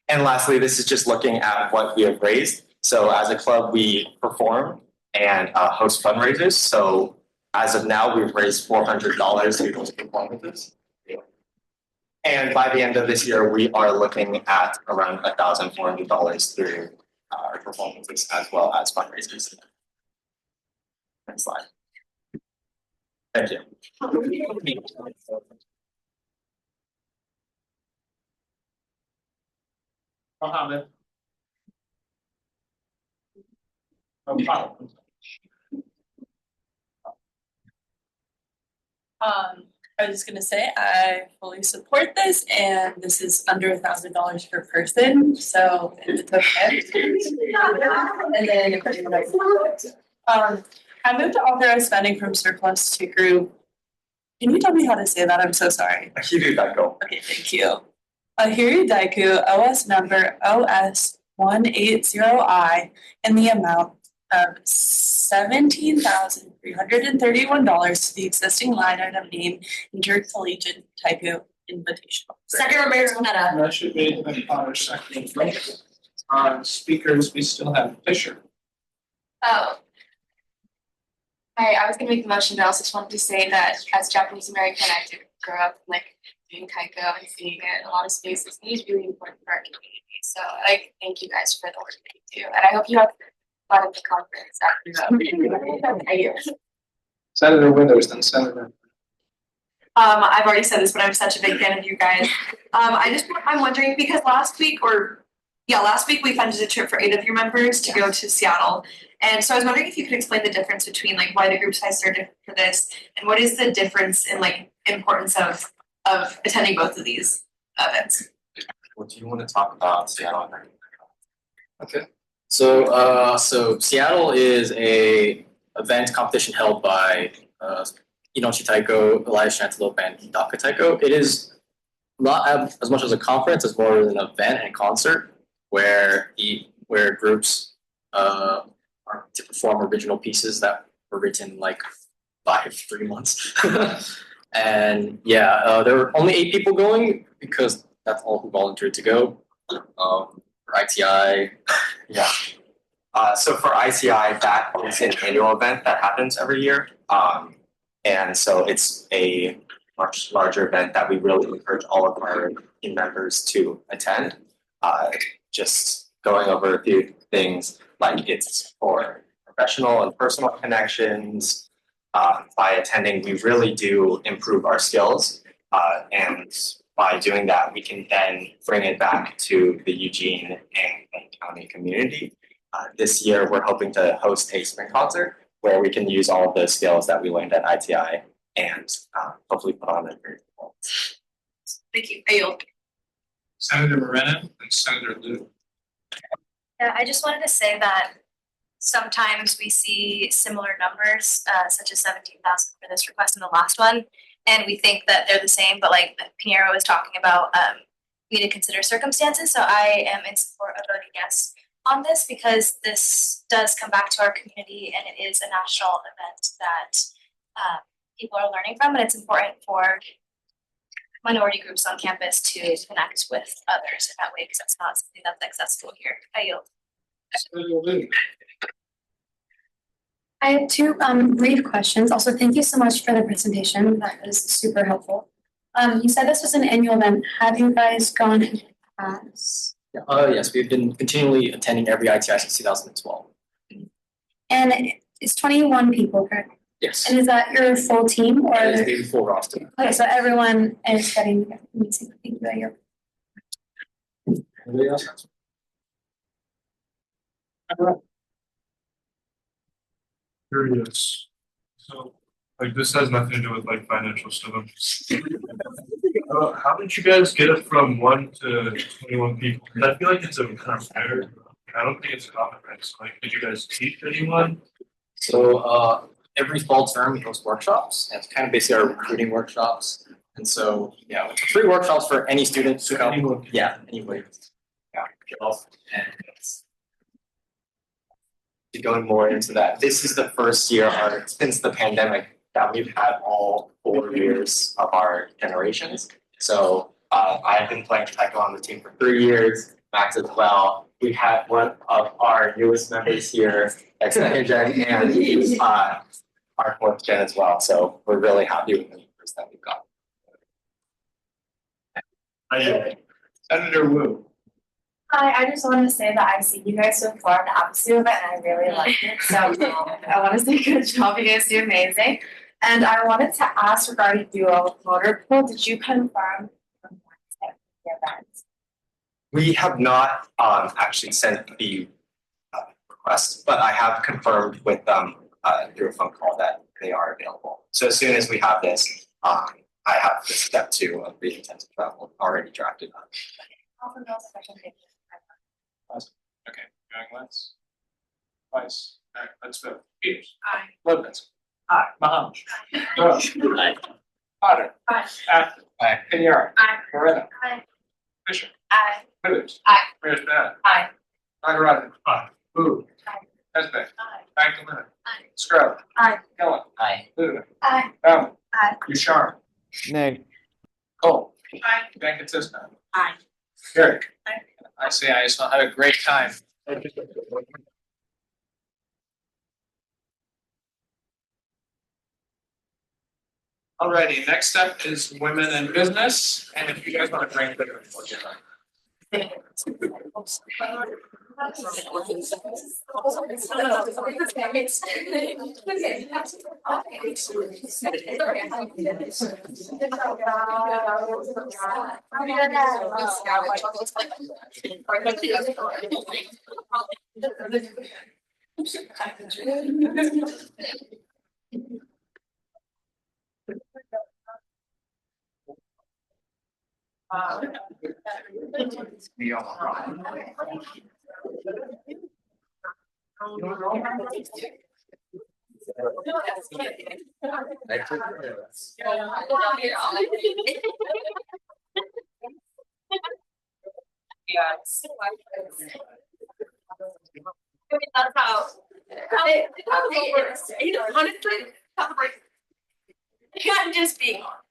And lastly, this is just looking at what we have raised. So as a club, we perform and host fundraisers. So as of now, we've raised $400 through those performances. And by the end of this year, we are looking at around $1,400 through our performances as well as fundraisers. Next slide. Thank you. Mohammed. No problem. I was just gonna say, I fully support this, and this is under $1,000 per person, so it's okay. And then, I moved to authorize spending from surplus to group. Can you tell me how to say that? I'm so sorry. Hiryu Daiko. Okay, thank you. Ahiri Daiku OS number OS180I in the amount of $17,331 to the existing line item name Intercollegiate Taiku Invitational. Second Mayor Mineta. Motion made by Potter, seconded by speakers, we still have Fisher. Oh. I was gonna make the motion, but I also just wanted to say that as Japanese American, I did grow up like doing taiko and seeing it in a lot of spaces. And it's really important for our community. So I thank you guys for the work that you do. And I hope you have fun at the conference after Senator Withers, then Senator. I've already said this, but I'm such a big fan of you guys. I'm wondering because last week we funded a trip for 8 of your members to go to Seattle. And so I was wondering if you could explain the difference between like why the group size are different for this and what is the difference in like importance of attending both of these events. What do you want to talk about Seattle? Okay. So Seattle is a event competition held by Inochi Taiko, Elias Chantelope, and Hidaka Taiko. It is not as much as a conference as more as an event and concert where groups are to perform original pieces that were written like 3 months. And yeah, there were only 8 people going because that's all who volunteered to go. For ITI, yeah. So for ICI, that is an annual event that happens every year. And so it's a much larger event that we really encourage all of our team members to attend. Just going over a few things, like it's for professional and personal connections. By attending, we really do improve our skills. And by doing that, we can then bring it back to the Eugene and county community. This year, we're hoping to host a spring concert where we can use all of the skills that we learned at ITI and hopefully put on a great performance. Thank you. Ayo. Senator Moreno and Senator Liu. Yeah, I just wanted to say that sometimes we see similar numbers, such as 17,000 for this request and the last one, and we think that they're the same, but like Pinheiro was talking about, we need to consider circumstances. So I am in support of voting yes on this because this does come back to our community and it is a national event that people are learning from, and it's important for minority groups on campus to connect with others in that way because that's not something that's accessible here. I yield. I have 2 brief questions. Also, thank you so much for the presentation. That was super helpful. You said this was an annual event. Have you guys gone in the past? Yes, we've been continually attending every ITI since 2012. And it's 21 people, correct? Yes. And is that your full team or? It is the full roster. Okay, so everyone is getting amazing. Thank you. Anybody else? Curious. So, like, this has nothing to do with like financial stuff. I'm just how did you guys get it from 1 to 21 people? 'Cause I feel like it's a kind of rare. I don't think it's common, right? So, like, did you guys teach anyone? So every fall term we host workshops. And it's kind of basically our recruiting workshops. And so yeah, it's free workshops for any student to come. Anyone. Yeah, anybody. Yeah, and Going more into that, this is the first year since the pandemic that we've had all 4 years of our generations. So I've been playing taekwondo on the team for 3 years, Max as well. We have one of our newest members here, second gen, and our 4th gen as well. So we're really happy with the numbers that we've got. Senator Wu. Hi, I just wanted to say that I've seen you guys so far in the ASUO event and I really liked it. So I want to say good job. You guys do amazing. And I wanted to ask regarding dual motor pool. Did you confirm the event? We have not actually sent the request, but I have confirmed with them through a phone call that they are available. So as soon as we have this, I have the step 2 of the intent to travel already drafted up. Okay, going once. Twice. All right, let's vote. Peters. Aye. Lopez. Aye. Mahan. Doyle. Aye. Potter. Aye. Acton. Aye. Kenyara. Aye. Moreno. Aye. Fisher. Aye. Withers. Aye. Mayor Bennett. Aye. Nagaraj. Aye. Boo. Aye. Esbeck. Aye. Magdalena. Aye. Scrub. Aye. Kellen. Aye. Luda. Aye. Bowman. Aye. Bouchard. Nay. Cole. Aye. Van Cisco. Aye. Eric. Aye. I say I just had a great time. Alrighty, next up is women in business, and if you guys want to bring it bigger. I'm just being honest.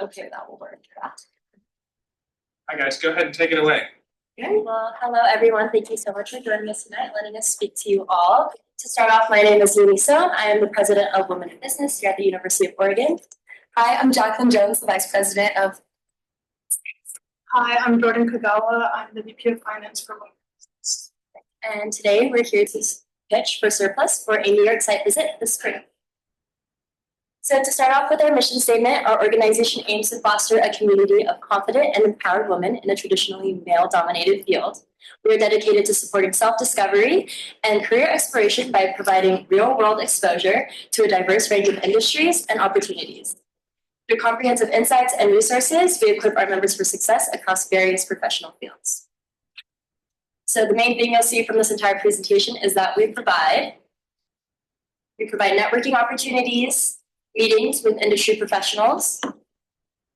Okay, that will work. Hi guys, go ahead and take it away. Well, hello everyone. Thank you so much for joining us tonight, letting us speak to you all. To start off, my name is Yumi Son. I am the president of Women in Business here at the University of Oregon. Hi, I'm Jacqueline Jones, the vice president of. Hi, I'm Jordan Kagawa. I'm the VP of Finance for Women. And today we're here to pitch for surplus for a New York site visit this spring. So to start off with our mission statement, our organization aims to foster a community of confident and empowered women in a traditionally male-dominated field. We are dedicated to supporting self-discovery and career exploration by providing real-world exposure to a diverse range of industries and opportunities. Through comprehensive insights and resources, we equip our members for success across various professional fields. So the main thing you'll see from this entire presentation is that we provide networking opportunities, meetings with industry professionals,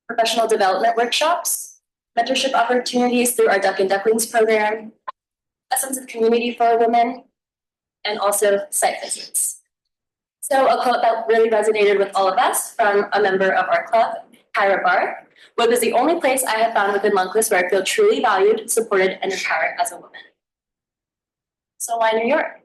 professional development workshops, mentorship opportunities through our Duck and Ducklings program, a sense of community for women, and also site visits. So a quote that really resonated with all of us from a member of our club, Kyra Barr: "Web is the only place I have found within Lunkless where I feel truly valued, supported, and empowered as a woman." So why New York?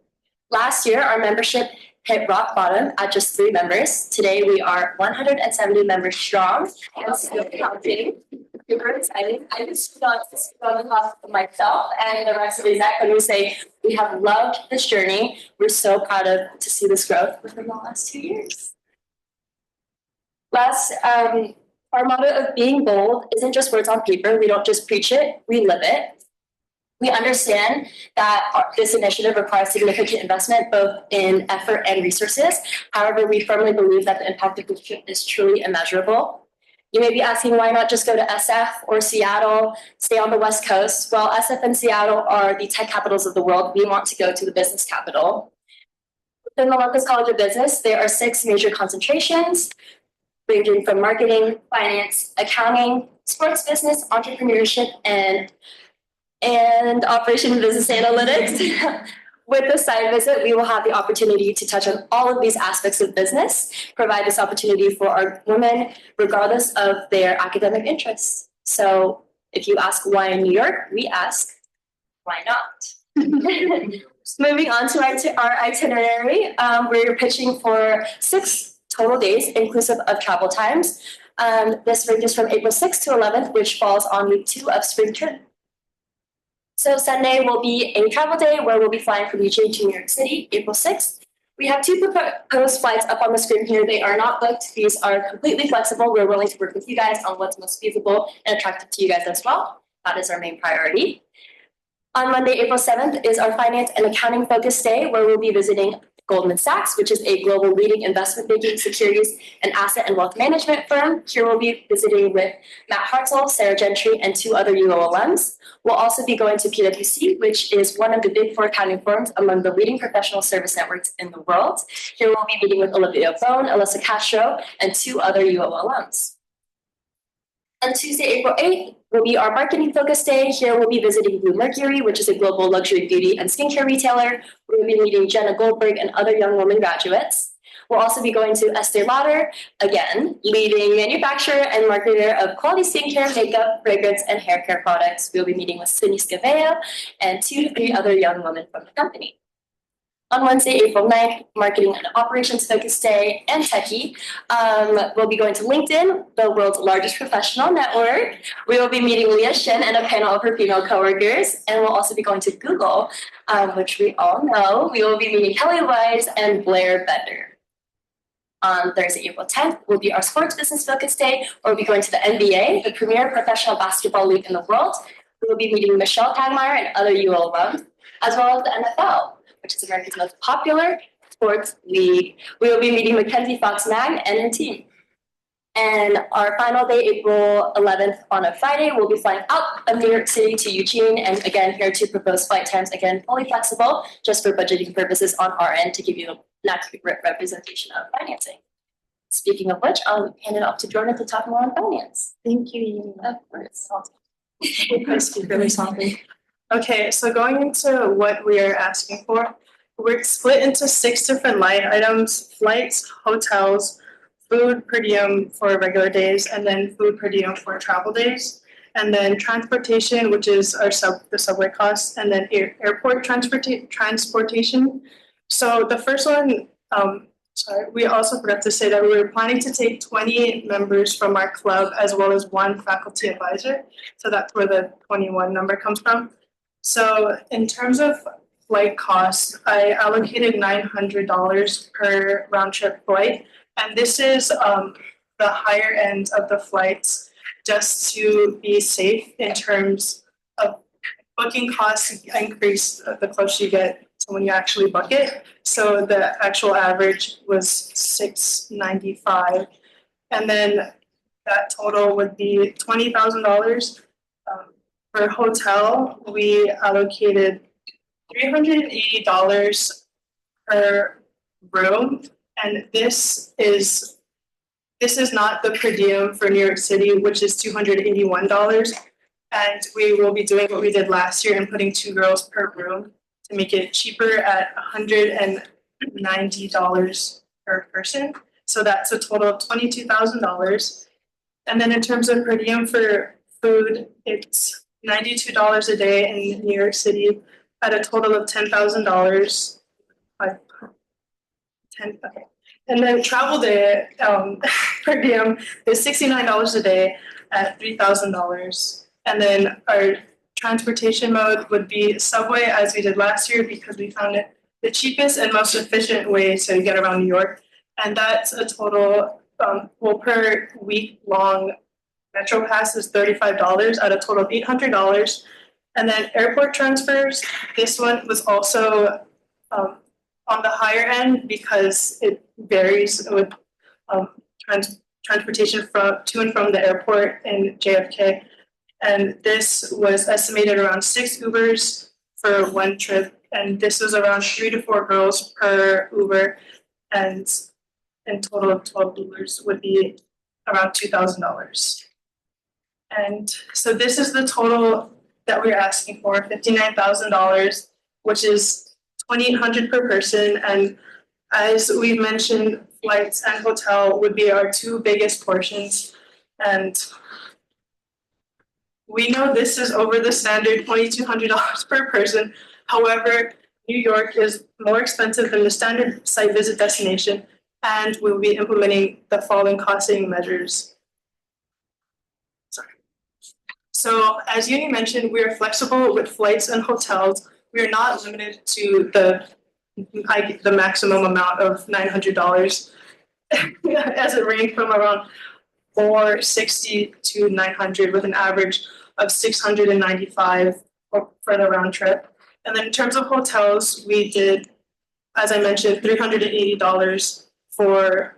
Last year, our membership hit rock bottom at just 3 members. Today, we are 170 members strong and still counting. Super exciting. I just want to speak on behalf of myself and the rest of the exec when we say we have loved this journey. We're so proud to see this growth within the last 2 years. Our motto of being bold isn't just words on paper. We don't just preach it, we live it. We understand that this initiative requires significant investment, both in effort and resources. However, we firmly believe that the impact of this trip is truly immeasurable. You may be asking, why not just go to SF or Seattle, stay on the West Coast? Well, SF and Seattle are the tech capitals of the world. We want to go to the business capital. Within the Lunkless College of Business, there are 6 major concentrations, ranging from marketing, finance, accounting, sports business, entrepreneurship, and operation and business analytics. With the site visit, we will have the opportunity to touch on all of these aspects of business, provide this opportunity for our women, regardless of their academic interests. So if you ask why in New York, we ask, why not? Moving on to our itinerary, we're pitching for 6 total days inclusive of travel times. This ranges from April 6th to 11th, which falls on week 2 of spring term. So Sunday will be a travel day where we'll be flying from Eugene to New York City, April 6th. We have 2 proposed flights up on the screen here. They are not booked. These are completely flexible. We're willing to work with you guys on what's most feasible and attractive to you guys as well. That is our main priority. On Monday, April 7th is our finance and accounting focus day where we'll be visiting Goldman Sachs, which is a global leading investment banking, securities, and asset and wealth management firm. Here we'll be visiting with Matt Hartzell, Sarah Gentry, and 2 other UO alums. We'll also be going to PwC, which is one of the big 4 accounting firms among the leading professional service networks in the world. Here we'll be meeting with Olivia Bone, Alyssa Castro, and 2 other UO alums. On Tuesday, April 8th, will be our marketing focus day. Here we'll be visiting Blue Mercury, which is a global luxury beauty and skincare retailer. We'll be meeting Jenna Goldberg and other young women graduates. We'll also be going to Estee Lauder, again, leading manufacturer and marketer of quality skincare, makeup, fragrance, and hair care products. We'll be meeting with Sydney Scavea and 2 to 3 other young women from the company. On Wednesday, April 9th, Marketing and Operations Focus Day and Techie. We'll be going to LinkedIn, the world's largest professional network. We will be meeting Leah Shin and a panel of her female coworkers. And we'll also be going to Google, which we all know. We will be meeting Kelly Wise and Blair Bender. On Thursday, April 10th, will be our Sports Business Focus Day, where we'll be going to the NBA, the premier professional basketball league in the world. We will be meeting Michelle Tagmeyer and other UL alums, as well as the NFL, which is America's most popular sports league. We will be meeting Mackenzie Fox Mag and her team. And our final day, April 11th, on a Friday, we'll be flying out of New York City to Eugene. And again, here to propose flight times, again, fully flexible, just for budgeting purposes on our end to give you an accurate representation of financing. Speaking of which, I'll hand it off to Jordan to talk more on finance. Thank you. Of course. I speak really softly. Okay, so going into what we are asking for, we're split into 6 different line items: flights, hotels, food per diem for regular days, and then food per diem for travel days, and then transportation, which is our the subway costs, and then airport transportation. So the first one, we also forgot to say that we were planning to take 20 members from our club as well as 1 faculty advisor. So that's where the 21 number comes from. So in terms of flight costs, I allocated $900 per round trip flight. And this is the higher end of the flights, just to be safe in terms of booking costs increase the closer you get to when you actually book it. So the actual average was $695. And then that total would be $20,000. For hotel, we allocated $380 per room, and this is not the per diem for New York City, which is $281. And we will be doing what we did last year and putting 2 girls per room to make it cheaper at $190 per person. So that's a total of $22,000. And then in terms of per diem for food, it's $92 a day in New York City at a total of $10,000. Okay. And then travel day per diem is $69 a day at $3,000. And then our transportation mode would be subway, as we did last year, because we found it the cheapest and most efficient way to get around New York. And that's a total, per week long Metro Pass is $35 at a total of $800. And then airport transfers, this one was also on the higher end because it varies with transportation to and from the airport in JFK. And this was estimated around 6 Ubers for 1 trip. And this was around 3 to 4 girls per Uber. And in total of 12 Ubers would be around $2,000. And so this is the total that we're asking for, $59,000, which is $2,800 per person. And as we mentioned, flights and hotel would be our 2 biggest portions. And we know this is over the standard $2,200 per person. However, New York is more expensive than the standard site visit destination, and we will be implementing the following cost-saving measures. So, as Uni mentioned, we are flexible with flights and hotels. We are not limited to the maximum amount of $900, as it ranged from around $460 to $900, with an average of $695 for the round trip. And then in terms of hotels, we did, as I mentioned, $380 for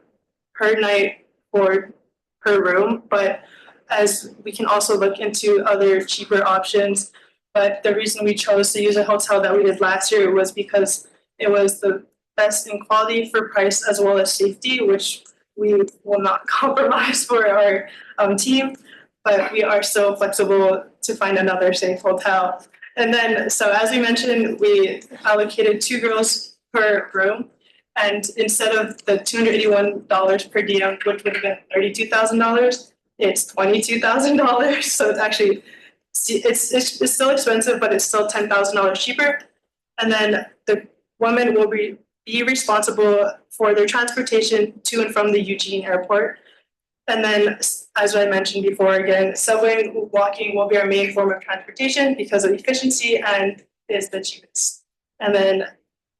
per night or per room, but as we can also look into other cheaper options. But the reason we chose to use a hotel that we did last year was because it was the best in quality for price as well as safety, which we will not compromise for our team, but we are so flexible to find another safe hotel. And then, so as we mentioned, we allocated 2 girls per room, and instead of the $281 per diem, which would have been $32,000, it's $22,000. So it's actually it's still expensive, but it's still $10,000 cheaper. And then the women will be responsible for their transportation to and from the Eugene airport. And then, as I mentioned before, again, subway and walking will be our main form of transportation because of efficiency and is the cheapest. And then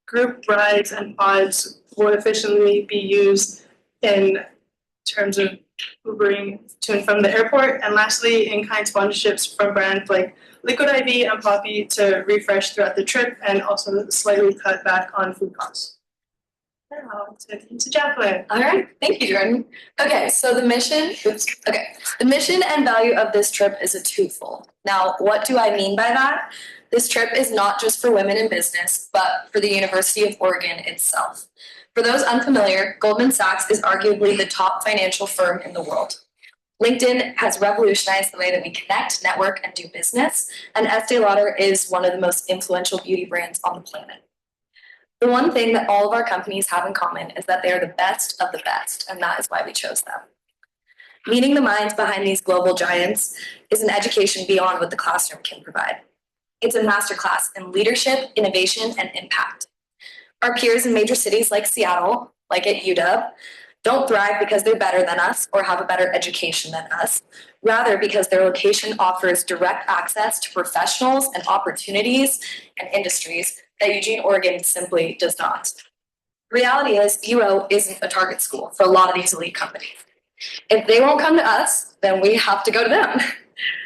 group rides and pods will efficiently be used in terms of Ubering to and from the airport. And lastly, in-kind sponsorships from brands like Liquid IV and Poppy to refresh throughout the trip and also slightly cut back on food costs. Now, to Jacqueline. All right, thank you, Jordan. Okay, so the mission and value of this trip is a twofold. Now, what do I mean by that? This trip is not just for women in business, but for the University of Oregon itself. For those unfamiliar, Goldman Sachs is arguably the top financial firm in the world. LinkedIn has revolutionized the way that we connect, network, and do business, and Estee Lauder is one of the most influential beauty brands on the planet. The one thing that all of our companies have in common is that they are the best of the best, and that is why we chose them. Meeting the minds behind these global giants is an education beyond what the classroom can provide. It's a masterclass in leadership, innovation, and impact. Our peers in major cities like Seattle, like at UW, don't thrive because they're better than us or have a better education than us, rather because their location offers direct access to professionals and opportunities and industries that Eugene, Oregon simply does not. The reality is UO isn't a target school for a lot of these elite companies. If they won't come to us, then we have to go to them.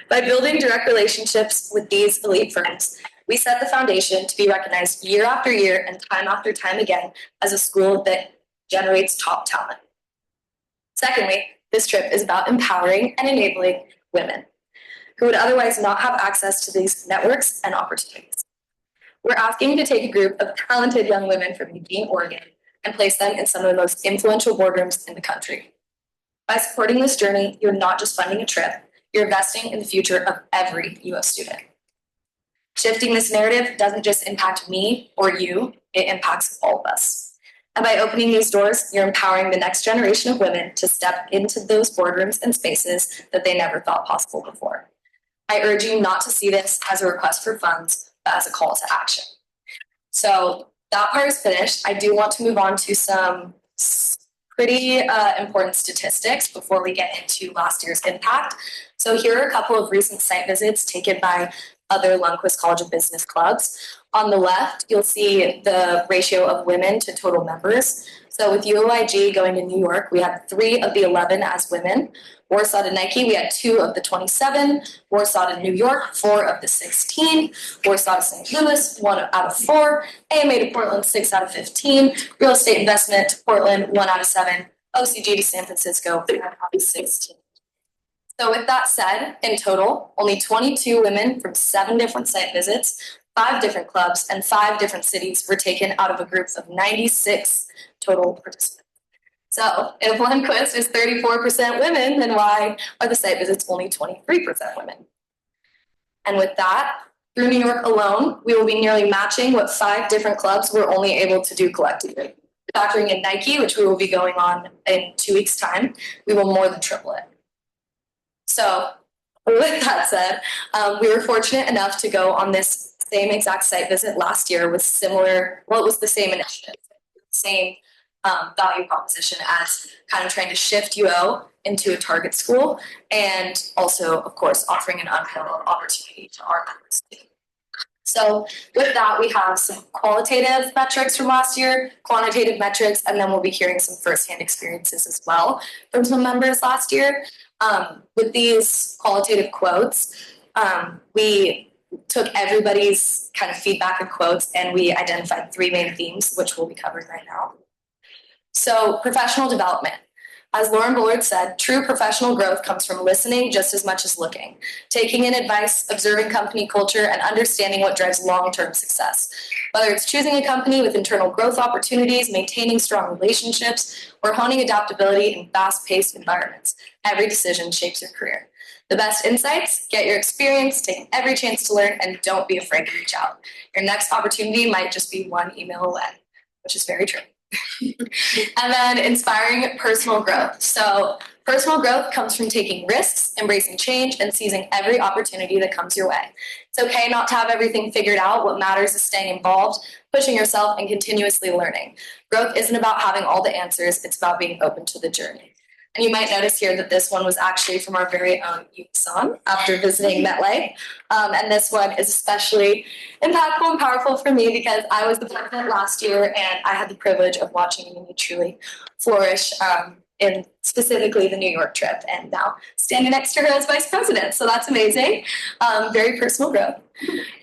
By building direct relationships with these elite firms, we set the foundation to be recognized year after year and time after time again as a school that generates top talent. Secondly, this trip is about empowering and enabling women who would otherwise not have access to these networks and opportunities. We're asking you to take a group of talented young women from Eugene, Oregon, and place them in some of the most influential boardrooms in the country. By supporting this journey, you're not just funding a trip, you're investing in the future of every US student. Shifting this narrative doesn't just impact me or you, it impacts all of us. And by opening these doors, you're empowering the next generation of women to step into those boardrooms and spaces that they never thought possible before. I urge you not to see this as a request for funds, but as a call to action. So that part is finished. I do want to move on to some pretty important statistics before we get into last year's impact. So here are a couple of recent site visits taken by other Lundquist College of Business clubs. On the left, you'll see the ratio of women to total members. So with UOIG going to New York, we had 3 of the 11 as women. Warsaw to Nike, we had 2 of the 27. Warsaw to New York, 4 of the 16. Warsaw to St. Louis, 1 out of 4. AMA to Portland, 6 out of 15. Real estate investment to Portland, 1 out of 7. OCG to San Francisco, 3 out of 16. So with that said, in total, only 22 women from 7 different site visits, 5 different clubs, and 5 different cities were taken out of a group of 96 total participants. So if Lundquist is 34% women, then why are the site visits only 23% women? And with that, through New York alone, we will be nearly matching what 5 different clubs were only able to do collectively. Factoring in Nike, which we will be going on in 2 weeks' time, we will more than triple it. So with that said, we were fortunate enough to go on this same exact site visit last year with similar, well, it was the same initiative, same value proposition as kind of trying to shift UO into a target school, and also, of course, offering an unparalleled opportunity to our members too. So with that, we have some qualitative metrics from last year, quantitative metrics, and then we'll be hearing some firsthand experiences as well from some members last year. With these qualitative quotes, we took everybody's kind of feedback and quotes, and we identified 3 main themes, which we'll be covering right now. So professional development. As Lauren Bullard said, true professional growth comes from listening just as much as looking, taking in advice, observing company culture, and understanding what drives long-term success. Whether it's choosing a company with internal growth opportunities, maintaining strong relationships, or honing adaptability in fast-paced environments, every decision shapes your career. The best insights, get your experience, take every chance to learn, and don't be afraid to reach out. Your next opportunity might just be 1 email away, which is very true. And then inspiring personal growth. So personal growth comes from taking risks, embracing change, and seizing every opportunity that comes your way. It's okay not to have everything figured out. What matters is staying involved, pushing yourself, and continuously learning. Growth isn't about having all the answers. It's about being open to the journey. And you might notice here that this one was actually from our very own Yuki-san after visiting MetLife. And this one is especially impactful and powerful for me because I was the president last year and I had the privilege of watching Yumi truly flourish in specifically the New York trip, and now standing next to her as vice president. So that's amazing. Very personal growth.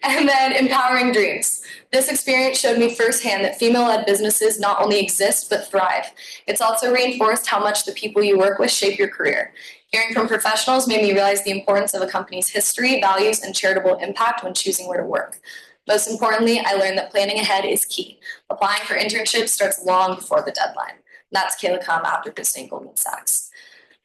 And then empowering dreams. This experience showed me firsthand that female-led businesses not only exist, but thrive. It's also reinforced how much the people you work with shape your career. Hearing from professionals made me realize the importance of a company's history, values, and charitable impact when choosing where to work. Most importantly, I learned that planning ahead is key. Applying for internships starts long before the deadline. That's Kayla Cum after visiting Goldman Sachs.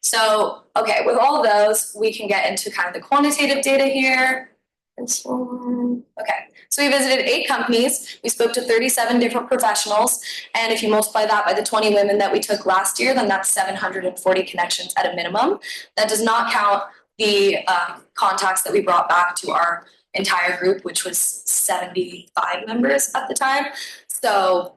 So, okay, with all of those, we can get into kind of the quantitative data here. This one. Okay, so we visited 8 companies. We spoke to 37 different professionals. And if you multiply that by the 20 women that we took last year, then that's 740 connections at a minimum. That does not count the contacts that we brought back to our entire group, which was 75 members at the time. So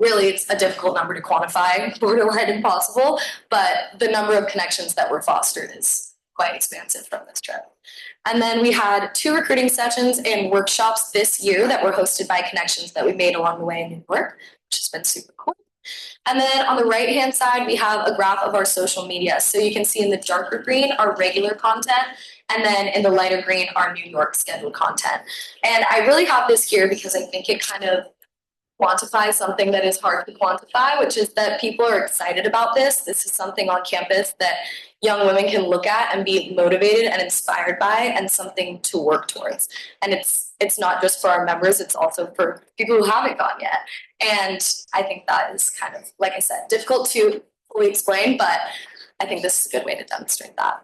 really, it's a difficult number to quantify, borderline impossible, but the number of connections that were fostered is quite expansive from this trip. And then we had 2 recruiting sessions and workshops this year that were hosted by connections that we made along the way in New York, which has been super cool. And then on the right-hand side, we have a graph of our social media. So you can see in the darker green, our regular content, and then in the lighter green, our New York scheduled content. And I really have this here because I think it kind of quantify something that is hard to quantify, which is that people are excited about this. This is something on campus that young women can look at and be motivated and inspired by, and something to work towards. And it's not just for our members, it's also for people who haven't gone yet. And I think that is kind of, like I said, difficult to fully explain, but I think this is a good way to demonstrate that.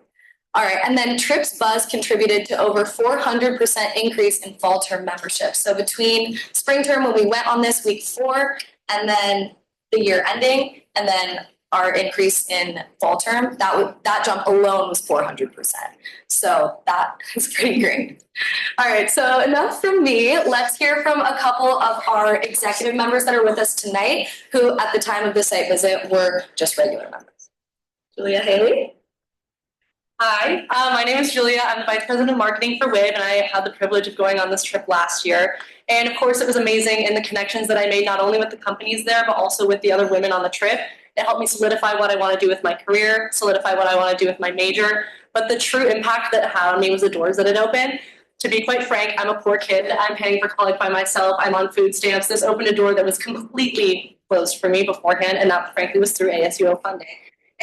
All right, and then Trips Buzz contributed to over 400% increase in fall term membership. So between spring term when we went on this week 4, and then the year ending, and then our increase in fall term, that jump alone was 400%. So that is pretty great. All right, so enough from me. Let's hear from a couple of our executive members that are with us tonight, who at the time of the site visit were just regular members. Julia Haley. Hi, my name is Julia. I'm the Vice President of Marketing for WIB, and I had the privilege of going on this trip last year. And of course, it was amazing in the connections that I made, not only with the companies there, but also with the other women on the trip. It helped me solidify what I want to do with my career, solidify what I want to do with my major. But the true impact that it had on me was the doors that it opened. To be quite frank, I'm a poor kid. I'm paying for college by myself. I'm on food stamps. This opened a door that was completely closed for me beforehand, and that frankly was through ASUO funding.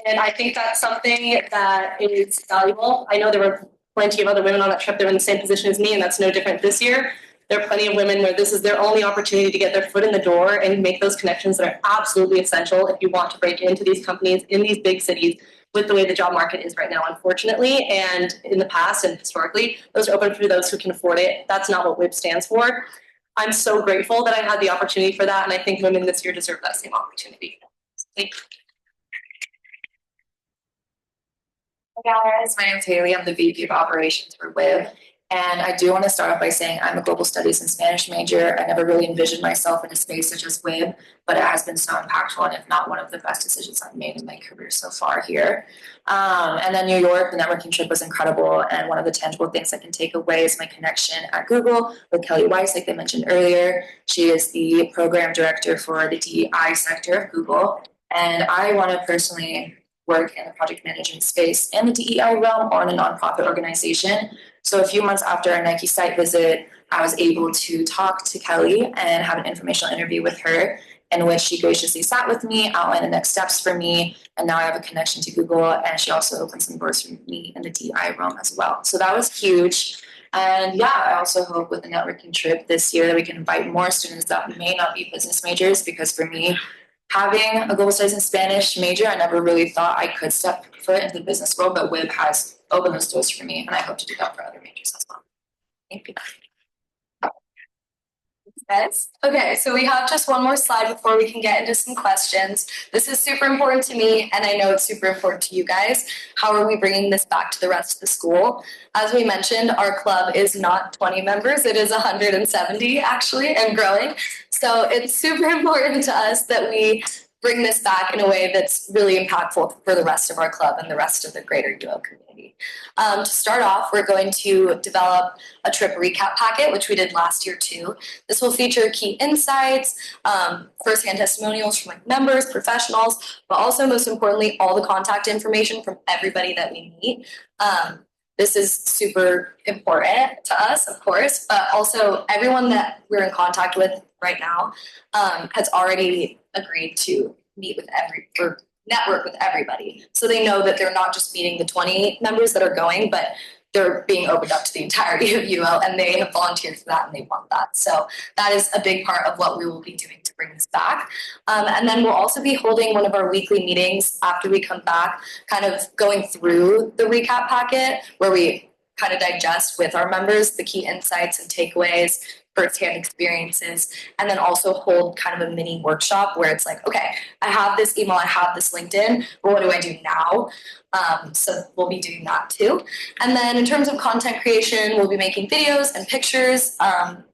And I think that's something that is valuable. I know there were plenty of other women on that trip that were in the same position as me, and that's no different this year. There are plenty of women where this is their only opportunity to get their foot in the door and make those connections that are absolutely essential if you want to break into these companies in these big cities with the way the job market is right now, unfortunately. And in the past and historically, those are open for those who can afford it. That's not what WIB stands for. I'm so grateful that I had the opportunity for that, and I think women this year deserve that same opportunity. Thank you. Hi guys, my name is Haley. I'm the VP of Operations for WIB. And I do want to start off by saying I'm a global studies and Spanish major. I never really envisioned myself in a space such as WIB, but it has been so impactful and if not one of the best decisions I've made in my career so far here. And then New York, the networking trip was incredible. And one of the tangible things I can take away is my connection at Google with Kelly Weiss, like they mentioned earlier. She is the program director for the DEI sector of Google. And I want to personally work in the project management space in the DEI realm or in a nonprofit organization. So a few months after our Nike site visit, I was able to talk to Kelly and have an informational interview with her in which she graciously sat with me, outlined the next steps for me, and now I have a connection to Google, and she also opened some doors for me in the DI realm as well. So that was huge. And yeah, I also hope with the networking trip this year that we can invite more students that may not be business majors, because for me, having a global studies and Spanish major, I never really thought I could step foot into the business world, but WIB has opened those doors for me, and I hope to do that for other majors as well. Thank you. Guys. Okay, so we have just one more slide before we can get into some questions. This is super important to me, and I know it's super important to you guys. How are we bringing this back to the rest of the school? As we mentioned, our club is not 20 members, it is 170 actually, and growing. So it's super important to us that we bring this back in a way that's really impactful for the rest of our club and the rest of the greater UO community. To start off, we're going to develop a trip recap packet, which we did last year too. This will feature key insights, firsthand testimonials from like members, professionals, but also most importantly, all the contact information from everybody that we meet. This is super important to us, of course, but also everyone that we're in contact with right now has already agreed to meet with or network with everybody. So they know that they're not just meeting the 20 members that are going, but they're being opened up to the entirety of UO, and they have volunteered for that and they want that. So that is a big part of what we will be doing to bring this back. And then we'll also be holding one of our weekly meetings after we come back, kind of going through the recap packet where we kind of digest with our members the key insights and takeaways, firsthand experiences, and then also hold kind of a mini workshop where it's like, okay, I have this email, I have this LinkedIn, but what do I do now? So we'll be doing that too. And then in terms of content creation, we'll be making videos and pictures.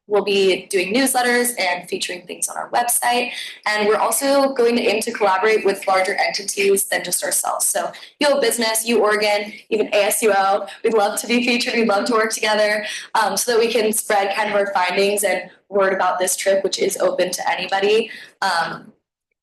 We'll be doing newsletters and featuring things on our website. And we're also going to aim to collaborate with larger entities than just ourselves. So UO Business, U Oregon, even ASUO, we'd love to be featured. We'd love to work together so that we can spread kind of our findings and word about this trip, which is open to anybody.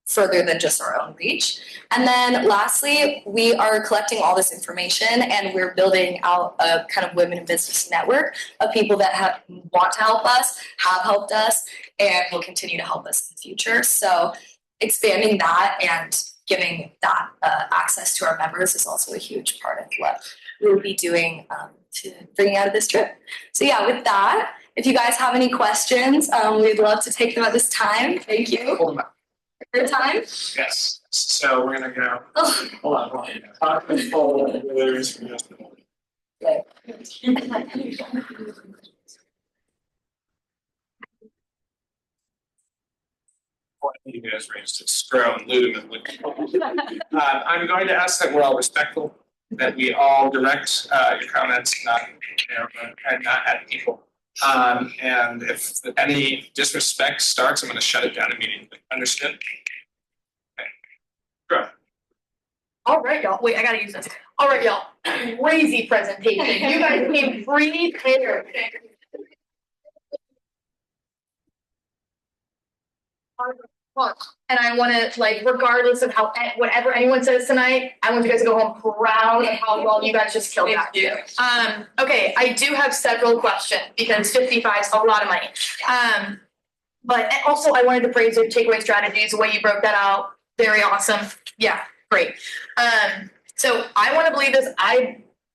Further than just our own reach. And then lastly, we are collecting all this information and we're building out a kind of women in business network of people that want to help us, have helped us, and will continue to help us in the future. So expanding that and giving that access to our members is also a huge part of what we'll be doing to bring out of this trip. So yeah, with that, if you guys have any questions, we'd love to take them at this time. Thank you. Your time? Yes, so we're gonna go. Hold on. You guys raised to scroll and legitimately. I'm going to ask that we're all respectful, that we all direct your comments, not and not at people. And if any disrespect starts, I'm going to shut it down immediately. Understood? Okay. Go. All right, y'all. Wait, I gotta use this. All right, y'all. Crazy presentation. You guys came prepared. And I want to, like, regardless of how whatever anyone says tonight, I want you guys to go home proud of how well you guys just killed that. Okay, I do have several questions because 55 is a lot of money. But also I wanted to praise your takeaway strategies, the way you broke that out. Very awesome. Yeah, great. So I want to believe this.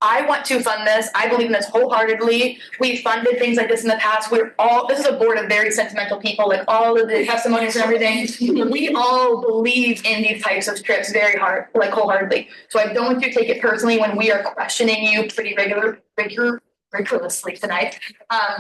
I want to fund this. I believe in this wholeheartedly. We've funded things like this in the past. This is a board of very sentimental people, like all of the testimonies and everything. We all believe in these types of trips very hard, like wholeheartedly. So I don't want you to take it personally when we are questioning you pretty rigorously tonight,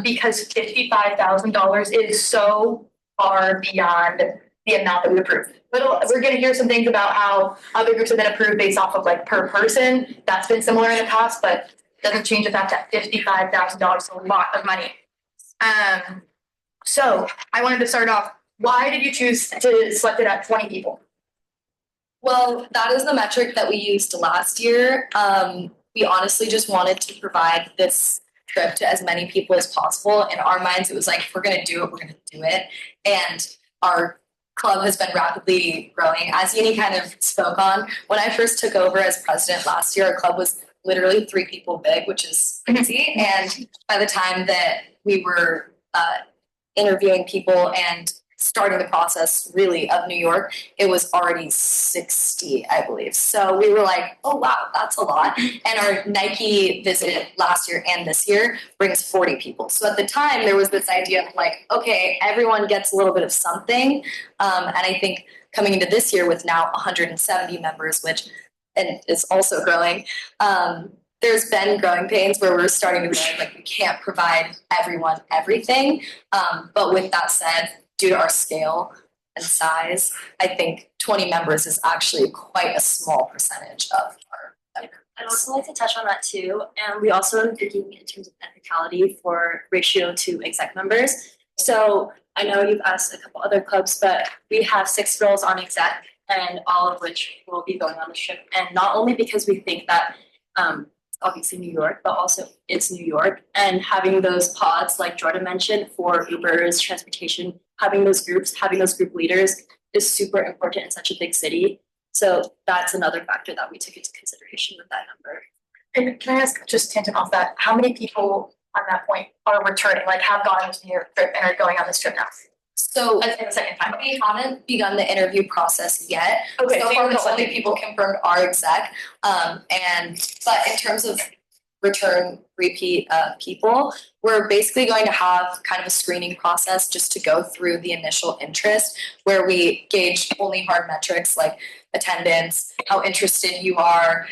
because $55,000 is so far beyond the amount that we approved. But we're going to hear some things about how other groups have been approved based off of like per person. That's been similar in the past, but doesn't change the fact that $55,000 is a lot of money. So I wanted to start off, why did you choose to select it at 20 people? Well, that is the metric that we used last year. We honestly just wanted to provide this trip to as many people as possible. In our minds, it was like, if we're gonna do it, we're gonna do it. And our club has been rapidly growing. As Uni kind of spoke on, when I first took over as president last year, our club was literally 3 people big, which is crazy. And by the time that we were interviewing people and starting the process really of New York, it was already 60, I believe. So we were like, oh wow, that's a lot. And our Nike visit last year and this year brings 40 people. So at the time there was this idea of like, okay, everyone gets a little bit of something. And I think coming into this year with now 170 members, which and is also growing, there's been growing pains where we're starting to realize like we can't provide everyone everything. But with that said, due to our scale and size, I think 20 members is actually quite a small percentage of our members. I'd also like to touch on that too. And we also are thinking in terms of ethicality for ratio to exec members. So I know you've asked a couple other clubs, but we have 6 girls on exec, and all of which will be going on the trip. And not only because we think that obviously New York, but also it's New York, and having those pods like Jordan mentioned for Ubers, transportation, having those groups, having those group leaders is super important in such a big city. So that's another factor that we took into consideration with that number. And can I ask, just tangent off that, how many people on that point are returning, like have gone to New York trip and are going on this trip now? So in the second time. We haven't begun the interview process yet. Okay, So so far, you're the only people confirmed are exec. But in terms of return repeat people, we're basically going to have kind of a screening process just to go through the initial interest, where we gauge only hard metrics like attendance, how interested you are,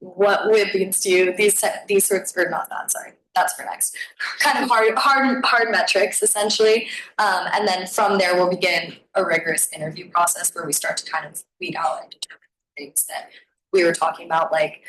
what WIB means to you, these sorts, or not that, sorry. That's for next. Kind of hard metrics, essentially. And then from there, we'll begin a rigorous interview process where we start to kind of weed out and determine things that we were talking about, like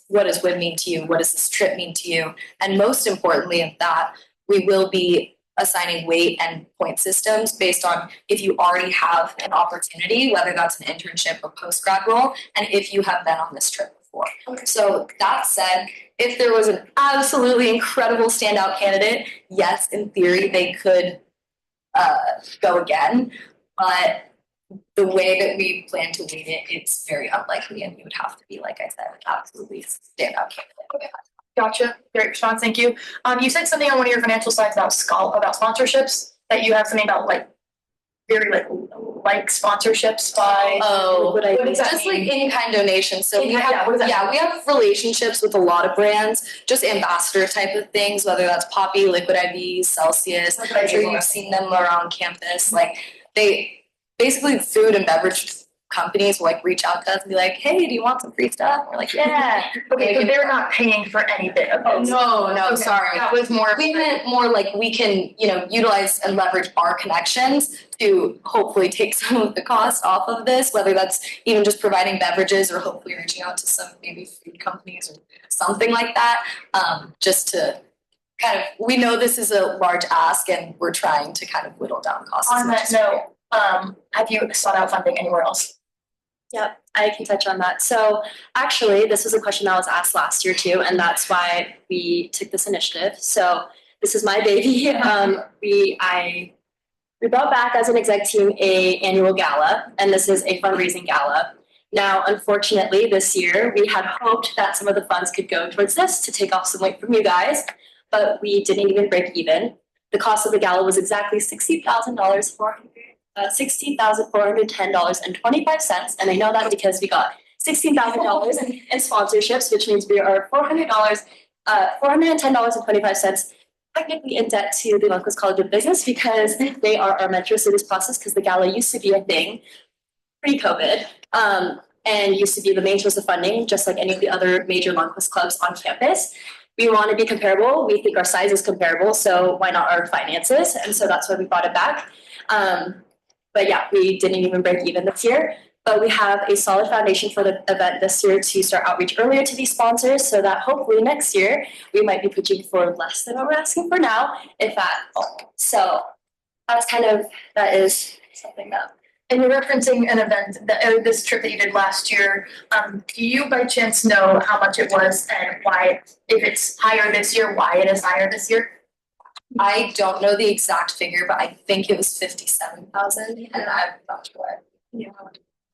what does WIB mean to you? What does this trip mean to you? And most importantly of that, we will be assigning weight and point systems based on if you already have an opportunity, whether that's an internship or post-grad role, and if you have been on this trip before. Okay. So that said, if there was an absolutely incredible standout candidate, yes, in theory, they could go again. But the way that we plan to weight it, it's very unlikely, and you would have to be, like I said, absolutely standout candidate. Okay. Gotcha. Great response. Thank you. You said something on one of your financial slides about sponsorships, that you have something about like very like sponsorships by what is that just mean? Like in-kind donations. So we have we have relationships with a lot of brands, just ambassador type of things, whether that's Poppy, Liquid IV, Celsius. I'm sure you've seen them around campus. Like they basically food and beverage companies will like reach out to us and be like, hey, do you want some free stuff? We're like, yeah. Okay, so they're not paying for any bit of this. No, Okay, sorry. that was more. We meant more like we can, utilize and leverage our connections to hopefully take some of the cost off of this, whether that's even just providing beverages or hopefully reaching out to some maybe food companies or something like that. Just to kind of, we know this is a large ask and we're trying to kind of whittle down costs. On that note, have you sought out funding anywhere else? Yep, I can touch on that. So actually, this was a question that was asked last year too, and that's why we took this initiative. So this is my baby. We brought back as an exec team a annual gala, and this is a fundraising gala. Now, unfortunately, this year we had hoped that some of the funds could go towards this to take off some weight from you guys, but we didn't even break even. The cost of the gala was exactly $60,410.25, and I know that because we got $16,000 in sponsorships, which means we are $410.25 technically in debt to the Northwest College of Business because they are our mentors in this process, because the gala used to be a thing pre-COVID and used to be the main source of funding, just like any of the other major Longquest clubs on campus. We want to be comparable. We think our size is comparable, so why not our finances? And so that's why we brought it back. But yeah, we didn't even break even this year. But we have a solid foundation for the event this year to start outreach earlier to these sponsors so that hopefully next year we might be pitching for less than what we're asking for now, if at all. So that is something that. And you're referencing an event this trip that you did last year. Do you by chance know how much it was and why, if it's higher this year, why it is higher this year? I don't know the exact figure, but I think it was 57,000, and I'm not sure. Yeah,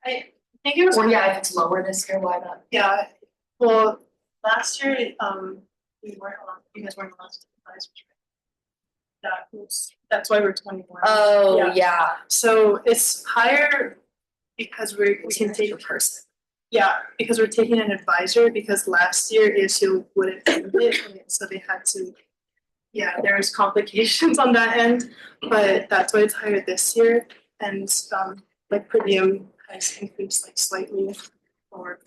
I think it was. Or yeah, if it's lower this year, why not? Yeah, well, last year, we weren't allowed, you guys weren't allowed to advise. That's why we're 21. Oh, yeah. So it's higher because we can take a person. Yeah, because we're taking an advisor, because last year ASUO wouldn't fund it, so they had to. Yeah, there was complications on that end, but that's why it's higher this year, and like per diem has increased like slightly, or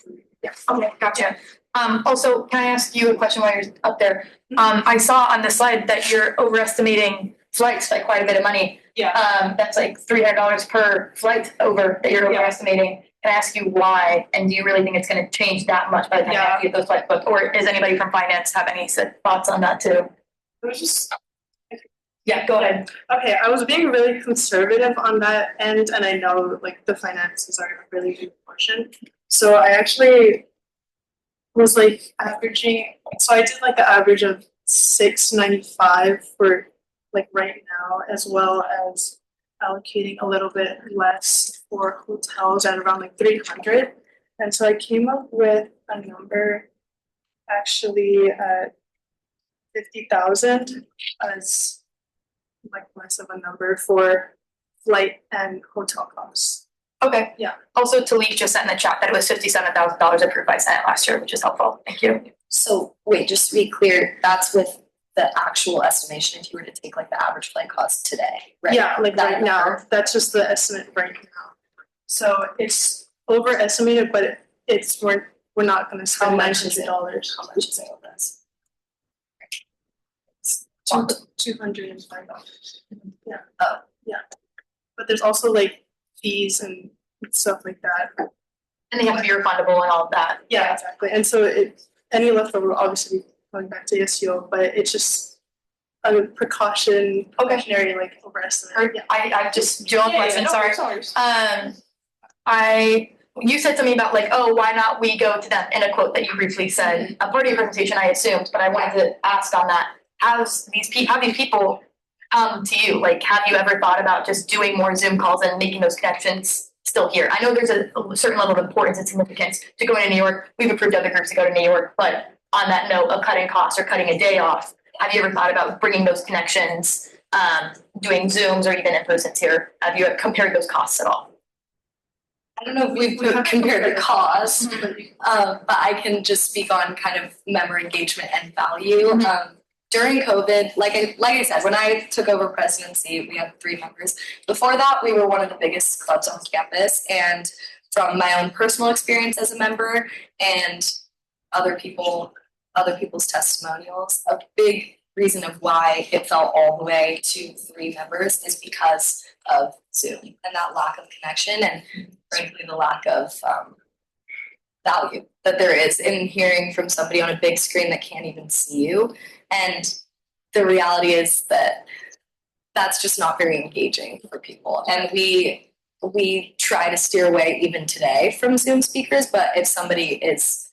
yeah. Okay, gotcha. Also, can I ask you a question while you're up there? I saw on the slide that you're overestimating flights by quite a bit of money. Yeah. That's like $300 per flight over that you're overestimating. Can I ask you why? And do you really think it's going to change that much by the time you get those flights booked? Or does anybody from finance have any thoughts on that too? It was just. Yeah, go ahead. Okay, I was being really conservative on that end, and I know like the finances are a really big portion. So I actually was like averaging. So I did like the average of $695 for like right now, as well as allocating a little bit less for hotels at around like 300. And so I came up with a number actually at 50,000 as like less of a number for flight and hotel costs. Okay. Yeah. Also, Talik just sent in the chat that it was $57,000 approved by Senate last year, which is helpful. Thank you. So wait, just to be clear, that's with the actual estimation if you were to take like the average flight cost today, right? Yeah, like that right now, that's just the estimate right now. So it's overestimated, but it's we're not going to spend $900. How much is it of this? $205. Yeah. Oh, yeah. But there's also like fees and stuff like that. And they have to be refundable and all of that. Yeah, exactly. And so any leftover will obviously be going back to ASUO, but it's just a precautionary like overestimate. Yeah. I just do you want question, sorry. You said something about like, oh, why not we go to them in a quote that you briefly said, a part of your presentation I assumed, but I wanted to ask on that. How these people come to you? Like, have you ever thought about just doing more Zoom calls and making those connections still here? I know there's a certain level of importance and significance to going to New York. We've approved other groups to go to New York, but on that note of cutting costs or cutting a day off, have you ever thought about bringing those connections, doing Zooms or even in-persons here? Have you compared those costs at all? I don't know if we've compared the cost, but I can just speak on kind of member engagement and value. During COVID, like I said, when I took over presidency, we had 3 members. Before that, we were one of the biggest clubs on campus, and from my own personal experience as a member and other people's testimonials, a big reason of why it fell all the way to 3 members is because of Zoom and that lack of connection and frankly the lack of value that there is in hearing from somebody on a big screen that can't even see you. And the reality is that that's just not very engaging for people. And we try to steer away even today from Zoom speakers, but if somebody is,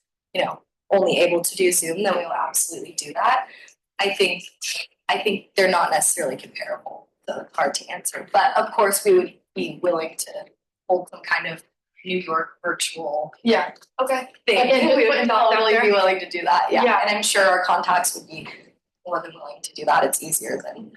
only able to do Zoom, then we will absolutely do that. I think they're not necessarily comparable, so it's hard to answer. But of course we would be willing to hold some kind of New York virtual thing. We would totally be willing to do that. Yeah. And I'm sure our contacts would be more than willing to do that. It's easier than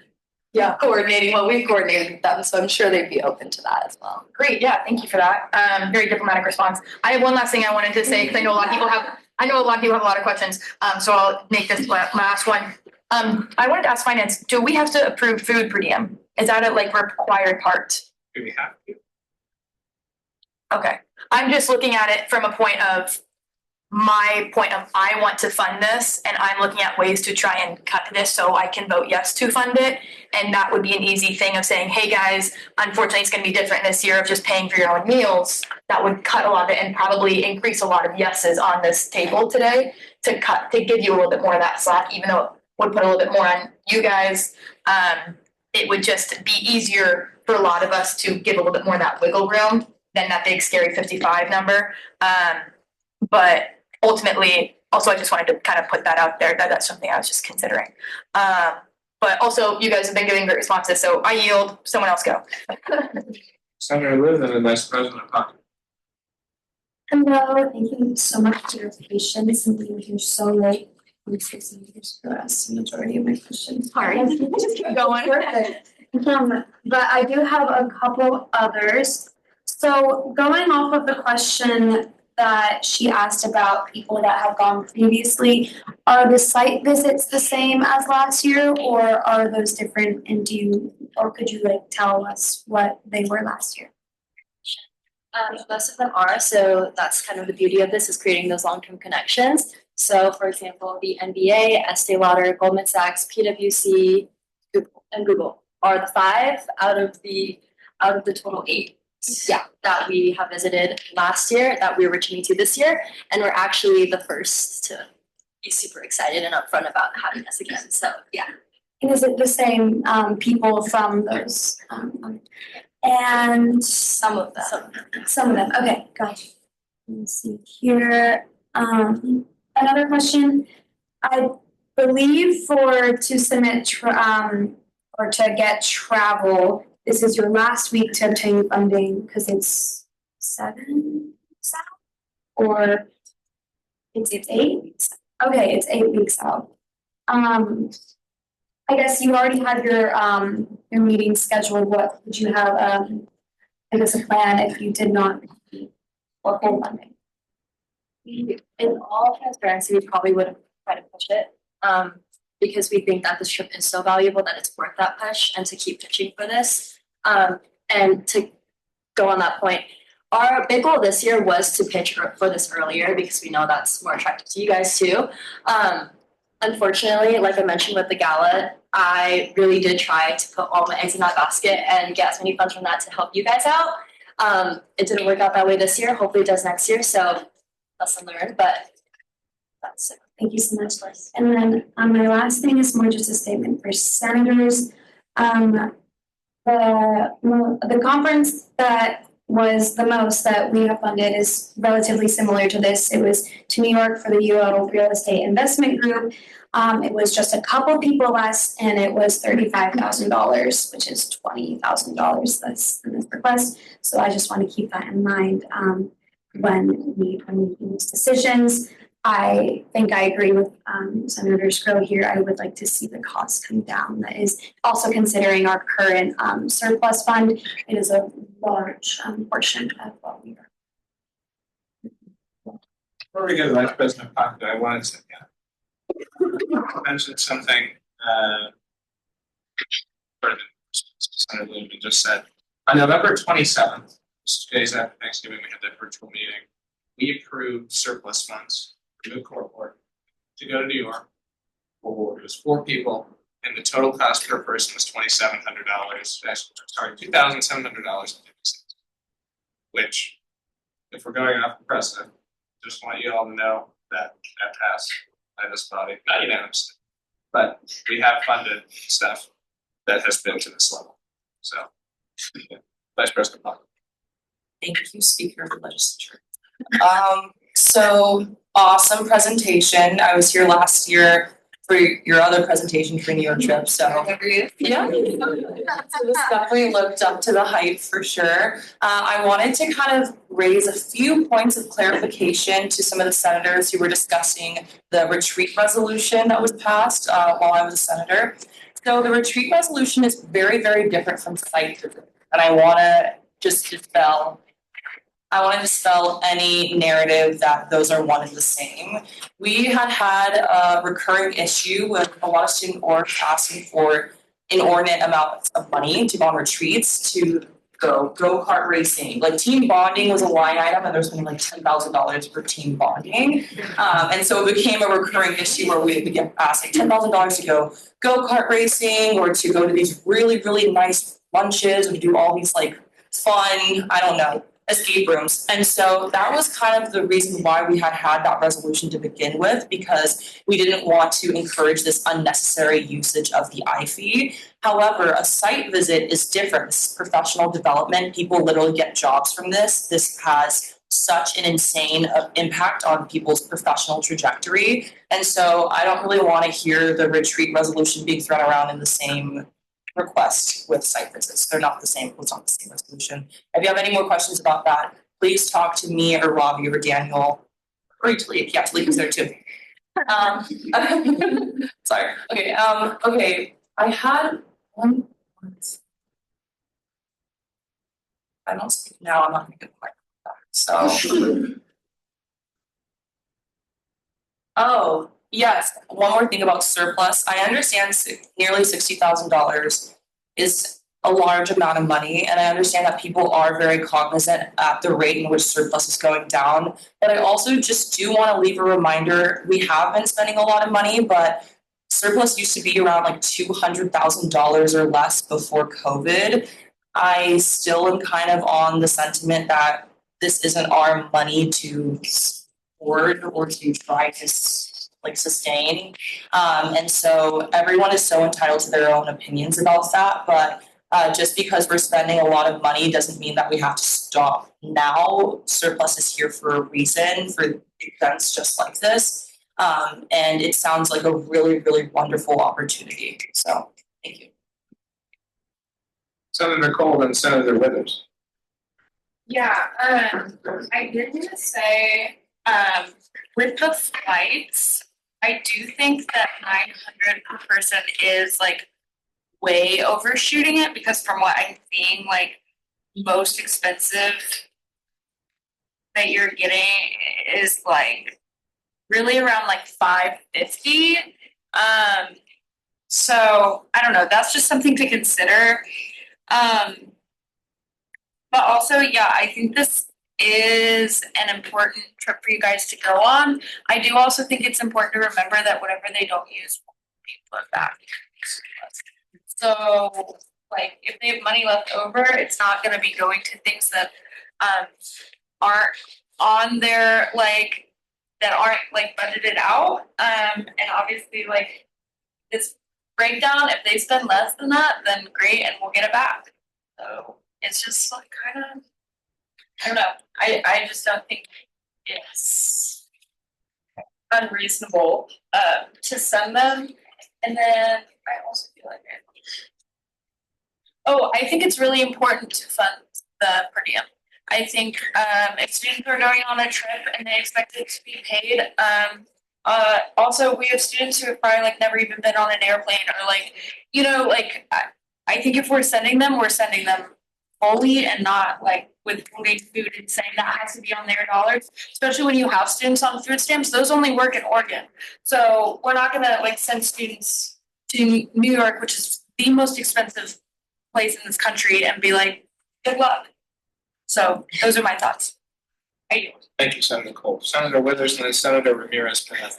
coordinating what we've coordinated with them. So I'm sure they'd be open to that as well. Great, yeah, thank you for that. Very diplomatic response. I have one last thing I wanted to say because I know a lot of people have a lot of questions. So I'll make this my last one. I wanted to ask finance, do we have to approve food per diem? Is that a required part? Do we have to? Okay. I'm just looking at it from a point of my point of I want to fund this and I'm looking at ways to try and cut this so I can vote yes to fund it. And that would be an easy thing of saying, hey guys, unfortunately it's gonna be different this year of just paying for your own meals. That would cut a lot of it and probably increase a lot of yeses on this table today to give you a little bit more of that slack, even though it would put a little bit more on you guys. It would just be easier for a lot of us to give a little bit more of that wiggle room than that big scary 55 number. But ultimately, also I just wanted to kind of put that out there, that's something I was just considering. But also you guys have been giving great responses, so I yield, someone else go. Senator Liv and the Vice President Parker. Hello, thank you so much for your patience and being here so late. I'm 6 years for us, the majority of my questions. Sorry, just keep going. But I do have a couple others. So going off of the question that she asked about people that have gone previously, are the site visits the same as last year or are those different, and could you like tell us what they were last year? Most of them are, so that's kind of the beauty of this, is creating those long-term connections. So for example, the NBA, Estee Lauder, Goldman Sachs, PwC, and Google are the 5 out of the total 8. Yeah, that we have visited last year that we're returning to this year, and we're actually the first to be super excited and upfront about having us again. So yeah. And is it the same people from those? And some of them. Some of them. Okay, gotcha. Let's see here. Another question. I believe to submit or to get travel, this is your last week to obtain funding because it's 7 weeks out, or it's 8 weeks. Okay, it's 8 weeks out. I guess you already have your meeting scheduled. What would you have, I guess, a plan if you did not or full funding? In all transparency, we probably wouldn't try to push it because we think that this trip is so valuable that it's worth that push and to keep pushing for this. And to go on that point, our big goal this year was to pitch for this earlier because we know that's more attractive to you guys too. Unfortunately, like I mentioned with the gala, I really did try to put all my eggs in that basket and get as many funds from that to help you guys out. It didn't work out that way this year. Hopefully it does next year. So lesson learned, but that's it. Thank you so much, Liz. And then my last thing is more just a statement for senators. The conference that was the most that we have funded is relatively similar to this. It was to New York for the UO Real Estate Investment Group. It was just a couple people less, and it was $35,000, which is $20,000 that's in this request. So I just want to keep that in mind when we make these decisions. I think I agree with Senator Skro here. I would like to see the cost come down. That is also considering our current surplus fund. It is a large portion of what we are. Before we go to Vice President Parker, I wanted to mention something Senator Lehman just said. On November 27th, days after Thanksgiving, we had that virtual meeting. We approved surplus funds for the cohort to go to New York. It was 4 people, and the total cost per person was $2,700. Sorry, $2,700, which, if we're going off the precedent, just want you all to know that passed by this body, not unanimously, but we have funded stuff that has been to this level. So, Vice President Parker. Thank you, Speaker of the Legislature. So awesome presentation. I was here last year for your other presentation for New York trip, so yeah. So this definitely lived up to the hype for sure. I wanted to kind of raise a few points of clarification to some of the senators who were discussing the retreat resolution that was passed while I was a senator. So the retreat resolution is very, very different from site visit, and I want to just dispel any narrative that those are one and the same. We had a recurring issue with a lot of student orgs asking for inordinate amounts of money to go on retreats to go-kart racing, like team bonding was a line item and there's only like $10,000 for team bonding. And so it became a recurring issue where we would get asked like $10,000 to go-kart racing or to go to these really, really nice lunches and do all these like fun, I don't know, escape rooms. And so that was kind of the reason why we had that resolution to begin with, because we didn't want to encourage this unnecessary usage of the iFee. However, a site visit is different. This is professional development. People literally get jobs from this. This has such an insane impact on people's professional trajectory. And so I don't really want to hear the retreat resolution being thrown around in the same request with site visits. They're not the same. It's not the same resolution. If you have any more questions about that, please talk to me or Robbie or Daniel, or Talib. Yeah, Talib is there too. Sorry. Okay. Okay. I had one. I don't speak now. I'm not going to get my back. So. Oh, yes. One more thing about surplus. I understand nearly $60,000 is a large amount of money, and I understand that people are very cognizant at the rate in which surplus is going down. But I also just do want to leave a reminder, we have been spending a lot of money, but surplus used to be around like $200,000 or less before COVID. I still am kind of on the sentiment that this isn't our money to support or to try to like sustain. And so everyone is so entitled to their own opinions about that, but just because we're spending a lot of money doesn't mean that we have to stop now. Surplus is here for a reason, for events just like this. And it sounds like a really, really wonderful opportunity. So thank you. Senator Cole and Senator Withers. Yeah, I did want to say, with the flights, I do think that 900 per person is like way overshooting it, because from what I'm seeing, like most expensive that you're getting is like really around like $550. So I don't know, that's just something to consider. But also, yeah, I think this is an important trip for you guys to go on. I do also think it's important to remember that whatever they don't use will be put back. So, like, if they have money left over, it's not going to be going to things that aren't on their like that aren't like budgeted out. And obviously, like this breakdown, if they spend less than that, then great, and we'll get it back. So it's just like kind of, I don't know. I just don't think it's unreasonable to send them. And then I also feel like I think it's really important to fund the per diem. I think if students are going on a trip and they expect it to be paid, also we have students who have probably like never even been on an airplane, or like, you know, like I think if we're sending them fully and not like withholding food and saying that has to be on their dollars, especially when you have students on food stamps. Those only work in Oregon. So we're not gonna like send students to New York, which is the most expensive place in this country, and be like, good luck. So those are my thoughts. Thank you, Senator Cole. Senator Withers and then Senator Ramirez-Pineda.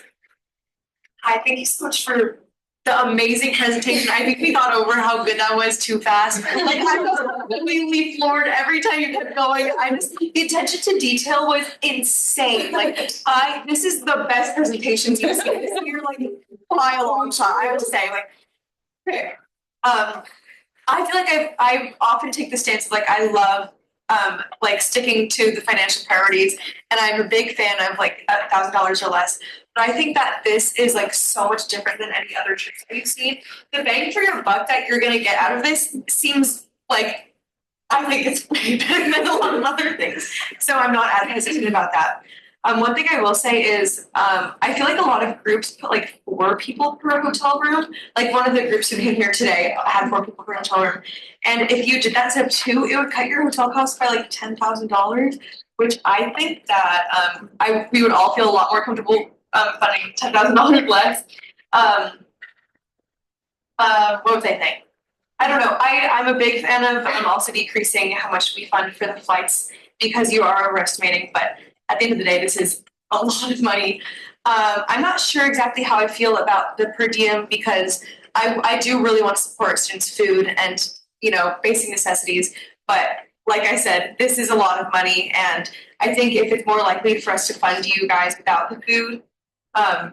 Hi, thank you so much for the amazing presentation. I think we thought over how good that was too fast. Like I was completely floored every time you kept going. The attention to detail was insane. Like this is the best presentations you've seen this year, like by a long shot. I have to say, like, okay. I feel like I often take the stance of like I love like sticking to the financial priorities, and I'm a big fan of like $1,000 or less. But I think that this is like so much different than any other trips that you've seen. The bang for your buck that you're gonna get out of this seems like, I think it's way better than a lot of other things. So I'm not as hesitant about that. One thing I will say is I feel like a lot of groups put like 4 people per hotel room. Like one of the groups who came here today had 4 people per hotel room. And if you did that to 2, it would cut your hotel costs by like $10,000, which I think that we would all feel a lot more comfortable funding $10,000 less. What was I saying? I don't know, I'm a big fan of also decreasing how much we fund for the flights because you are overestimating, but at the end of the day, this is a lot of money. I'm not sure exactly how I feel about the per diem because I do really want to support students' food and, you know, basic necessities. But like I said, this is a lot of money, and I think if it's more likely for us to fund you guys without the food, I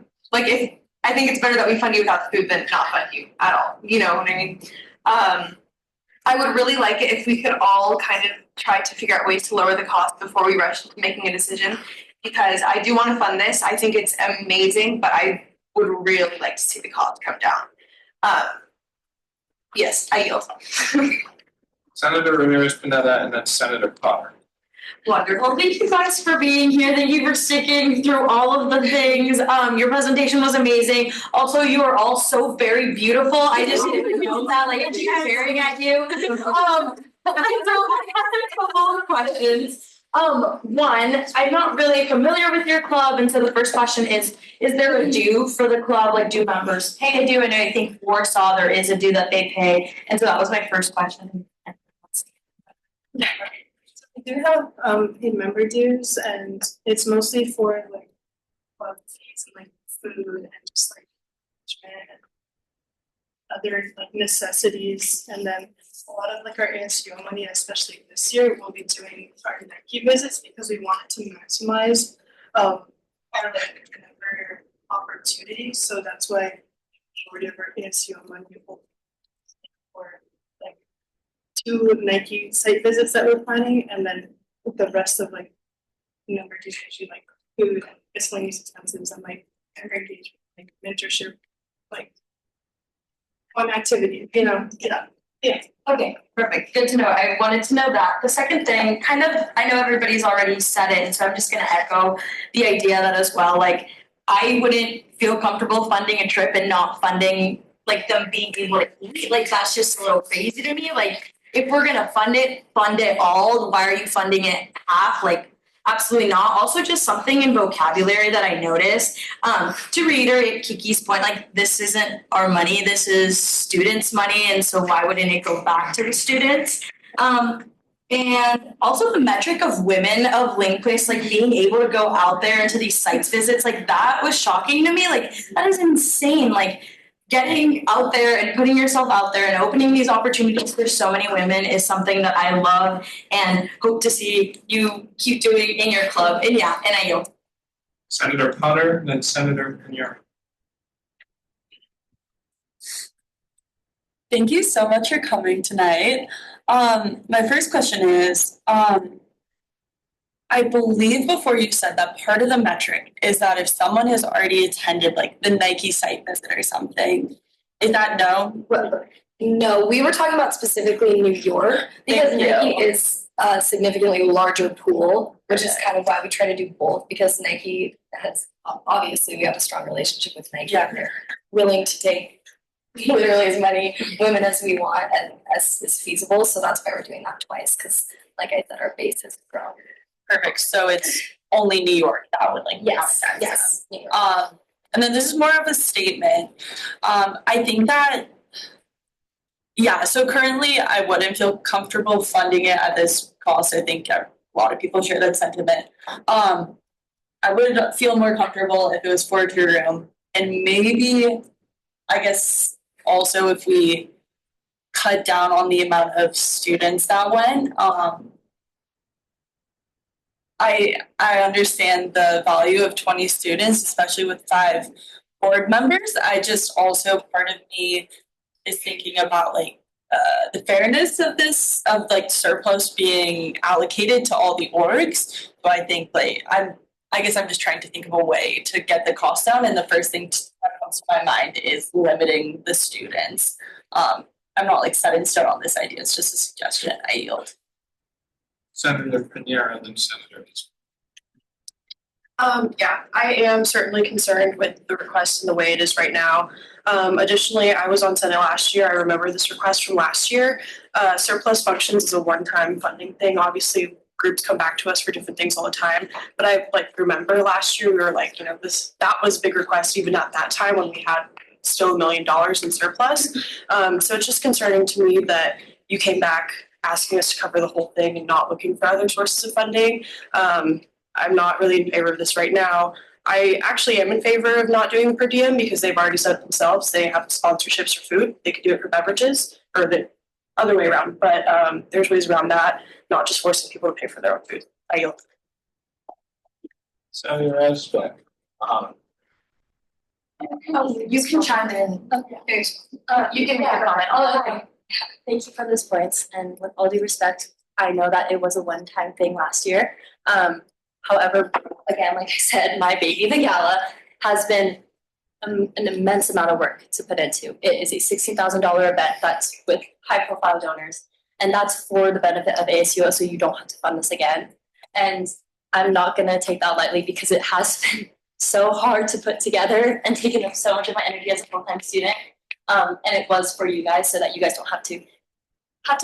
think it's better that we fund you without the food than not fund you at all. You know what I mean? I would really like it if we could all kind of try to figure out ways to lower the cost before we rush into making a decision, because I do want to fund this. I think it's amazing, but I would really like to see the cost come down. Yes, I yield. Senator Ramirez Pineda and then Senator Potter. Wonderful. Thank you guys for being here. Thank you for sticking through all of the things. Your presentation was amazing. Also, you are all so very beautiful. I just didn't know that. Like, I keep staring at you. I have a couple of questions. One, I'm not really familiar with your club, and so the first question is there a due for the club? Like, do members pay a due? And I think Warsaw, there is a due that they pay. And so that was my first question. We do have paid member dues, and it's mostly for like club fees and like food and just like management and other like necessities. And then a lot of like our ASUO money, especially this year, we'll be doing our Nike visits because we wanted to maximize our like member opportunities. So that's why majority of our ASUO money will be for like 2 Nike site visits that we're planning, and then the rest of like member dues, usually like food, miscellaneous expenses, and like member engagement, like mentorship, like fun activity, you know, yeah. Okay, perfect. Good to know. I wanted to know that. The second thing, kind of, I know everybody's already said it, so I'm just gonna echo the idea that as well. Like, I wouldn't feel comfortable funding a trip and not funding like them being able to eat. Like, that's just a little crazy to me. Like, if we're gonna fund it all. Why are you funding it half? Like, absolutely not. Also, just something in vocabulary that I noticed. To reiterate Kiki's point, like, this isn't our money, this is students' money, and so why wouldn't it go back to the students? And also the metric of women of linguists, like being able to go out there into these sites visits, like that was shocking to me. Like, that is insane. Like, getting out there and putting yourself out there and opening these opportunities for so many women is something that I love and hope to see you keep doing in your club. And yeah, and I yield. Senator Potter and then Senator Pinero. Thank you so much for coming tonight. My first question is, I believe before you said that part of the metric is that if someone has already attended like the Nike site visit or something, is that no? No, we were talking about specifically New York because Nike is a significantly larger pool, which is kind of why we try to do both, because Nike has, obviously we have a strong relationship with Nike and they're willing to take literally as many women as we want and as is feasible. So that's why we're doing that twice, because like I said, our base has grown. Perfect. So it's only New York that would like yes. New York. And then this is more of a statement. I think that so currently I wouldn't feel comfortable funding it at this cost. I think a lot of people share that sentiment. I would feel more comfortable if it was for a room, and maybe I guess also if we cut down on the amount of students that went. I understand the value of 20 students, especially with 5 board members. I just also, part of me is thinking about like the fairness of this, of like surplus being allocated to all the orgs. So I think like I guess I'm just trying to think of a way to get the cost down, and the first thing that comes to my mind is limiting the students. I'm not like set in stone on this idea, it's just a suggestion. I yield. Senator Pinero and then Senator. Yeah, I am certainly concerned with the request and the way it is right now. Additionally, I was on Senate last year. I remember this request from last year. Surplus functions is a one-time funding thing. Obviously, groups come back to us for different things all the time. But I like remember last year we were like, that was a big request even at that time when we had still $1 million in surplus. So it's just concerning to me that you came back asking us to cover the whole thing and not looking for other sources of funding. I'm not really in favor of this right now. I actually am in favor of not doing per diem because they've already said it themselves. They have sponsorships for food. They could do it for beverages or the other way around. But there's ways around that, not just forcing people to pay for their own food. I yield. Senator Esbeck. You can chime in. Okay. You can make a comment. Okay. Thank you for those points. And with all due respect, I know that it was a one-time thing last year. However, again, like I said, my baby, the gala, has been an immense amount of work to put into. It is a $16,000 event that's with high-profile donors, and that's for the benefit of ASUO, so you don't have to fund this again. And I'm not gonna take that lightly because it has been so hard to put together and taken up so much of my energy as a full-time student. And it was for you guys so that you guys don't have to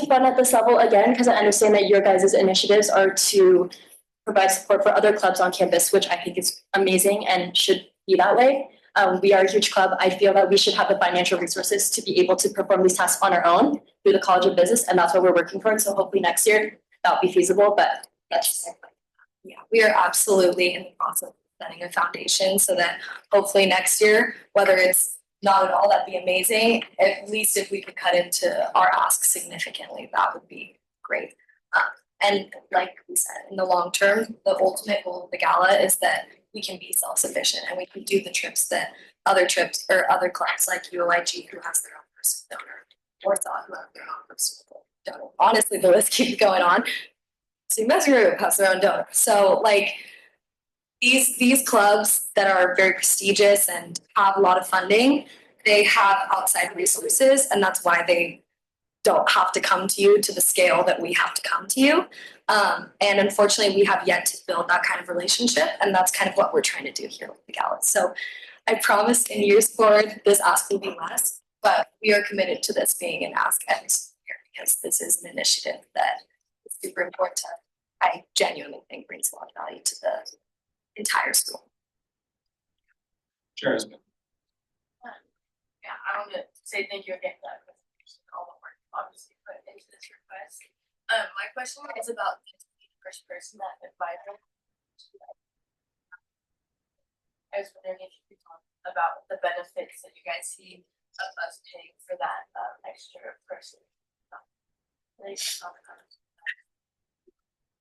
fund at this level again, because I understand that your guys' initiatives are to provide support for other clubs on campus, which I think is amazing and should be that way. We are a huge club. I feel that we should have the financial resources to be able to perform these tasks on our own through the College of Business, and that's what we're working for. And so hopefully next year that'll be feasible, but that's just Yeah, we are absolutely in the process of setting a foundation so that hopefully next year, whether it's not at all, that'd be amazing. At least if we could cut into our ask significantly, that would be great. And like we said, in the long term, the ultimate goal of the gala is that we can be self-sufficient and we can do the trips that other clubs like UOIG, who has their own personal donor, or Thought, who have their own personal donor. Honestly, the list keeps going on. Messer Group has their own donor. So like these clubs that are very prestigious and have a lot of funding, they have outside resources, and that's why they don't have to come to you to the scale that we have to come to you. And unfortunately, we have yet to build that kind of relationship, and that's kind of what we're trying to do here with the gala. So I promise in years forward, this ask will be less, but we are committed to this being an ask every year because this is an initiative that is super important. I genuinely think brings a lot of value to the entire school. Sure. Yeah, I want to say thank you again for that presentation, all the work obviously put into this request. My question is about the first person that advisor. I was wondering if you could talk about the benefits that you guys see of us paying for that extra person.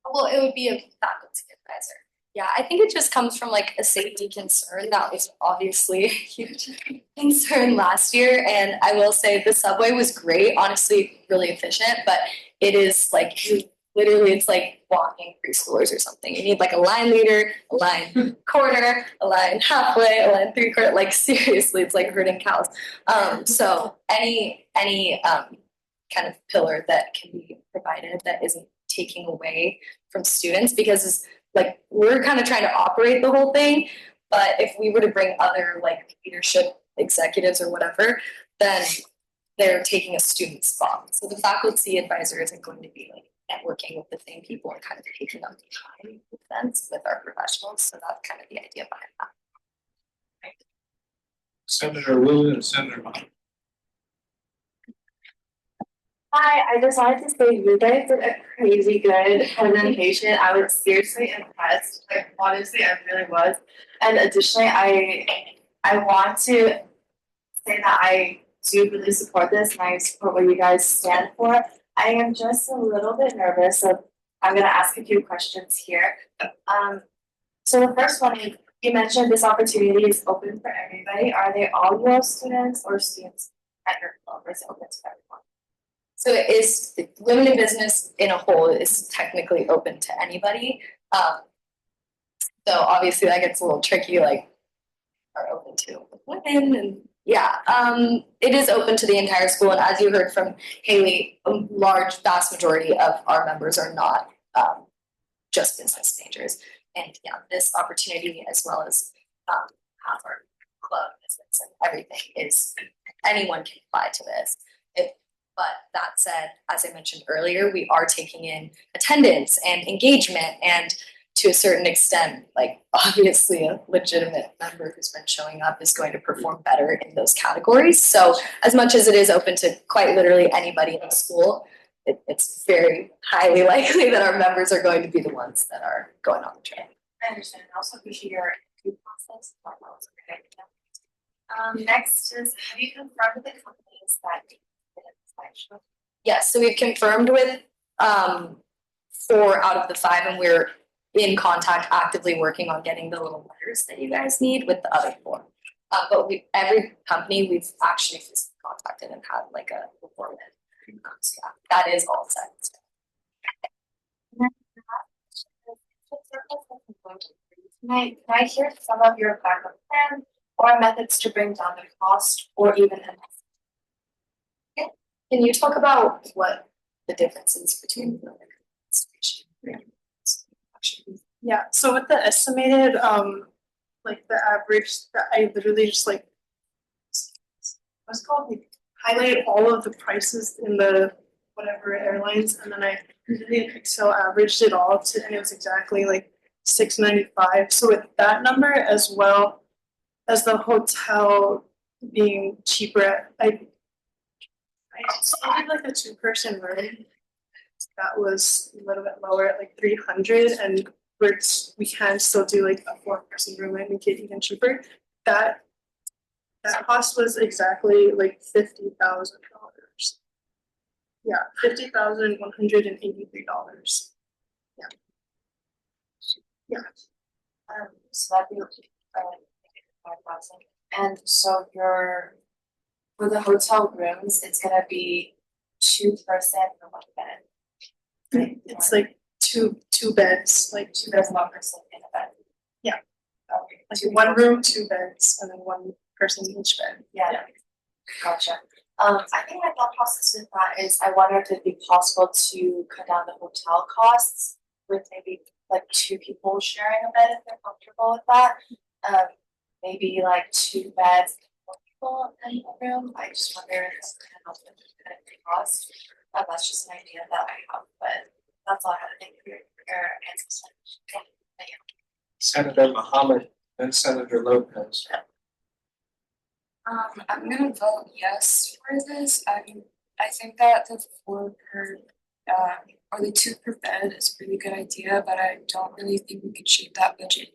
Well, it would be a faculty advisor. Yeah, I think it just comes from like a safety concern that was obviously a huge concern last year. And I will say the subway was great, honestly, really efficient, but it is like literally it's like walking preschoolers or something. You need like a line leader, a line quarter, a line halfway, a line three-quarter. Like seriously, it's like herding cows. So any kind of pillar that can be provided that isn't taking away from students, because like we're kind of trying to operate the whole thing, but if we were to bring other like leadership executives or whatever, then they're taking a student spot. So the faculty advisor isn't going to be like networking with the same people and kind of taking up the time with our professionals. So that's kind of the idea behind that. Senator Wu and Senator Mott. Hi, I just wanted to say you guys did a crazy good presentation. I was seriously impressed. Like honestly, I really was. And additionally, I want to say that I do really support this and I support what you guys stand for. I am just a little bit nervous, so I'm gonna ask a few questions here. So the first one is, you mentioned this opportunity is open for everybody. Are they all UO students or students at your club, or is it open to everyone? So it is, women in business in a whole is technically open to anybody. So obviously that gets a little tricky, like are open to women and yeah, it is open to the entire school. And as you heard from Haley, a large, vast majority of our members are not just business majors. And yeah, this opportunity as well as half our club business and everything is, anyone can apply to this. But that said, as I mentioned earlier, we are taking in attendance and engagement and to a certain extent, like obviously a legitimate member who's been showing up is going to perform better in those categories. So as much as it is open to quite literally anybody in the school, it's very highly likely that our members are going to be the ones that are going on the train. I understand. I also appreciate your interview process. Next is, have you confirmed with the companies that Yes, so we've confirmed with 4 out of the 5, and we're in contact, actively working on getting the little letters that you guys need with the other 4. But every company we've actually just contacted and had like a report with. So yeah, that is all set. Can I hear some of your backup plan or methods to bring down the cost or even Can you talk about what the difference is between the Yeah, so with the estimated, like the average, I literally just like, what's it called, like highlight all of the prices in the whatever airlines, and then I literally in Excel averaged it all to, and it was exactly like $695. So with that number as well as the hotel being cheaper, I did like a 2-person room that was a little bit lower at like 300, and we can still do like a 4-person room and make it even cheaper. That cost was exactly like $50,000. Yeah, $50,183. Yeah. Yeah. So that'd be 5,000. And so for the hotel rooms, it's gonna be 2-person or 1 bed. It's like two beds, like 2 beds, 1 person in a bed. Yeah. Okay. Like 1 room, 2 beds, and then 1 person in each bed. Yeah. Gotcha. I think my thought process with that is I wonder if it'd be possible to cut down the hotel costs with maybe like 2 people sharing a bed if they're comfortable with that. Maybe like 2 beds, 4 people in a room. I just wonder if it's kind of help with the cost. That's just an idea that I have, but that's all I had to think for your answers. Senator Muhammad and Senator Lopez. I'm gonna vote yes for this. I think that the 4 per or the 2 per bed is a really good idea, but I don't really think we could shape that budget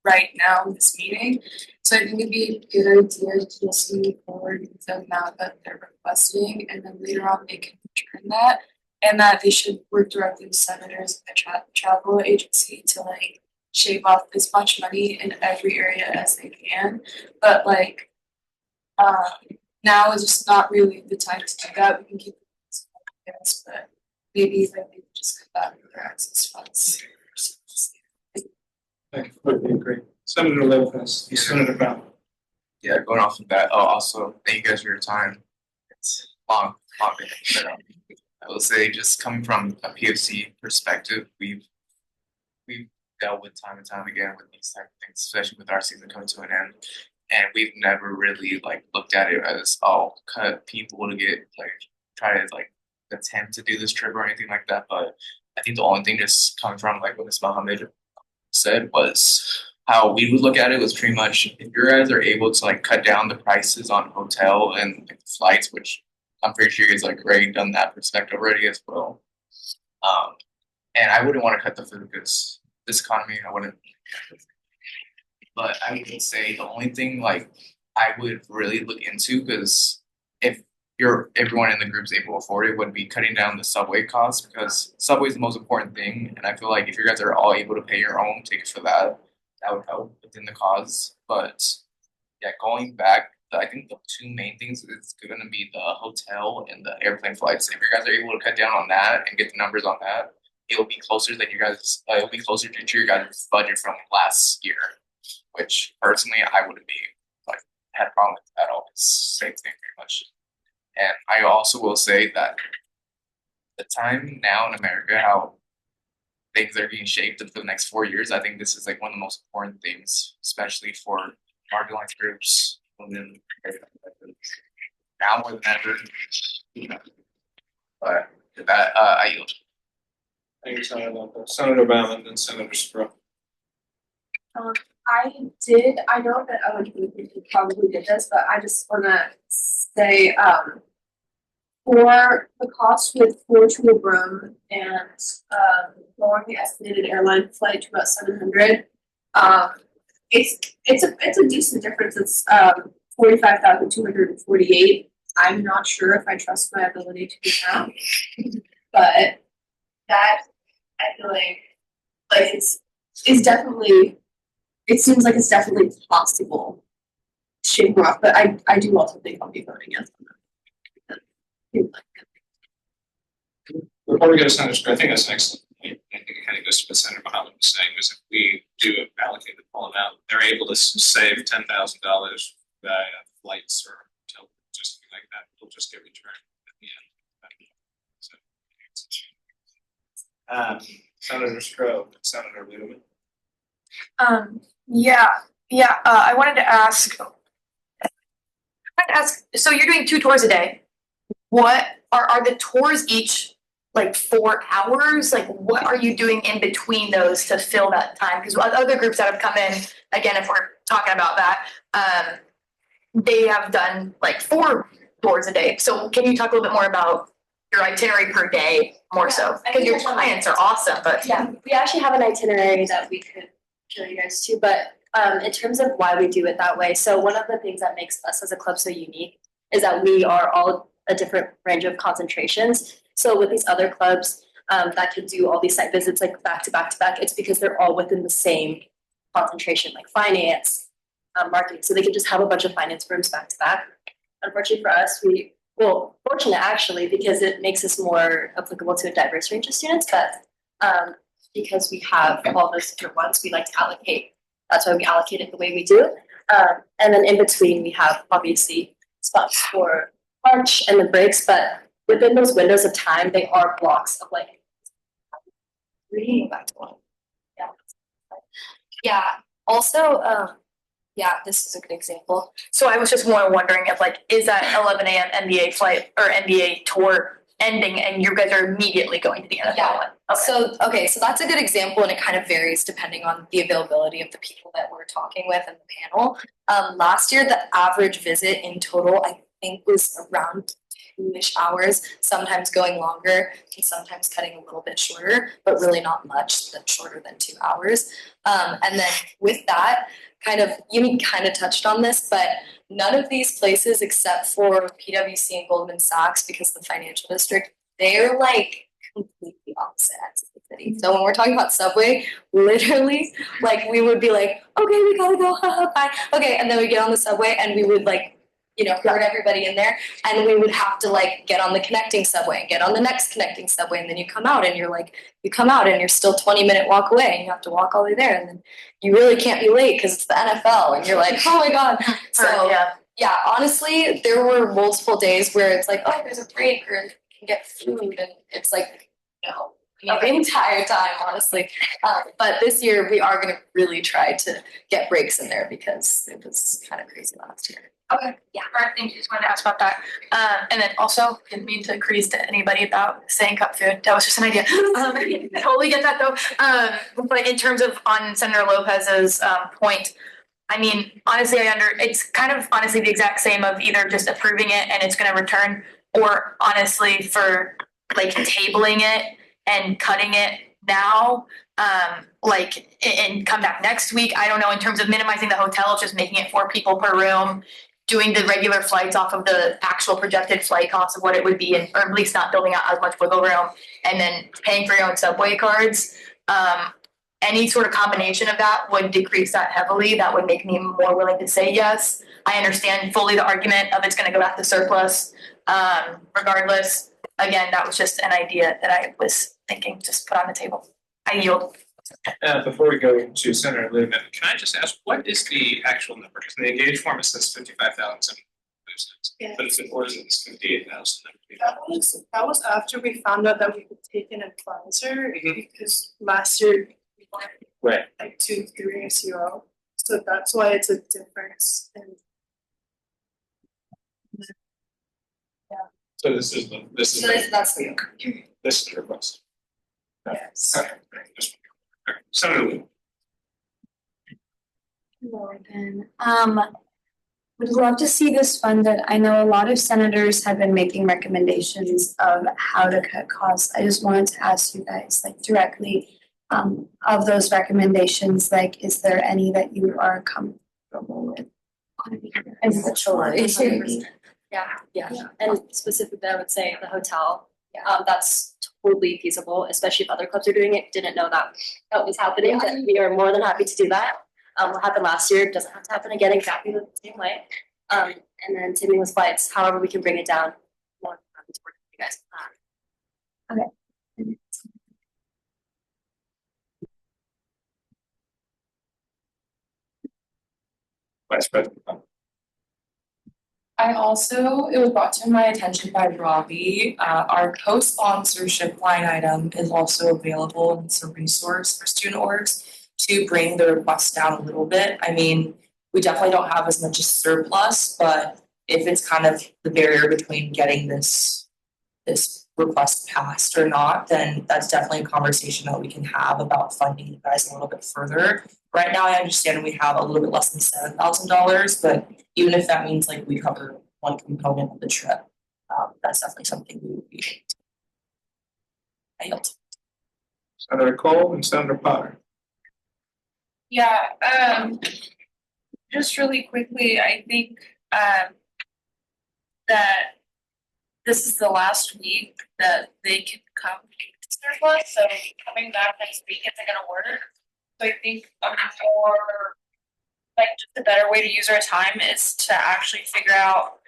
right now in this meeting. So I think it'd be a good idea to just move forward with the amount that they're requesting, and then later on they can return that, and that they should work directly with senators and the travel agency to like shave off as much money in every area as they can. But like now is just not really the time to do that. We can keep it, but maybe like they just cut back their access funds. I completely agree. Senator Lopez, Senator Brown. Yeah, going off of that, also thank you guys for your time. It's long, but I will say, just coming from a PFC perspective, we've dealt with time and time again with these type of things, especially with our season coming to an end. And we've never really like looked at it as cut people to get like try to like attempt to do this trip or anything like that. But I think the only thing just coming from like what Ms. Mohammed said was how we would look at it was pretty much if you guys are able to like cut down the prices on hotel and like, flights, which I'm pretty sure you guys like already done that perspective already as well. And I wouldn't want to cut the food because this economy, I wouldn't. But I would say the only thing like I would really look into, because if everyone in the group is able to afford it, would be cutting down the subway costs, because subway is the most important thing. And I feel like if you guys are all able to pay your own tickets for that, that would help within the cause. But yeah, going back, I think the 2 main things is going to be the hotel and the airplane flights. If you guys are able to cut down on that and get the numbers on that, it'll be closer than you guys. It'll be closer to your guys' budget from last year, which personally I wouldn't be like had a problem with at all. It's the same thing pretty much. And I also will say that the time now in America, how things are being shaped for the next 4 years, I think this is like one of the most important things, especially for marginalized groups. Women, now more than ever. But that I yield. Thank you, Senator Lopez. Senator Brown and then Senator Sproul. I know that other people probably did this, but I just wanna say, for the cost with floor to the room and, lowering the estimated airline flight to about 700, it's a decent difference. It's, 45,248. I'm not sure if I trust my ability to do that, but that, I feel like it's definitely, it seems like it's definitely possible to shave more off, but I do also think I'll be voting yes on that. Before we go to Senator Square, I think that's an excellent point. I think it kind of goes to what Senator Mohammed was saying, is if we do allocate the full amount, they're able to save $10,000 via flights or hotel, just like that. It'll just get returned at the end. So, Senator Stroh, Senator Ludeman. I wanted to ask, so you're doing 2 tours a day. What are the tours each like 4 hours? Like what are you doing in between those to fill that time? Because other groups that have come in, again, if we're talking about that, they have done like 4 tours a day. So can you talk a little bit more about your itinerary per day more so? Because your clients are awesome, but Yeah, we actually have an itinerary that we could show you guys too, but in terms of why we do it that way, so one of the things that makes us as a club so unique is that we are all a different range of concentrations. So with these other clubs that could do all these site visits like back to back to back, it's because they're all within the same concentration, like finance, marketing. So they could just have a bunch of finance firms back to back. Unfortunately for us, fortunate actually, because it makes us more applicable to a diverse range of students, but because we have all those different ones, we like to allocate. That's why we allocate it the way we do. And then in between, we have obviously spots for lunch and the breaks, but within those windows of time, they are blocks of like reading back to one. Yeah. yeah. Also, yeah, this is a good example. So I was just more wondering if like, is that 11 a.m. NBA flight or NBA tour ending and you guys are immediately going to the NFL one? Okay. So that's a good example, and it kind of varies depending on the availability of the people that we're talking with in the panel. Last year, the average visit in total, I think, was around 2-ish hours, sometimes going longer and sometimes cutting a little bit shorter, but really not much shorter than 2 hours. And then with that, you kind of touched on this, but none of these places except for PwC and Goldman Sachs, because the financial district, they're like completely opposite ends of the city. So when we're talking about subway, literally, like we would be like, okay, we gotta go, bye. Okay, and then we get on the subway and we would like, herd everybody in there, and we would have to like get on the connecting subway and get on the next connecting subway, and then you come out and you're still 20-minute walk away and you have to walk all the way there, and then you really can't be late because it's the NFL and you're like, oh my god. So yeah, honestly, there were multiple days where it's like, oh, there's a break or you can get food, and it's like, the entire time, honestly. But this year we are going to really try to get breaks in there because it was kind of crazy last year. Okay, yeah, all right, thank you. Just wanted to ask about that. And then also, didn't mean to crease to anybody about saying cup food. That was just an idea. Totally get that though. But in terms of on Senator Lopez's point, I mean, honestly, it's kind of honestly the exact same of either just approving it and it's going to return, or honestly for like tabling it and cutting it now, and come back next week. I don't know, in terms of minimizing the hotel, just making it 4 people per room, doing the regular flights off of the actual projected flight cost of what it would be, or at least not building out as much wiggle room, and then paying for your own subway cards. Any sort of combination of that would decrease that heavily. That would make me more willing to say yes. I understand fully the argument of it's going to go back to surplus. Regardless, again, that was just an idea that I was thinking, just put on the table. I yield. Before we go to Senator Ludeman, can I just ask, what is the actual number? Because in the engaged form it says 55,000, but it's or is it 58,000? That was after we found out that we could take an advisor, because last year we went like 2-3 ASUO, so that's why it's a difference. And so this is that's the this is the request. Yes. Okay, great. Senator Ludeman. Morgan. Would love to see this funded. I know a lot of senators have been making recommendations of how to cut costs. I just wanted to ask you guys like directly, of those recommendations, like, is there any that you are comfortable with? Yeah, and specifically, I would say the hotel, that's totally feasible, especially if other clubs are doing it, didn't know that was happening, but we are more than happy to do that. What happened last year doesn't have to happen again exactly the same way. And then same thing with flights, however we can bring it down, more than happy to work with you guys on that. Okay. Vice President. I also, it was brought to my attention by Robbie, our co-sponsorship line item is also available, and it's a resource for student orgs to bring the request down a little bit. I mean, we definitely don't have as much as surplus, but if it's kind of the barrier between getting this request passed or not, then that's definitely a conversation that we can have about funding you guys a little bit further. Right now, I understand we have a little bit less than $7,000, but even if that means like we cover one component of the trip, that's definitely something we would be. I yield. Senator Cole and Senator Potter. Yeah, just really quickly, I think that this is the last week that they can come to surplus, so coming back next week isn't gonna work. So I think more like just a better way to use our time is to actually figure out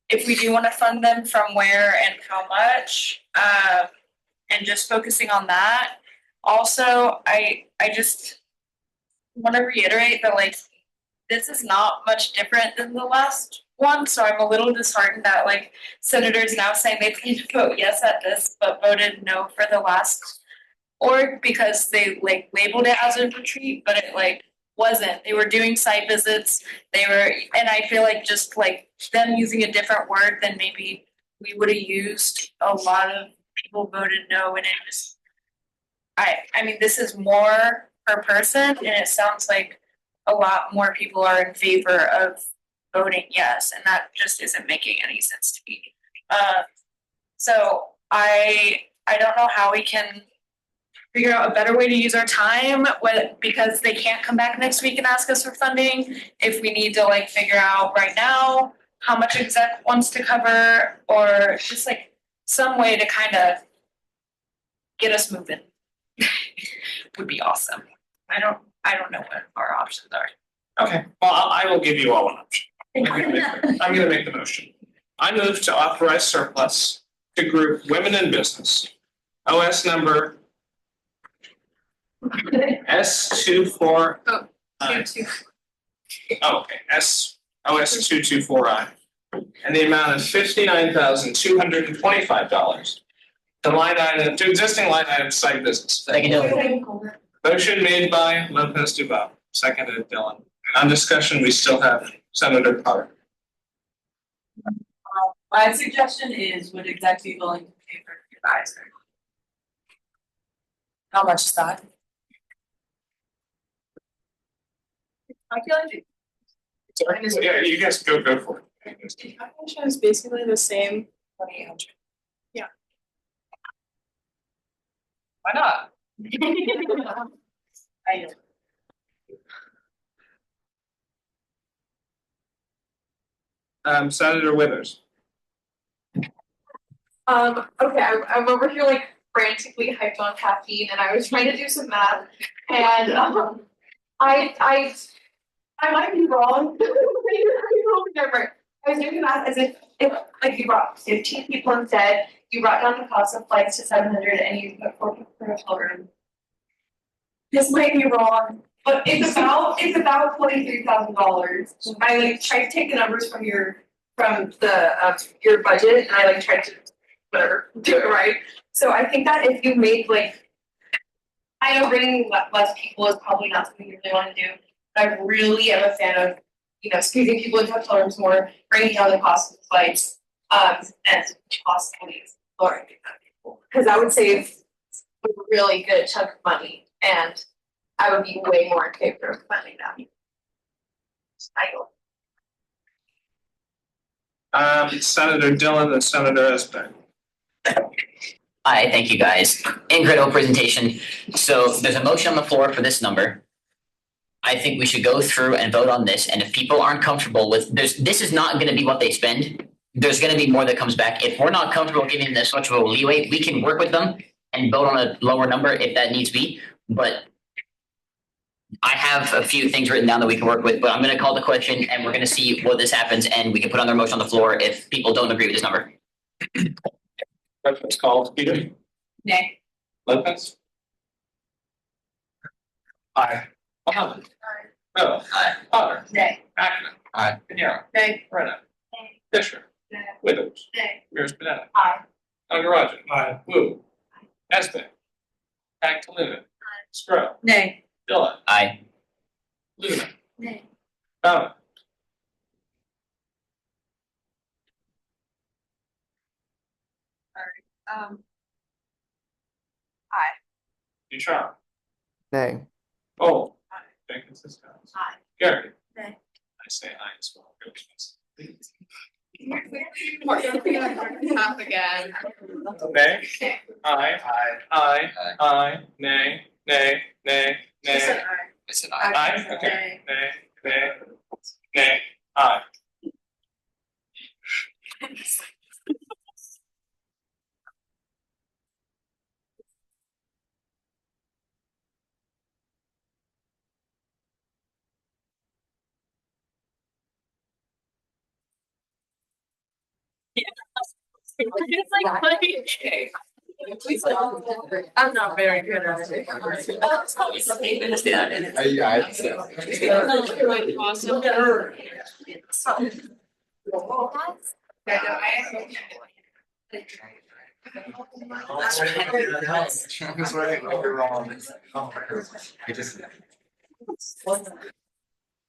if we do want to fund them from where and how much, and just focusing on that. Also, I just want to reiterate that like this is not much different than the last one, so I'm a little disheartened that like senators now saying they plan to vote yes at this, but voted no for the last org because they like labeled it as a retreat, but it like wasn't. They were doing site visits. They were, and I feel like just like them using a different word than maybe we would have used. A lot of people voted no, and it just, I mean, this is more per person, and it sounds like a lot more people are in favor of voting yes, and that just isn't making any sense to me. So I don't know how we can figure out a better way to use our time because they can't come back next week and ask us for funding. If we need to like figure out right now how much exec wants to cover, or just like some way to kind of get us moving would be awesome. I don't know what our options are. Okay, well, I will give you all an option. I'm gonna make the motion. I move to authorize surplus to group Women in Business, OS number S24. Oh, okay, OS 224I, and the amount of $59,225. The line item to existing line item site visits. Motion made by Lopez Duval, seconded Dylan. On discussion, we still have Senator Potter. My suggestion is, would exec be willing to pay for the advisor? How much is that? I feel like Yeah, you guys go for it. my calculation is basically the same. 2,800. Yeah. Why not? I know. Senator Withers. Okay, I'm over here like frantically hyped on caffeine, and I was trying to do some math, and I might be wrong. I was doing math as if like you brought 15 people instead, you brought down the cost of flights to 700, and you put 4 people per hotel room. This might be wrong, but it's about $23,000. I like tried to take the numbers from your budget, and I like tried to do it right. So I think that if you make like, I know bringing less people is probably not something you really want to do, but I really am a fan of, squeezing people into hotel rooms more, bringing down the cost of the flights, and possibly lowering people. Because that would save a really good chunk of money, and I would be way more in favor of funding that. Senator Dillon and Senator Espen. Hi, thank you guys. Incredible presentation. So there's a motion on the floor for this number. I think we should go through and vote on this, and if people aren't comfortable with, this is not gonna be what they spend. There's gonna be more that comes back. If we're not comfortable giving this much of a leeway, we can work with them and vote on a lower number if that needs be, but I have a few things written down that we can work with, but I'm gonna call the question and we're gonna see what this happens, and we can put another motion on the floor if people don't agree with this number. Questions called, Peter? Nay. Lopez? Aye. Mohammed? Aye. Bill? Aye. Potter? Nay. Ackerman? Aye. Pinero? Nay. Brennan? Nay. Fisher? Nay. Withers? Nay. Mears Panetta? Aye. Nagarajan? Aye. Wu? Espen? Agtaluna? Aye. Stroh? Nay. Dillon? Aye. Luna? Nay. Bowman? Aye. Ducharme? Nay. Oh. Aye. Jenkins is down. Aye. Gary? Nay. I say aye as well. Half again. Nay? Aye. Aye. Aye. Nay. Nay. Nay. Nay. I said Aye. aye. Okay. Nay. Nay. Nay. Aye. I'm not very good at it.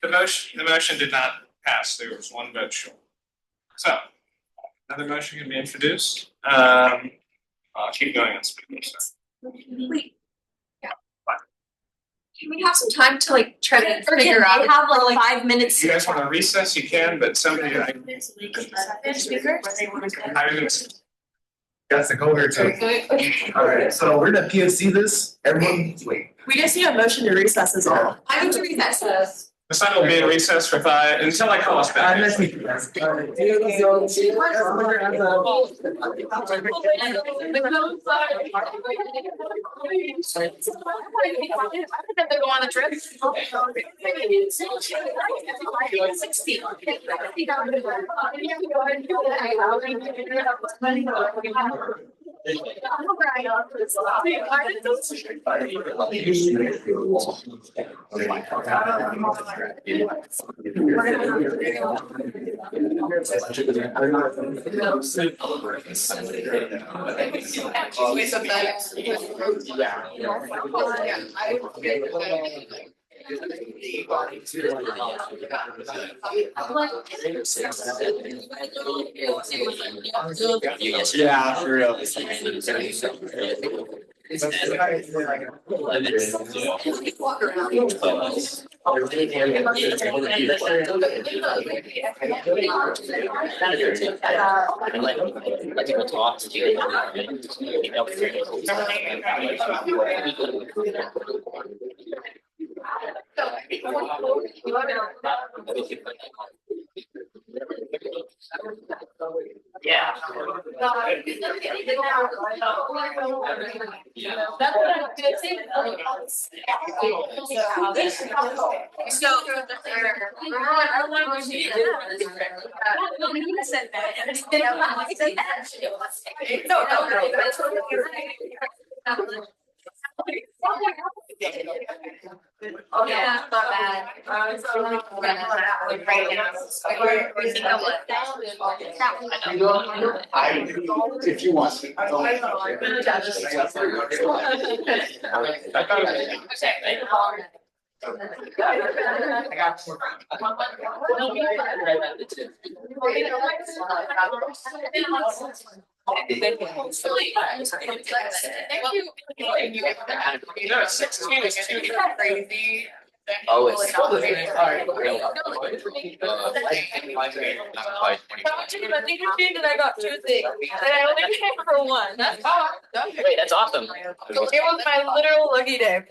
The motion did not pass. There was one vote short. So, another motion can be introduced. I'll keep going on speaker. Wait. Yeah. Can we have some time to like try to figure out? They have like 5 minutes. If you guys want to recess, you can, but somebody, I was gonna That's the goal here too. Alright, so we're gonna POC this, everyone, wait. We just need a motion to recess as well. I move to recess. the sign will be in recess for 5 until I call us back. Next week. Go on a trip. Yeah, for real. Yeah. Oh, yeah, not bad. If you want. No, 16 is too crazy. Oh, it's. I got two things, and I only paid for one. Wait, that's awesome. It was my literal lucky day.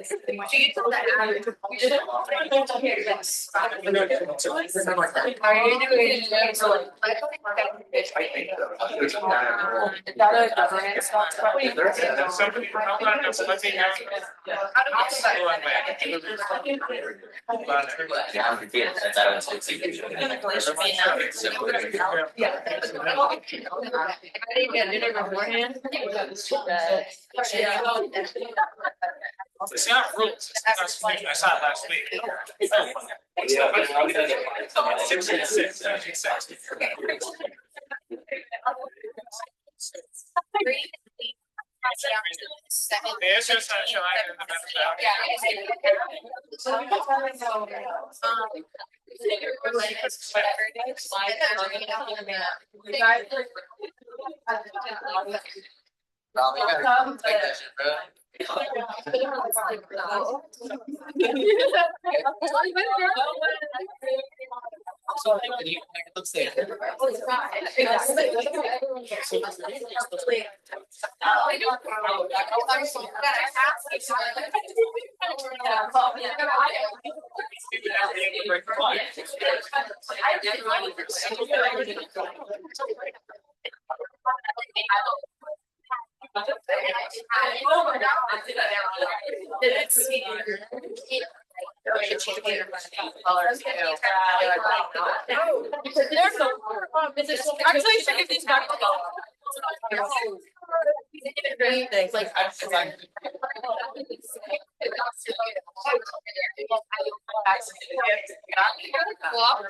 How are you doing? It's not rules, it's not something I saw it last week. The ASUO Senate show I have Actually, I should give these back. Like,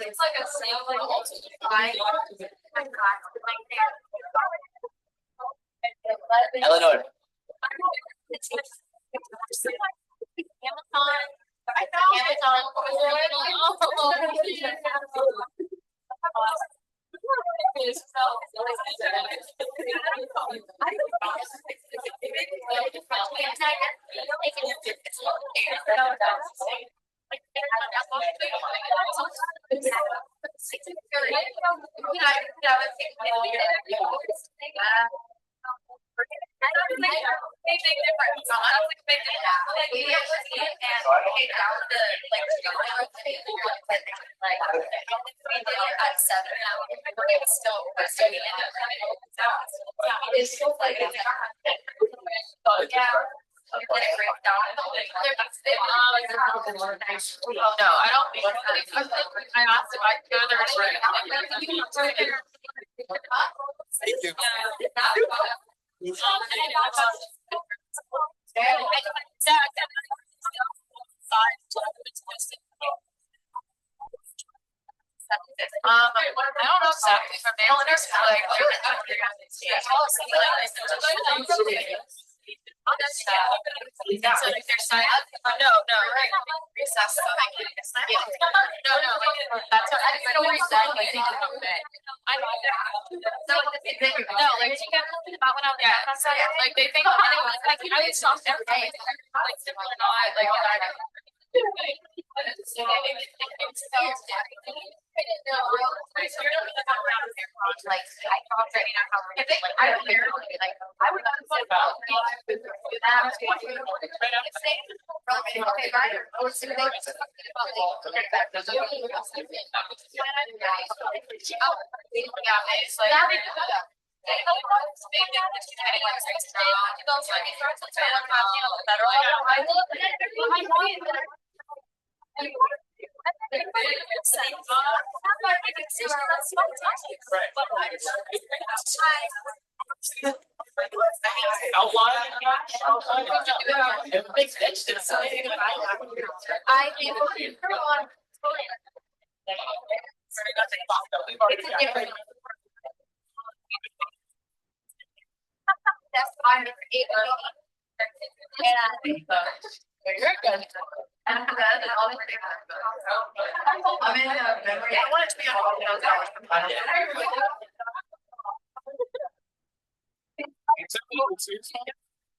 it's like a Eleanor. No, I don't think I asked if I could go there. Thank you. I don't know exactly from mailers, like. So like their side, no, recess. No, that's what I don't know exactly. I know that. No, like you get about when I was like they think like I was shocked every day, like similar or not, like all that. Like I talked right now how we're like I don't care like I would not say about that's why I'm you're good. I want it to be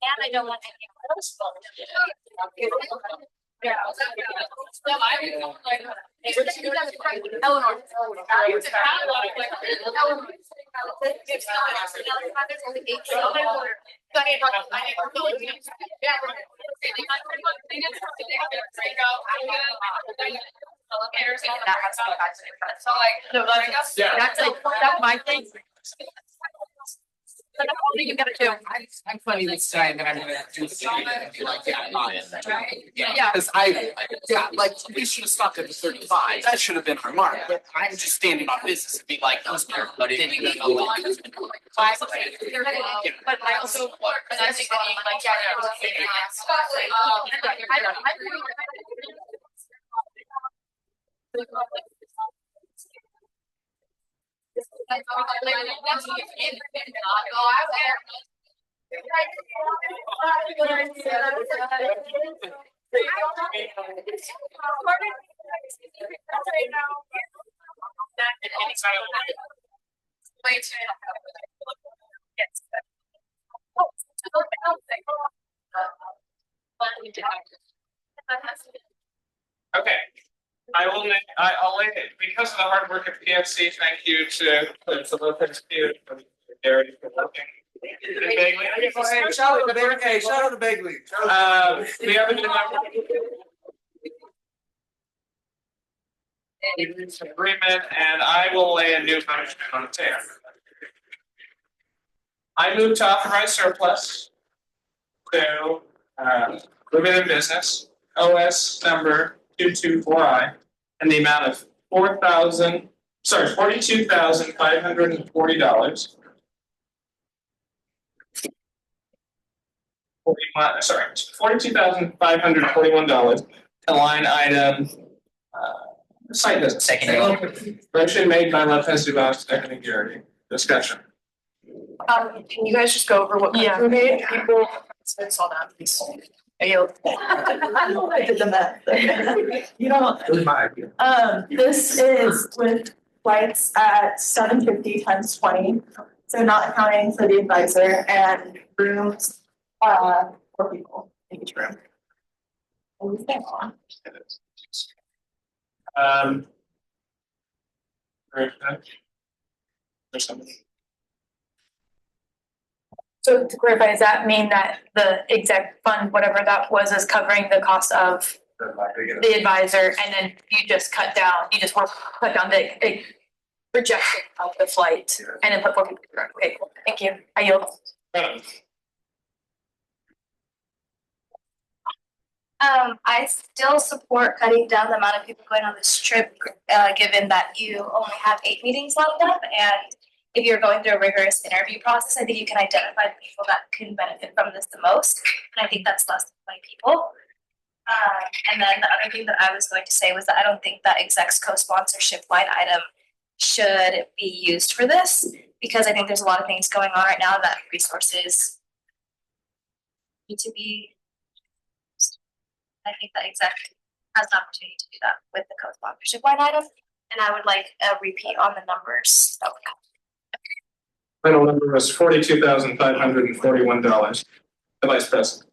and I don't want any Yeah. Eleanor. That has to go back to the front. So like, no, that's like, that's my thing. That's all you gotta do. I'm funny this time that I'm gonna do something like that. Yeah. Cause like, we should have stopped at the 35. That should have been our mark, but I'm just standing on business and be like, those people, but it didn't go well. But I also, and I think that you like, Okay. I'll lay it, because of the hard work of PFC, thank you to Lopez, Pew, and Gary for working. Shout out to Bagley. Shout out to Bagley. We have a new agreement, and I will lay a new motion on the table. I move to authorize surplus to limited business OS number 224I in the amount of $42,540. $42,541 to line item site visit. Second. Motion made by Lopez Dubas, seconded Garrity. Discussion. Can you guys just go over what Yeah. we made? People saw that, please. I did the math. You don't. It was my idea. This is with flights at 750 times 20, so not accounting for the advisor, and rooms, 4 people in each room. There's something. So to clarify, does that mean that the exec fund, whatever that was, is covering the cost of the advisor, and then you just cut down the projection of the flight and then put 4 people through? Okay, cool. Thank you. I yield. I still support cutting down the amount of people going on this trip, given that you only have 8 meetings left up, and if you're going through a rigorous interview process, I think you can identify the people that can benefit from this the most, and I think that's less than 20 people. And then the other thing that I was going to say was that I don't think that exec's co-sponsorship line item should be used for this, because I think there's a lot of things going on right now that resources need to be. I think that exec has an opportunity to do that with the co-sponsorship line item, and I would like a repeat on the numbers. Final number was $42,541. The Vice President.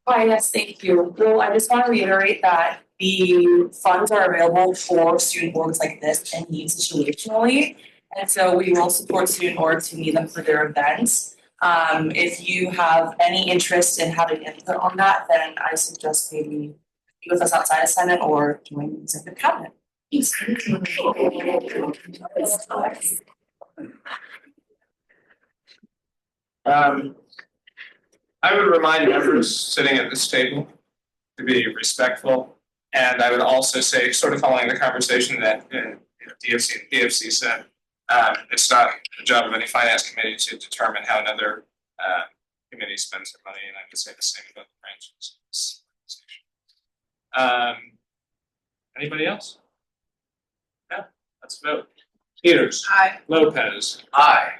Hi, yes, thank you. Well, I just want to reiterate that the funds are available for student orgs like this and need situationally. And so we will support student orgs who need them for their events. If you have any interest in having input on that, then I suggest maybe be with us outside of Senate or join the executive cabinet. I would remind members sitting at this table to be respectful, and I would also say, sort of following the conversation that DFC and PFC said, it's not the job of any finance committee to determine how another committee spends their money, and I would say the same about the branches. Anybody else? Yeah, let's vote. Peters. Aye. Lopez. Aye.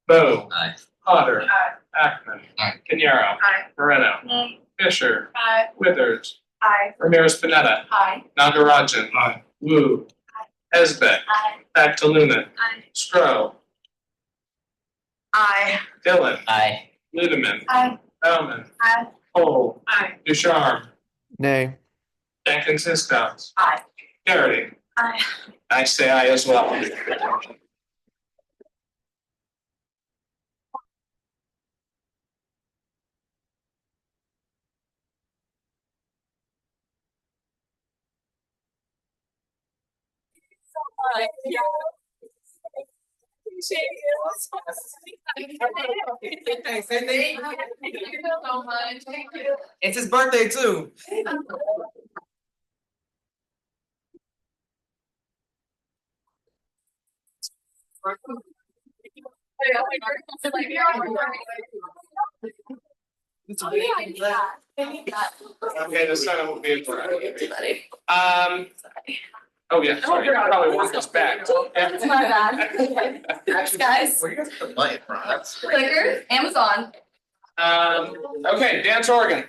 Bo. Aye. Potter. Aye. Ackman. Aye. Kenyaro. Aye. Moreno. Aye. Fisher. Aye. Withers. Aye. Ramirez Pineda. Aye. Nagarajan. Aye. Wu. Esbeck. Aye. Pactaluna. Aye. Stroh. Aye. Dillon. Aye. Ludeman. Aye. Bauman. Aye. Cole. Aye. Ducharme. Nay. Jenkins Sisters. Aye. Garrity. Aye. I say aye as well. It's his birthday too. Okay, the Senate will be adjourned. Oh yeah, sorry, you probably want this back. It's my bad. Thanks, guys. Where you guys put the light from? That's. Clicker, Amazon. Okay, dance organ.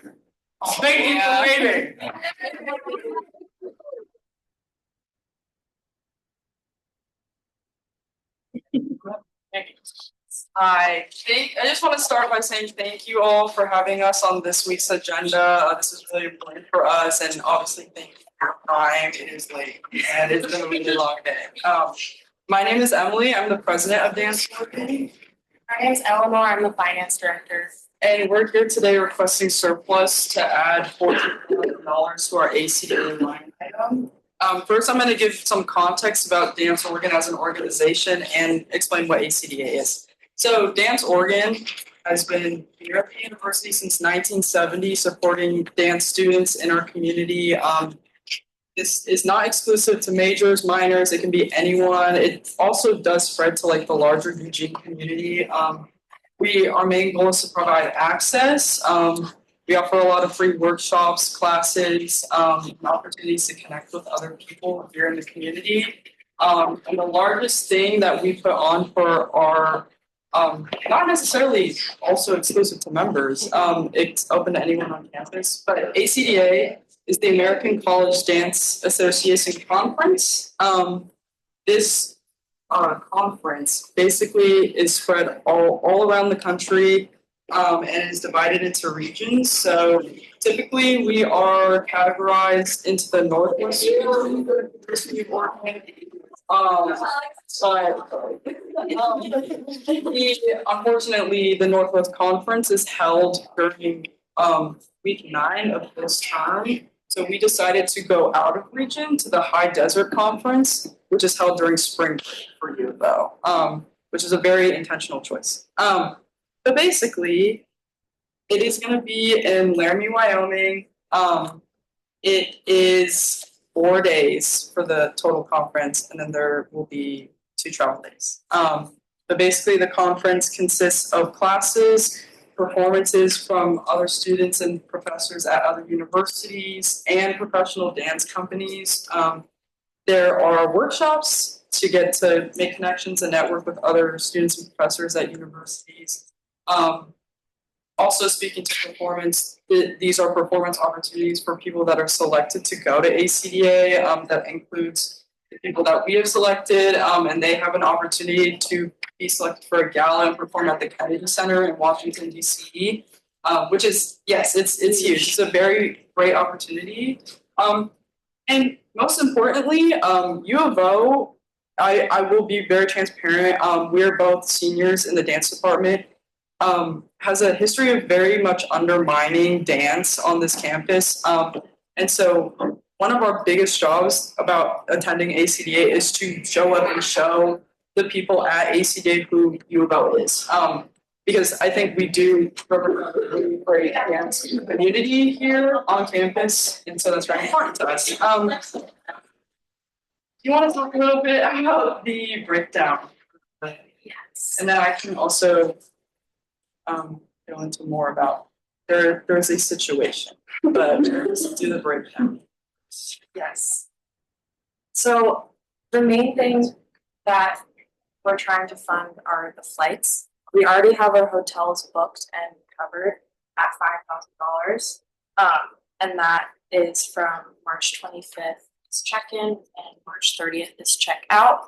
Thank you for waiting. I just want to start by saying thank you all for having us on this week's agenda. This is really important for us, and obviously thank you for your time. It is late and it's been a really long day. My name is Emily. I'm the president of Dance Working. My name's Eleanor, I'm the finance director. And we're here today requesting surplus to add $14,000 to our ACDA line item. First, I'm going to give some context about Dance Oregon as an organization and explain what ACDA is. So Dance Oregon has been here at the university since 1970, supporting dance students in our community. This is not exclusive to majors, minors, it can be anyone. It also does spread to like the larger Eugene community. Our main goal is to provide access. We offer a lot of free workshops, classes, and opportunities to connect with other people here in the community. And the largest thing that we put on for our, not necessarily also exclusive to members, it's open to anyone on campus, but ACDA is the American College Dance Association Conference. This conference basically is spread all around the country and is divided into regions. So typically we are categorized into the Northwest region, unfortunately, the Northwest Conference is held during week 9 of this term. So we decided to go out of region to the High Desert Conference, which is held during spring break for you though, which is a very intentional choice. But basically, it is going to be in Laramie, Wyoming. It is 4 days for the total conference, and then there will be 2 travel days. But basically, the conference consists of classes, performances from other students and professors at other universities, and professional dance companies. There are workshops to get to make connections and network with other students and professors at universities. Also speaking to performance, these are performance opportunities for people that are selected to go to ACDA. That includes the people that we have selected, and they have an opportunity to be selected for a gala and perform at the Kennedy Center in Washington, DC, which is, yes, it's huge. It's a very great opportunity. And most importantly, U of O, I will be very transparent. We're both seniors in the dance department. Has a history of very much undermining dance on this campus. And so one of our biggest jobs about attending ACDA is to show up and show the people at ACDA who U of O is. Because I think we do represent a really great dance community here on campus, and so that's very important to us. Do you want to talk a little bit about the breakdown? Yes. And then I can also go into more about there's a situation, but let's do the breakdown. Yes. So the main things that we're trying to fund are the flights. We already have our hotels booked and covered at $5,000. And that is from March 25th is check-in and March 30th is check-out.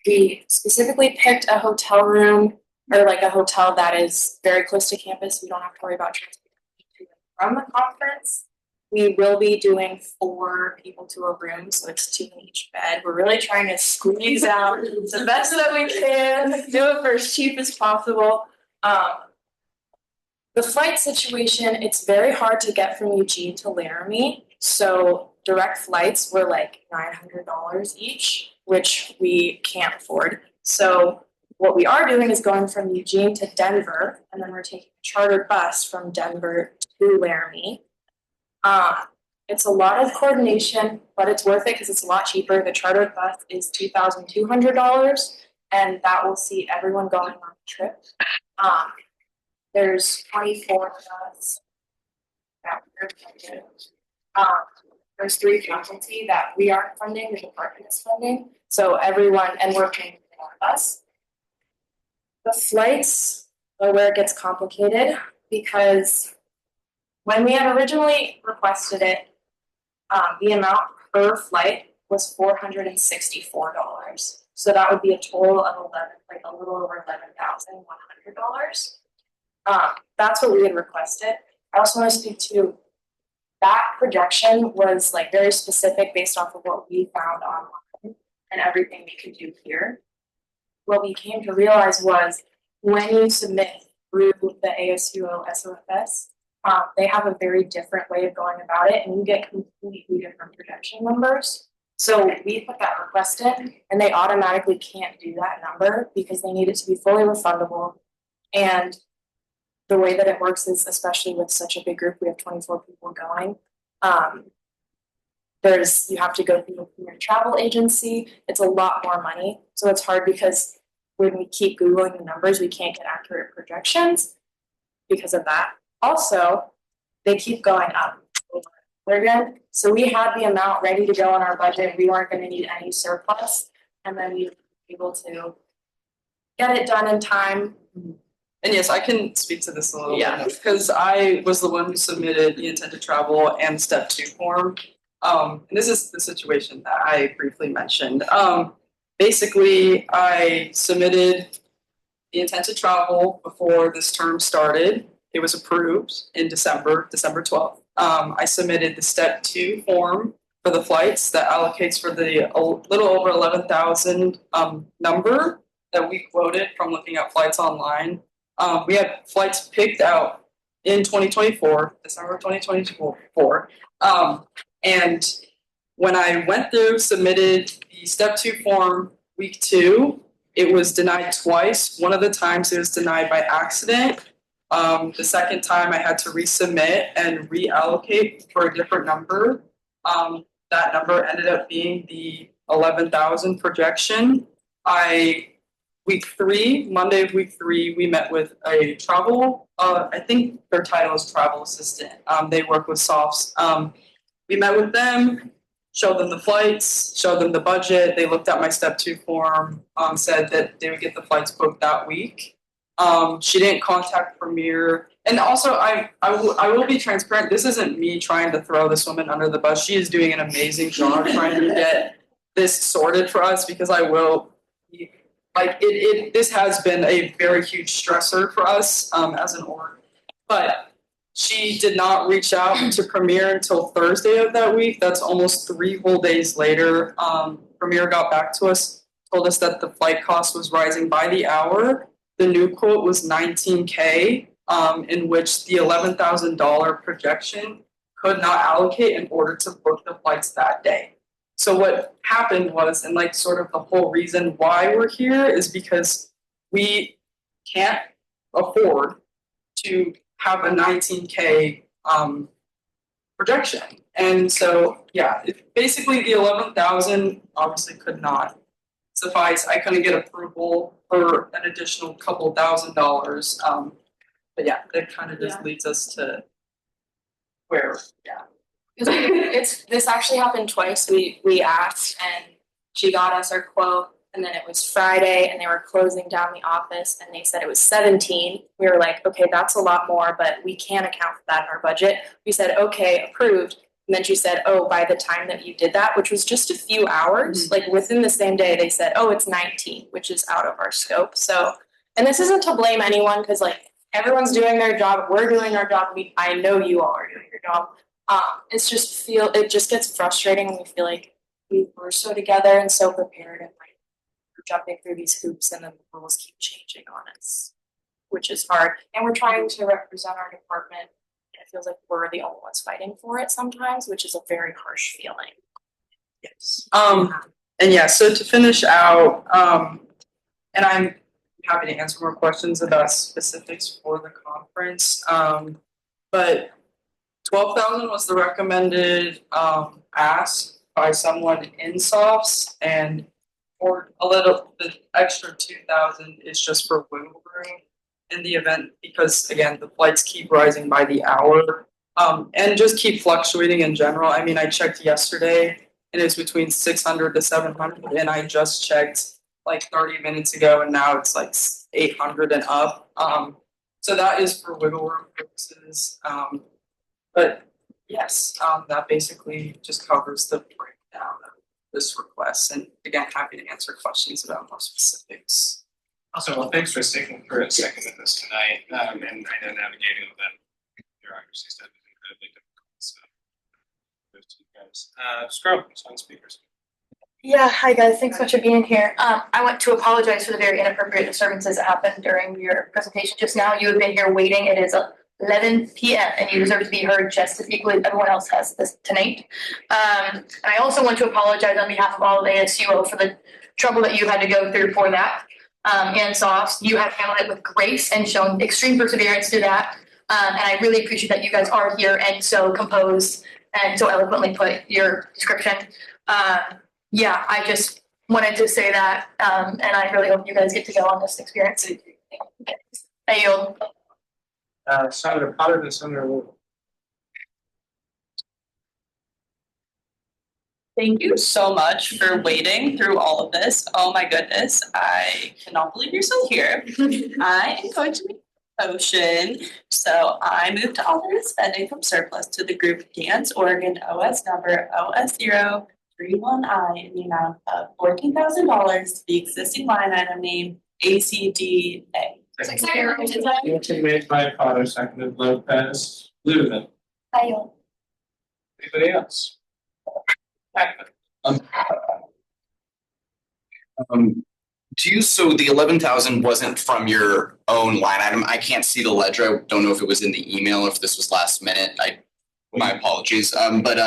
We specifically picked a hotel room or like a hotel that is very close to campus. We don't have to worry about transportation to and from the conference. We will be doing 4 people to a room, so it's 2 in each bed. We're really trying to squeeze out the best that we can, do it for as cheap as possible. The flight situation, it's very hard to get from Eugene to Laramie, so direct flights were like $900 each, which we can't afford. So what we are doing is going from Eugene to Denver, and then we're taking a chartered bus from Denver to Laramie. It's a lot of coordination, but it's worth it because it's a lot cheaper. The chartered bus is $2,200, and that will see everyone going on the trip. There's 24 of us. There's 3 faculty that we aren't funding, the department is funding. So everyone, and we're paying for us. The flights are where it gets complicated because when we had originally requested it, the amount per flight was $464. So that would be a total of a little over $11,100. That's what we had requested. I also want to speak to that projection was like very specific based off of what we found online and everything we could do here. What we came to realize was when you submit through the ASUO SOFS, they have a very different way of going about it, and you get completely different projection numbers. So we put that request in, and they automatically can't do that number because they need it to be fully refundable. And the way that it works is, especially with such a big group, we have 24 people going. You have to go through your travel agency. It's a lot more money. So it's hard because when we keep Googling the numbers, we can't get accurate projections because of that. Also, they keep going up over again. So we had the amount ready to go in our budget. We weren't going to need any surplus. And then we were able to get it done in time. And yes, I can speak to this a little bit because I was the one who submitted the intent to travel and step 2 form. And this is the situation that I briefly mentioned. Basically, I submitted the intent to travel before this term started. It was approved in December 12th. I submitted the step 2 form for the flights that allocates for the little over 11,000 number that we quoted from looking at flights online. We had flights picked out in 2024, December 2024. And when I went through, submitted the step 2 form week 2, it was denied twice. One of the times it was denied by accident. The second time I had to resubmit and reallocate for a different number. That number ended up being the 11,000 projection. Week 3, Monday of week 3, we met with a travel, I think their title is travel assistant. They work with softs. We met with them, showed them the flights, showed them the budget. They looked at my step 2 form, said that they would get the flights booked that week. She didn't contact Premier. And also, I will be transparent. This isn't me trying to throw this woman under the bus. She is doing an amazing job trying to get this sorted for us because this has been a very huge stressor for us as an org. But she did not reach out to Premier until Thursday of that week. That's almost 3 whole days later. Premier got back to us, told us that the flight cost was rising by the hour. The new quote was $19K, in which the $11,000 projection could not allocate in order to book the flights that day. So what happened was, and sort of the whole reason why we're here is because we can't afford to have a $19K projection. And so, basically the 11,000 obviously could not suffice. I couldn't get approval for an additional couple $1,000s. But that kind of just leads us to where, This actually happened twice. We asked and she got us our quote, and then it was Friday and they were closing down the office and they said it was 17. We were like, okay, that's a lot more, but we can't account for that in our budget. We said, okay, approved. And then she said, oh, by the time that you did that, which was just a few hours, within the same day, they said, oh, it's 19, which is out of our scope. So, and this isn't to blame anyone because everyone's doing their job. We're doing our job. I know you all are doing your job. It just gets frustrating when we feel like we were so together and so prepared and like we're jumping through these hoops and then the rules keep changing on us, which is hard. And we're trying to represent our department. And it feels like we're the only ones fighting for it sometimes, which is a very harsh feeling. Yes. And yeah, so to finish out, and I'm happy to answer more questions about specifics for the conference. But 12,000 was the recommended ask by someone in softs, and for a little bit extra 2,000 is just for wiggle room in the event, because again, the flights keep rising by the hour, and just keep fluctuating in general. I mean, I checked yesterday and it's between 600 to 700, and I just checked like 30 minutes ago and now it's like 800 and up. So that is for wiggle room purposes. But yes, that basically just covers the breakdown of this request. And again, happy to answer questions about more specifics. Awesome. Well, thanks for sticking through and sticking with us tonight. And I know navigating all that bureaucracy stuff is incredibly difficult. So, those two guys. Scrub, on speakers. Yeah, hi guys, thanks so much for being here. I want to apologize for the very inappropriate disturbances that happened during your presentation just now. You have been here waiting. It is 11 p.m. and you deserve to be heard just as equally as everyone else has this tonight. And I also want to apologize on behalf of all of ASUO for the trouble that you had to go through for that. And softs, you have handled it with grace and shown extreme perseverance through that. And I really appreciate that you guys are here and so composed and so eloquently put your description. Yeah, I just wanted to say that, and I really hope you guys get to go on this experience. I yield. Senator Potter and Senator Wu. Thank you so much for waiting through all of this. Oh my goodness, I cannot believe you're still here. I am going to make a motion. So I moved to alternate spending from surplus to the group Gans Oregon OS number OS031I in the amount of $14,000 to the existing line item name ACDA. Motion made by Potter, seconded Lopez. Ludeman. Anybody else? So the 11,000 wasn't from your own line item. I can't see the ledger. I don't know if it was in the email or if this was last minute. My apologies. But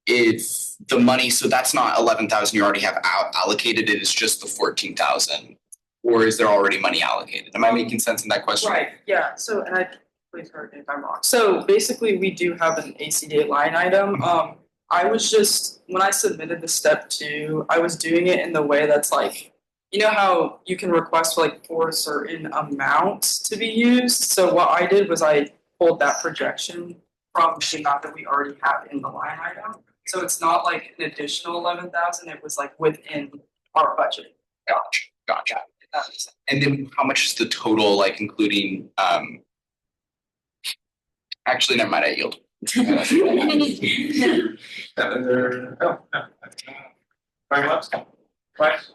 if the money, so that's not 11,000 you already have allocated. It is just the 14,000, or is there already money allocated? Am I making sense in that question? Right. Yeah. So, and please correct me if I'm wrong. So basically, we do have an ACDA line item. I was just, when I submitted the step 2, I was doing it in the way that's like, you know how you can request for a certain amount to be used. So what I did was I pulled that projection from the amount that we already have in the line item. So it's not like an additional 11,000. It was like within our budget. Gotcha. And then how much is the total, like including? Actually, never mind. I yield. Frank Webster. Price.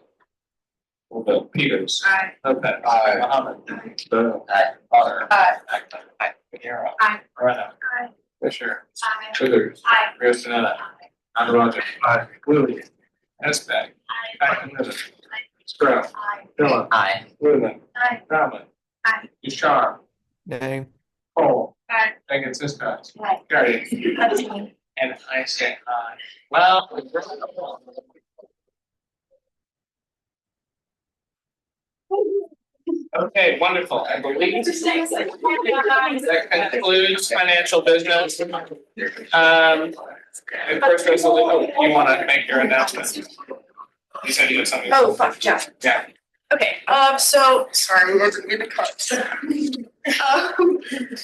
Bill Peters. Aye. Okay. Aye. Mohammed. Bill. Aye. Potter. Aye. Aye. Pinero. Aye. Moreno. Aye. Fisher. Aye. Childers. Aye. Christinella. Aye. Rogers. Aye. Willie. Espec. Aye. Scrub. Aye. Dillon. Aye. Ludeman. Aye. Bauman. Aye. Ducharme. Nay. Cole. Aye. Megan Cisco. Aye. Gary. Abstain. And I say aye. Well. Okay, wonderful. I believe that concludes financial business. And first resolution, you want to make your announcement? You said you had something. Oh, fuck, yeah. Yeah. Okay, so, sorry, we're in the cuts.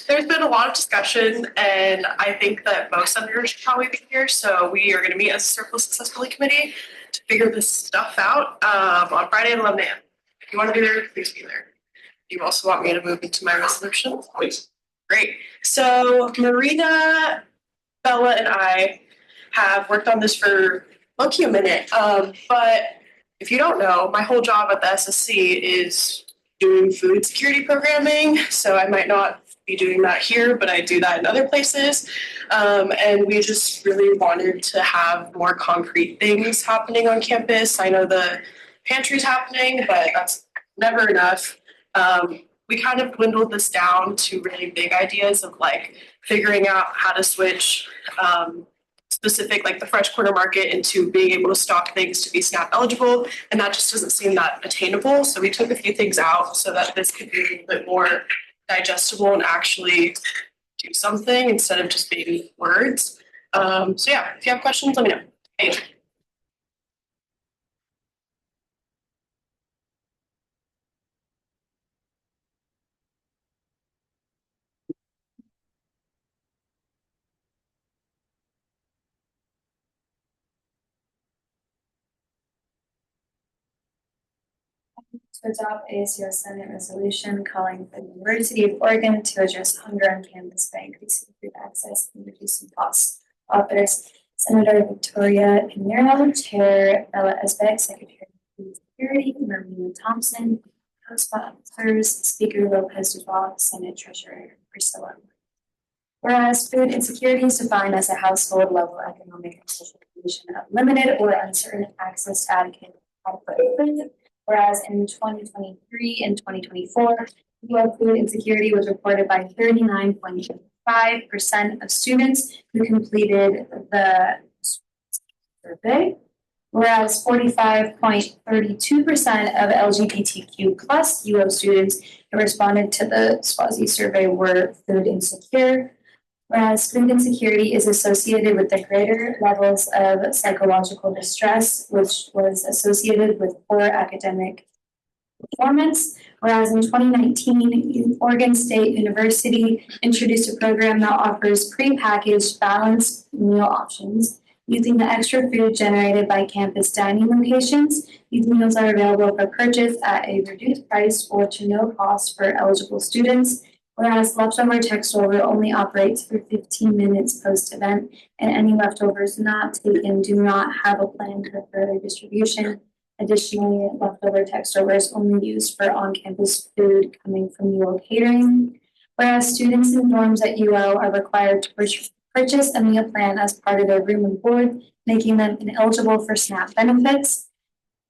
There's been a lot of discussion and I think that most senators should probably be here, so we are gonna meet as a surplus accessibility committee to figure this stuff out, on Friday at 11 a.m. If you wanna be there, please be there. You also want me to move into my resolution? Please. Great, so Marina, Bella and I have worked on this for low-key a minute, but if you don't know, my whole job at the SSC is doing food security programming, so I might not be doing that here, but I do that in other places. And we just really wanted to have more concrete things happening on campus. I know the pantry's happening, but that's never enough. We kind of dwindled this down to really big ideas of like figuring out how to switch specific, like the fresh corner market, into being able to stock things to be SNAP eligible, and that just doesn't seem that attainable. So we took a few things out so that this could be a little bit more digestible and actually do something instead of just being words. So yeah, if you have questions, let me know. Hey. To adopt ASUO Senate resolution calling for the University of Oregon to address hunger on campus by increasing food access and reducing costs. Authors Senator Victoria Pinheiro, Chair Bella Esbeck, Secretary of Food Security Marina Thompson, co-sponsors Speaker Lopez Duval, Senate Treasurer Priscilla. Whereas food insecurity is defined as a household level economic and social condition of limited or uncertain access to adequate food. Whereas in 2023 and 2024, food insecurity was reported by 39.5% of students who completed the survey, whereas 45.32% of LGBTQ plus UO students who responded to the SWASI survey were food insecure. Whereas food insecurity is associated with the greater levels of psychological distress, which was associated with poor academic performance. Whereas in 2019, Oregon State University introduced a program that offers prepackaged balanced meal options. Using the extra food generated by campus dining locations, these meals are available for purchase at a reduced price or to no cost for eligible students. Whereas leftover text over only operates for 15 minutes post-event, and any leftovers not taken do not have a plan for further distribution. Additionally, leftover text over is only used for on-campus food coming from UO catering. Whereas students in dorms at UO are required to purchase a meal plan as part of their room and board, making them ineligible for SNAP benefits.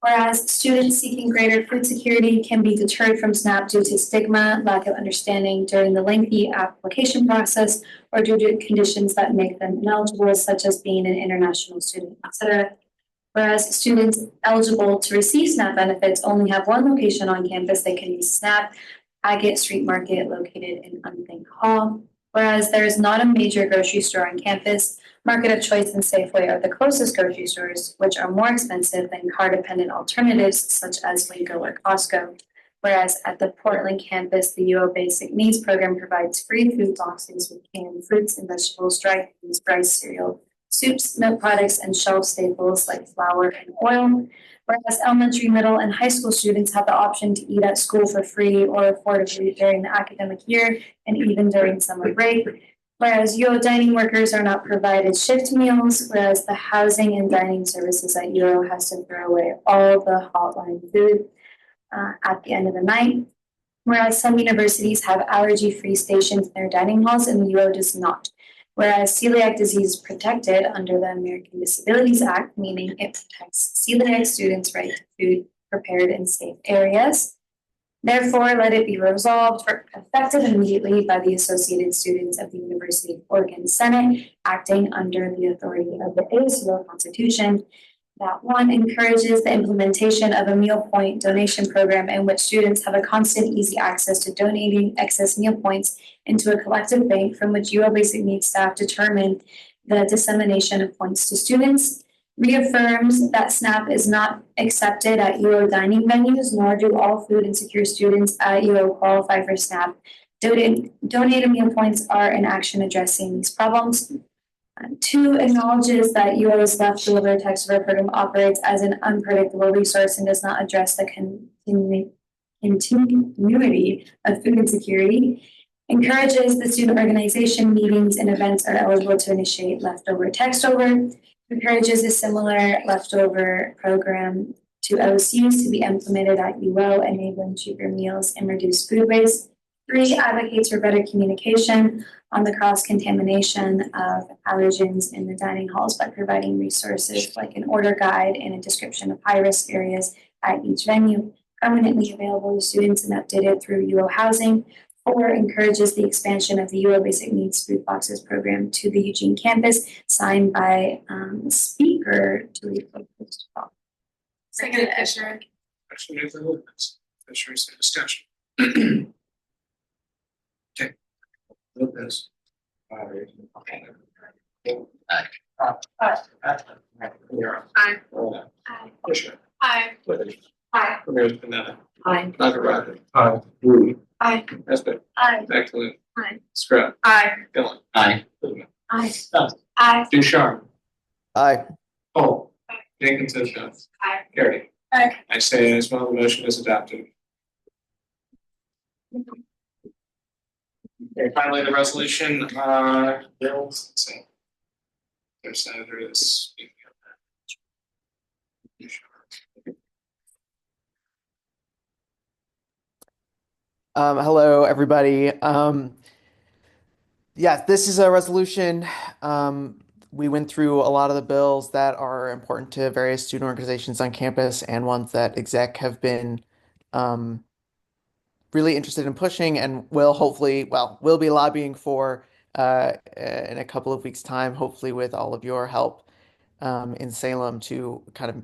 Whereas students seeking greater food security can be deterred from SNAP due to stigma, lack of understanding during the lengthy application process, or due to conditions that make them ineligible, such as being an international student, etc. Whereas students eligible to receive SNAP benefits only have one location on campus they can use SNAP, Agate Street Market located in Unthink Hall. Whereas there is not a major grocery store on campus, Market of Choice and Safeway are the closest grocery stores, which are more expensive than car-dependent alternatives such as Winco or Costco. Whereas at the Portland campus, the UO Basic Needs program provides free food boxes with canned fruits and vegetables, dry foods, rice, cereal, soups, milk products, and shelf staples like flour and oil. Whereas elementary, middle, and high school students have the option to eat at school for free or affordably during the academic year and even during summer break. Whereas UO dining workers are not provided shift meals, whereas the housing and dining services at UO has to throw away all the hotline food at the end of the night. Whereas some universities have allergy-free stations in their dining halls and UO does not. Whereas celiac disease is protected under the American Disabilities Act, meaning it protects celiac students' right to food prepared in safe areas. Therefore, let it be resolved for effective immediately by the Associated Students of the University of Oregon Senate, acting under the authority of the ASUO Constitution, that one encourages the implementation of a meal point donation program in which students have a constant, easy access to donating excess meal points into a collective bank from which UO Basic Needs staff determine the dissemination of points to students. Reaffirms that SNAP is not accepted at UO dining venues, nor do all food insecure students at UO qualify for SNAP. Donated meal points are an action addressing these problems. Two, acknowledges that UO's leftover text over program operates as an unpredictable resource and does not address the continuity of food insecurity. Encourages the student organization meetings and events are eligible to initiate leftover text over. Encourages a similar leftover program to OCUs to be implemented at UO, enabling cheaper meals and reduced food waste. 3 advocates for better communication on the cross-contamination of allergens in the dining halls by providing resources like an order guide and a description of high-risk areas at each venue, permanently available to students and updated through UO Housing. 4 encourages the expansion of the UO Basic Needs Food Boxes program to the Eugene campus, signed by Speaker Tariq. Second, Fisher. Question made for Lopez. Fisher is in discussion. Okay. Lopez. Okay. Aye. Fisher. Aye. Lopez. Aye. Ramirez Pineda. Aye. Dr. Roger. Aye. Rudy. Aye. Nesbitt. Aye. Beckman. Aye. Scrub. Aye. Gillen. Aye. Goodman. Aye. Stubbs. Aye. Ducharme. Aye. Cole. Jenkins. Aye. Carey. Aye. I say as well, the motion is adopted. Okay, finally, the resolution, bills, let's see. There's Senator is speaking of that. Hello, everybody. Yeah, this is a resolution. We went through a lot of the bills that are important to various student organizations on campus and ones that exec have been really interested in pushing and will hopefully, will be lobbying for in a couple of weeks' time, hopefully with all of your help in Salem to kind of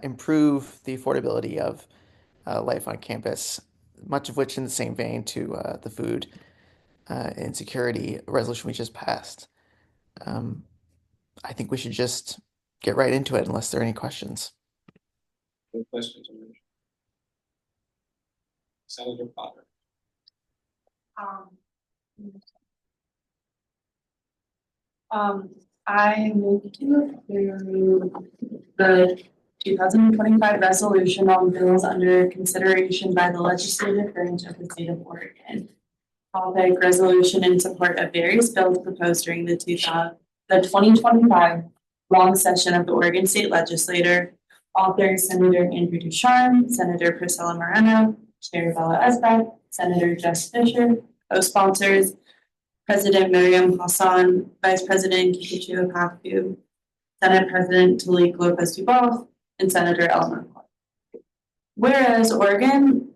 improve the affordability of life on campus, much of which in the same vein to the food insecurity resolution we just passed. I think we should just get right into it unless there are any questions. Any questions? Senator Potter. I move to approve the 2025 resolution on bills under consideration by the legislative branch of the state of Oregon. Topic: resolution in support of various bills proposed during the 2025 long session of the Oregon State Legislature. Authors: Senator Andrew Ducharme, Senator Priscilla Moreno, Chair Bella Esbeck, Senator Jess Fisher. Co-sponsors: President Miriam Hassan, Vice President Kikichu Akafu, Senate President Talik Lopez Duboff, and Senator Eleanor Potter. Whereas Oregon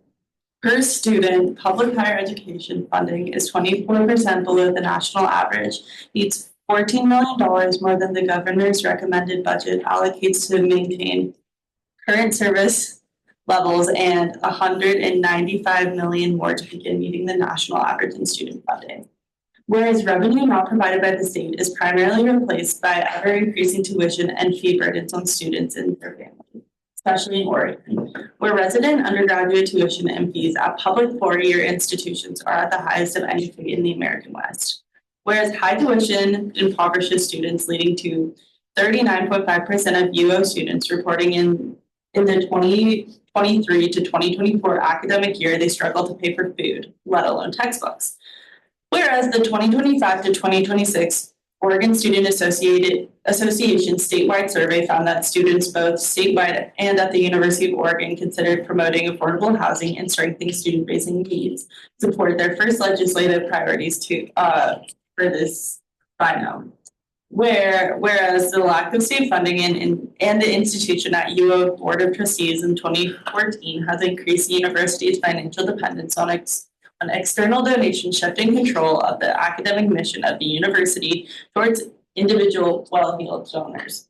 per student public higher education funding is 24% below the national average, needs $14 million more than the governor's recommended budget allocates to maintain current service levels and $195 million more to begin meeting the national average in student funding. Whereas revenue not provided by the state is primarily replaced by ever-increasing tuition and fee burdens on students and their families, especially in Oregon, where resident undergraduate tuition and fees at public four-year institutions are at the highest of any state in the American West. Whereas high tuition impoverishes students, leading to 39.5% of UO students reporting in the 2023 to 2024 academic year they struggle to pay for food, let alone textbooks. Whereas the 2025 to 2026 Oregon Student Association statewide survey found that students both statewide and at the University of Oregon considered promoting affordable housing and strengthening student-facing needs, supported their first legislative priorities for this biennium. Whereas the lack of state funding and the institution at UO Board of Trustees in 2014 has increased the university's financial dependence on external donations, shifting control of the academic mission of the university towards individual well-heeled donors.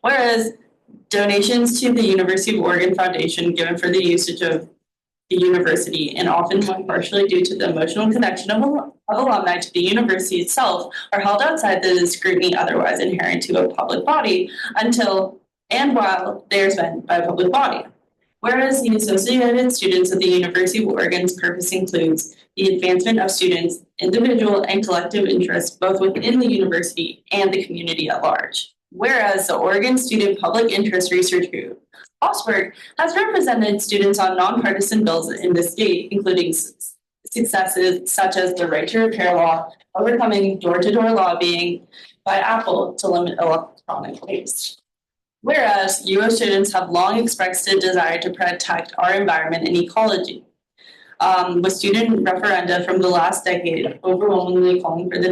Whereas donations to the University of Oregon Foundation given for the usage of the university and often partially due to the emotional connection of alumni to the university itself are held outside the scrutiny otherwise inherent to a public body until and while they are spent by a public body. Whereas the Associated Students of the University of Oregon's purpose includes the advancement of students' individual and collective interests both within the university and the community at large. Whereas the Oregon Student Public Interest Research Group, OSBRG, has represented students on nonpartisan bills in the state, including successes such as the right to repair law, overcoming door-to-door lobbying by Apple to limit electronic waste. Whereas UO students have long expressed a desire to protect our environment and ecology. with student referenda from the last decade overwhelmingly calling for the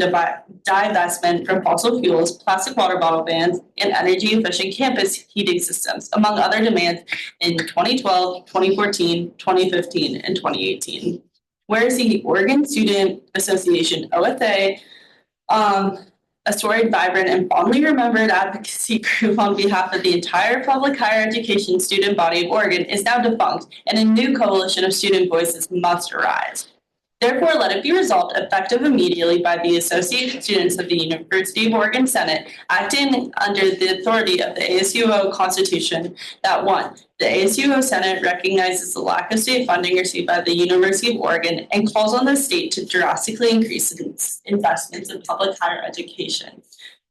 divestment from fossil fuels, plastic water bottle bans, and energy efficient campus heating systems, among other demands in 2012, 2014, 2015, and 2018. Whereas the Oregon Student Association, OSA, a storied, vibrant, and fondly remembered advocacy group on behalf of the entire public higher education student body of Oregon is now defunct, and a new coalition of student voices must arise. Therefore, let it be resolved, effective immediately by the Associated Students of the University of Oregon Senate, acting under the authority of the ASUO Constitution, that 1, the ASUO Senate recognizes the lack of state funding received by the University of Oregon and calls on the state to drastically increase its investments in public higher education.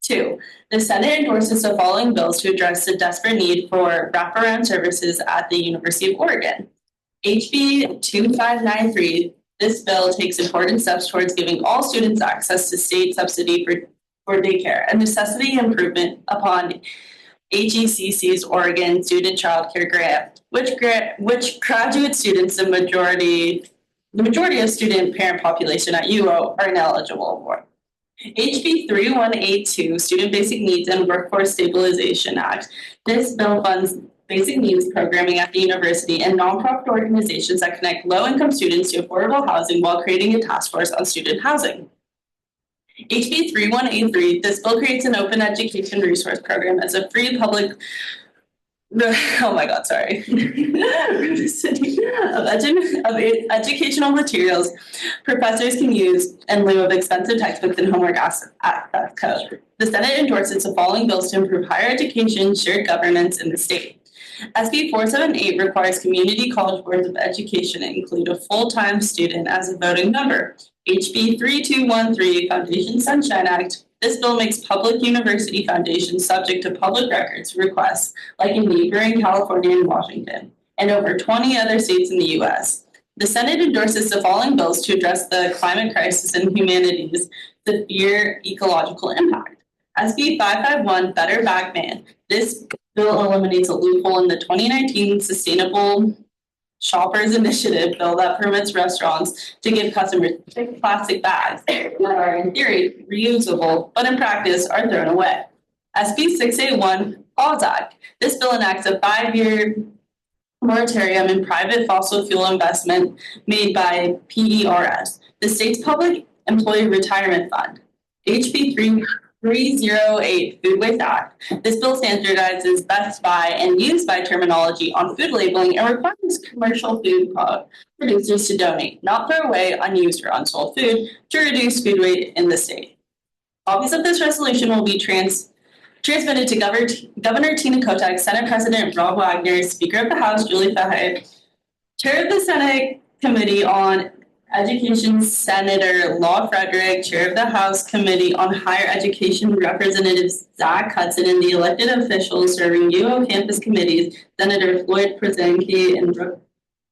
2, the Senate endorses the following bills to address the desperate need for wraparound services at the University of Oregon. HB 2593. This bill takes important steps towards giving all students access to state subsidy for daycare, a necessity improvement upon HECC's Oregon Student Child Care Grant, which graduate students, the majority of student parent population at UO are ineligible for. HB 3182, Student Basic Needs and Workforce Stabilization Act. This bill funds basic needs programming at the university and nonprofit organizations that connect low-income students to affordable housing while creating a task force on student housing. HB 3183, this bill creates an open education resource program as a free public of educational materials professors can use in lieu of expensive textbooks and homework access code. The Senate endorses the following bills to improve higher education shared governance in the state. SB 478 requires community college boards of education to include a full-time student as a voting member. HB 3213, Foundation Sunshine Act. This bill makes public university foundations subject to public records requests, like in neighboring California and Washington, and over 20 other states in the U.S. The Senate endorses the following bills to address the climate crisis and humanity's severe ecological impact. SB 551, Better Bag Ban. This bill eliminates a loophole in the 2019 Sustainable Shoppers Initiative bill that permits restaurants to give customers plastic bags that are in theory reusable, but in practice are thrown away. SB 681, Pause Act. This bill enacts a 5-year moratorium in private fossil fuel investment made by PERS, the state's public employee retirement fund. HB 308, Food Waste Act. This bill standardizes best by and used by terminology on food labeling and requires commercial food producers to donate, not throw away unused or unsold food, to reduce food waste in the state. Copies of this resolution will be transmitted to Governor Tina Kotek, Senate President Rob Wagner, Speaker of the House Julie Fahey, Chair of the Senate Committee on Education Senator Law Frederick, Chair of the House Committee on Higher Education Representative Zach Hudson, and the elected officials serving UO campus committees, Senator Floyd Przenki and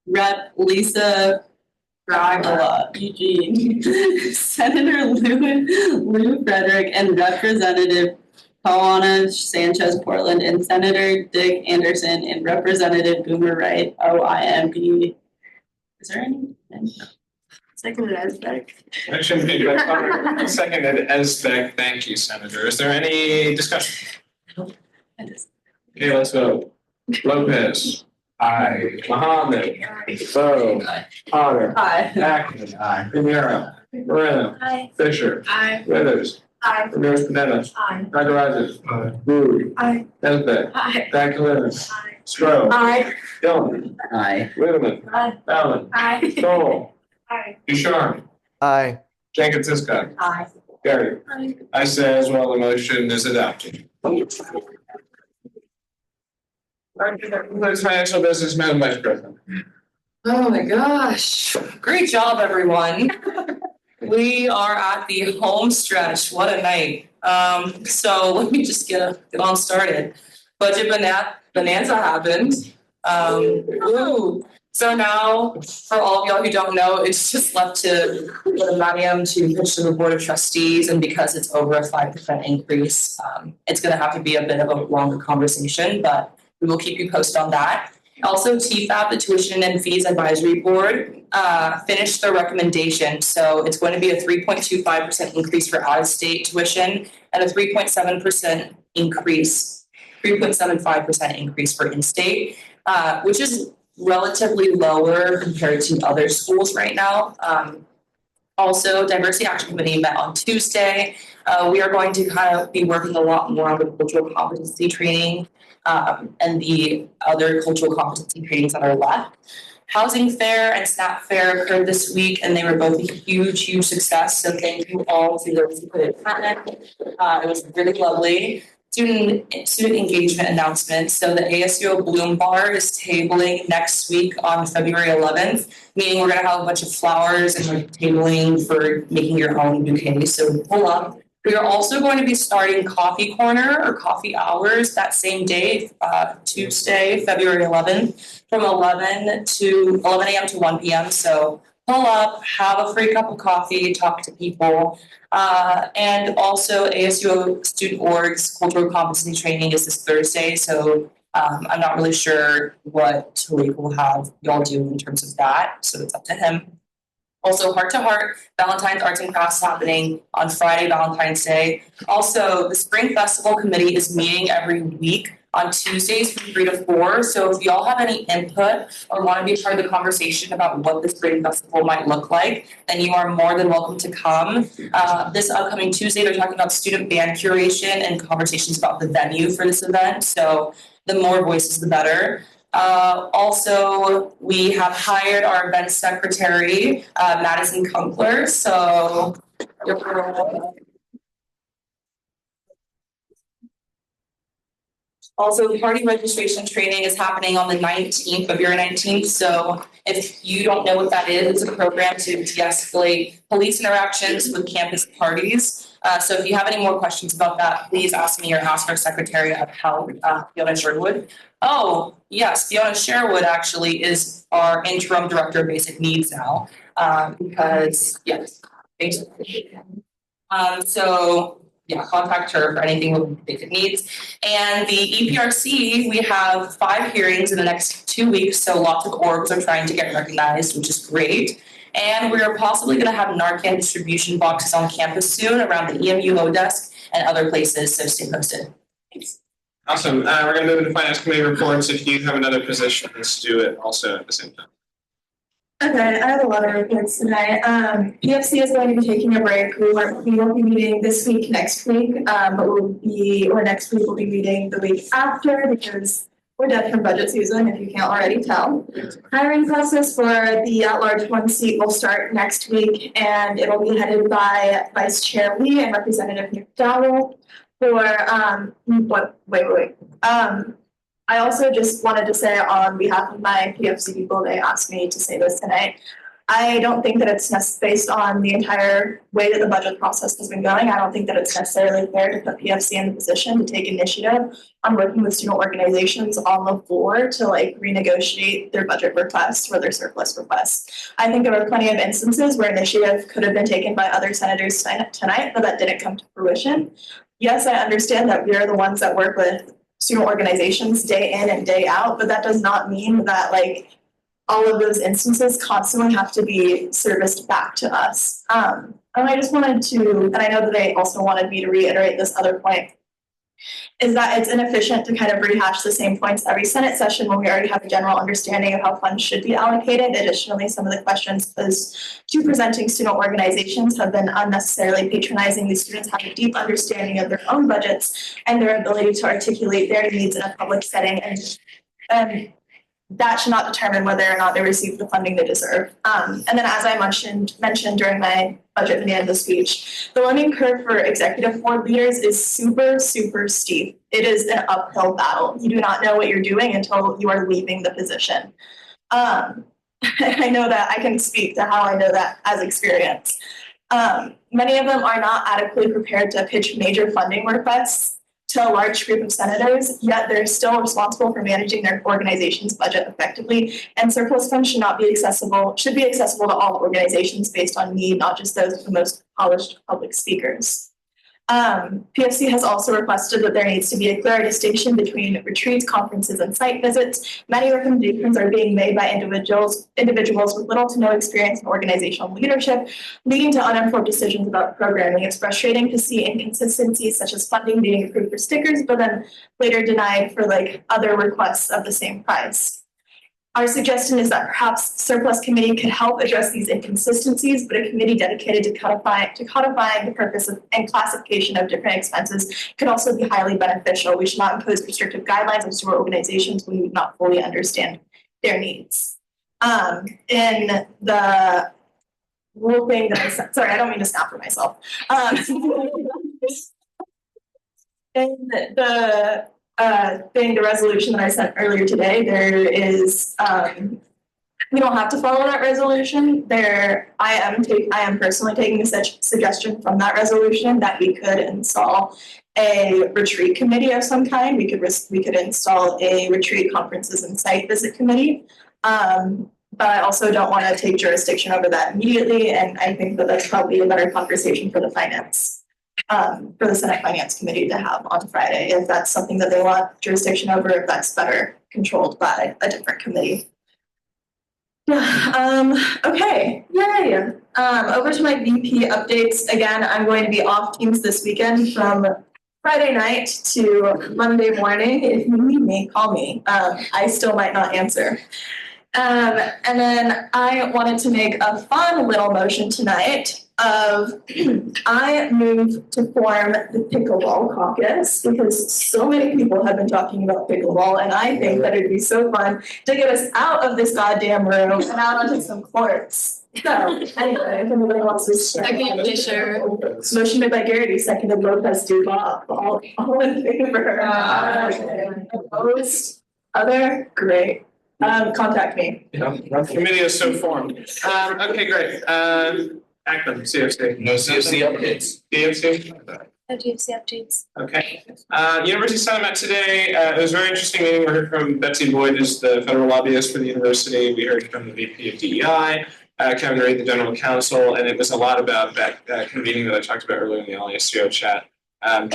Rep. Lisa Fragola, Eugene, Senator Lou Frederick, and Representative Tawana Sanchez Portland, and Senator Dick Anderson and Representative Boomer Wright, OIMB. Is there any? Seconded Esbeck. Motion made by Connor, seconded Esbeck. Thank you, Senator. Is there any discussion? Okay, let's vote. Lopez. Aye. Mohammed. Bo. Potter. Aye. Ackman. Aye. Rivera. Moreno. Aye. Fisher. Aye. Withers. Aye. Ramirez Pineda. Aye. Dr. Rogers. Aye. Rude. Aye. Esbeck. Aye. Dr. Lewis. Aye. Stroh. Aye. Dillon. Aye. Whitman. Aye. Fallon. Aye. Stoll. Aye. Ducharme. Aye. Jenkins Siska. Aye. Gary. Aye. I say as well, the motion is adopted. Concludes financial business, Madam Vice President. Oh my gosh, great job, everyone. We are at the home stretch, what a night. So let me just get on started. Budget bonanza happened. So now, for all of y'all who don't know, it's just left to the Medium to pitch to the Board of Trustees, and because it's over a 5% increase, it's gonna have to be a bit of a longer conversation, but we will keep you posted on that. Also, TFAB, the Tuition and Fees Advisory Board, finished their recommendation. So it's going to be a 3.25% increase for out-of-state tuition and a 3.75% increase for in-state, which is relatively lower compared to other schools right now. Also, Diversity Action Committee met on Tuesday. We are going to kind of be working a lot more on the cultural competency training and the other cultural competency trainings that are left. Housing Fair and SNAP Fair occurred this week, and they were both a huge success. So thank you all to those who put in contact. It was really lovely. Student engagement announcements. So the ASUO Bloom Bar is tabling next week on February 11th, meaning we're gonna have a bunch of flowers and like tabling for making your own bouquet. So pull up. We are also going to be starting coffee corner or coffee hours that same day, Tuesday, February 11th, from 11 a.m. to 1 p.m. So pull up, have a free cup of coffee, talk to people. And also ASUO Student Org's cultural competency training is this Thursday. So I'm not really sure what Tariq will have y'all do in terms of that. So it's up to him. Also, Heart to Heart, Valentine's Arts and Crafts happening on Friday, Valentine's Day. Also, the Spring Festival Committee is meeting every week on Tuesdays from 3 to 4. So if y'all have any input or want to be part of the conversation about what the Spring Festival might look like, then you are more than welcome to come. This upcoming Tuesday, they're talking about student band curation and conversations about the venue for this event. So the more voices, the better. Also, we have hired our event secretary, Madison Kunkler. So also, the party registration training is happening on the 19th, February 19th. So if you don't know what that is, it's a program to de-escalate police interactions with campus parties. So if you have any more questions about that, please ask me or ask our Secretary of Health, Fiona Sherwood. Oh, yes, Fiona Sherwood actually is our interim director of basic needs now, because, yes, basically. So yeah, contact her for anything with basic needs. And the EPRC, we have 5 hearings in the next 2 weeks, so lots of orgs are trying to get recognized, which is great. And we are possibly going to have Narcan distribution boxes on campus soon around the EMU desk and other places, so stay posted. Thanks. Awesome. We're going to move into Finance Committee reports. If you have another position, let's do it also at the same time. Okay, I have a lot of reports tonight. PFC is going to be taking a break. We won't be meeting this week, next week, but next week we'll be meeting the week after because we're done for budget season, if you can't already tell. Hiring process for the at-large 1 seat will start next week, and it'll be headed by Vice Chair Lee and Representative McDowell I also just wanted to say on behalf of my PFC people, they asked me to say this tonight. I don't think that it's based on the entire way that the budget process has been going. I don't think that it's necessarily fair to put PFC in the position to take initiative on working with student organizations on the floor to like renegotiate their budget requests or their surplus requests. I think there were plenty of instances where initiative could have been taken by other senators tonight, but that didn't come to fruition. Yes, I understand that we are the ones that work with student organizations day in and day out, but that does not mean that like all of those instances constantly have to be serviced back to us. And I just wanted to, and I know that they also wanted me to reiterate this other point, is that it's inefficient to kind of rehash the same points every Senate session when we already have a general understanding of how funds should be allocated. Additionally, some of the questions posed to presenting student organizations have been unnecessarily patronizing. These students have a deep understanding of their own budgets and their ability to articulate their needs in a public setting, and that should not determine whether or not they receive the funding they deserve. And then as I mentioned during my budget bonanza speech, the learning curve for executive board leaders is super, super steep. It is an uphill battle. You do not know what you're doing until you are leaving the position. I know that I can speak to how I know that as experience. Many of them are not adequately prepared to pitch major funding requests to a large group of senators, yet they're still responsible for managing their organization's budget effectively, and surplus funds should be accessible to all organizations based on need, not just those with the most polished public speakers. PFC has also requested that there needs to be a clear distinction between retreats, conferences, and site visits. Many recommendations are being made by individuals with little to no experience in organizational leadership, leading to uninformed decisions about programming. It's frustrating to see inconsistencies such as funding being approved for stickers, but then later denied for like other requests of the same price. Our suggestion is that perhaps surplus committee could help address these inconsistencies, but a committee dedicated to codifying the purpose of and classification of different expenses could also be highly beneficial. We should not impose restrictive guidelines on sewer organizations when we do not fully understand their needs. In the rule thing that I sent, sorry, I don't mean to snap for myself. In the resolution that I sent earlier today, there is, we don't have to follow that resolution. I am personally taking a suggestion from that resolution that we could install a retreat committee of some kind. We could install a retreat, conferences, and site visit committee. But I also don't want to take jurisdiction over that immediately, and I think that that's probably a better conversation for the Senate Finance Committee to have on Friday, if that's something that they want jurisdiction over, if that's better controlled by a different committee. Okay, yay. Over to my VP updates. Again, I'm going to be off Teams this weekend from Friday night to Monday morning. If you need me, call me. I still might not answer. And then I wanted to make a fun little motion tonight of I move to form the pickleball caucus because so many people have been talking about pickleball, and I think that it'd be so fun to get us out of this goddamn room and out onto some courts. So anyway, if anybody wants to share. Motion made by Garrity, seconded Lopez Dubois. All in favor? Opposed? Other? Great. Contact me. Yeah, committee is so formed. Okay, great. Acton, CFC. No CFC updates. DFC? No GFC updates. Okay. University Senate met today. It was a very interesting meeting. We heard from Betsy Boyd, who's the federal lobbyist for the university. We heard from the VP of DEI, Kevin Reed, the general counsel, and it was a lot about that convening that I talked about earlier in the ASUO chat, how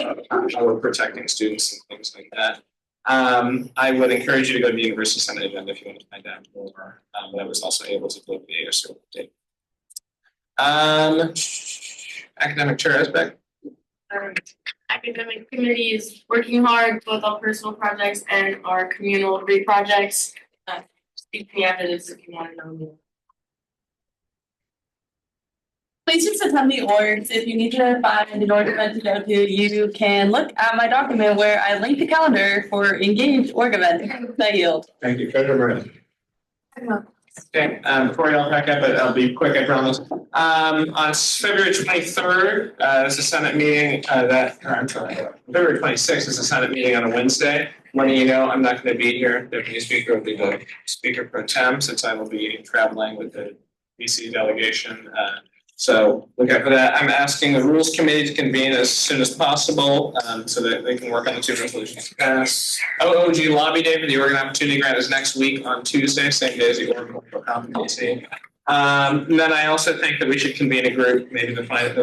we're protecting students and things like that. I would encourage you to go to the University Senate agenda if you want to find out more. But I was also able to look at the ASUO update. Academic chair aspect. Academic committee is working hard both on personal projects and our communal degree projects. Speak to me after this if you want to know more. Please just attend the orgs. If you need to find an org event to go to, you can look at my document where I linked the calendar for engaged org events. I yield. Thank you, Treasurer Murray. Okay, before we all pack up, I'll be quick, I promise. On February 23rd, is a Senate meeting February 26th is a Senate meeting on a Wednesday. Letting you know, I'm not going to be here. The Deputy Speaker will be the Speaker pro tem, since I will be traveling with the DC delegation. So look out for that. I'm asking the Rules Committee to convene as soon as possible, so that they can work on the two resolutions to pass. OOG Lobby Day for the Oregon Opportunity Grant is next week on Tuesday, same day as the Oregon Cultural Competency. And then I also think that we should convene a group, maybe the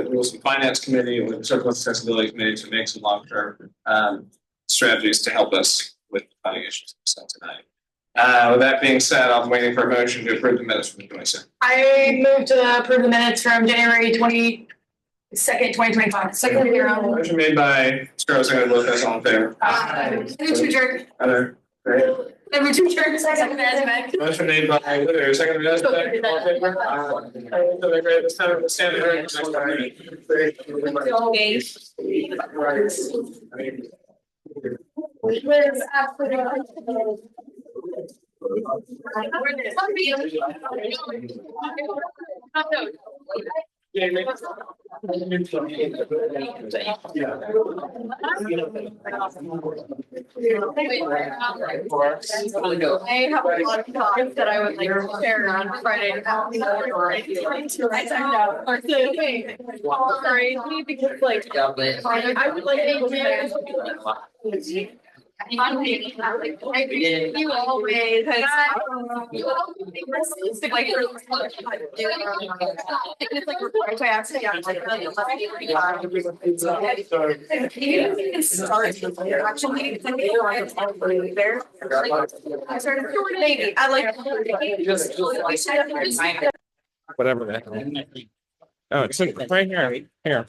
Rules and Finance Committee or the Surplus Accessibility Committee, to make some long-term strategies to help us with the funding issues tonight. With that being said, I'm waiting for a motion to approve the minutes from the 22nd. I move to approve the minutes from January 22nd, 2025. Second year. Motion made by Scarlett, seconded by Lopez, all in favor. Two jerk. Other, great. Number two jerk, second Azmek. Motion made by Luther, seconded by Azmek, all in favor. Great, this time we'll stand adjourned next I have a lot of thoughts that I would like to share on Friday. I timed out. Sorry, because like I would like to. You always. It's like required by accident. Maybe, I like. Whatever that. Oh, it's right here, here.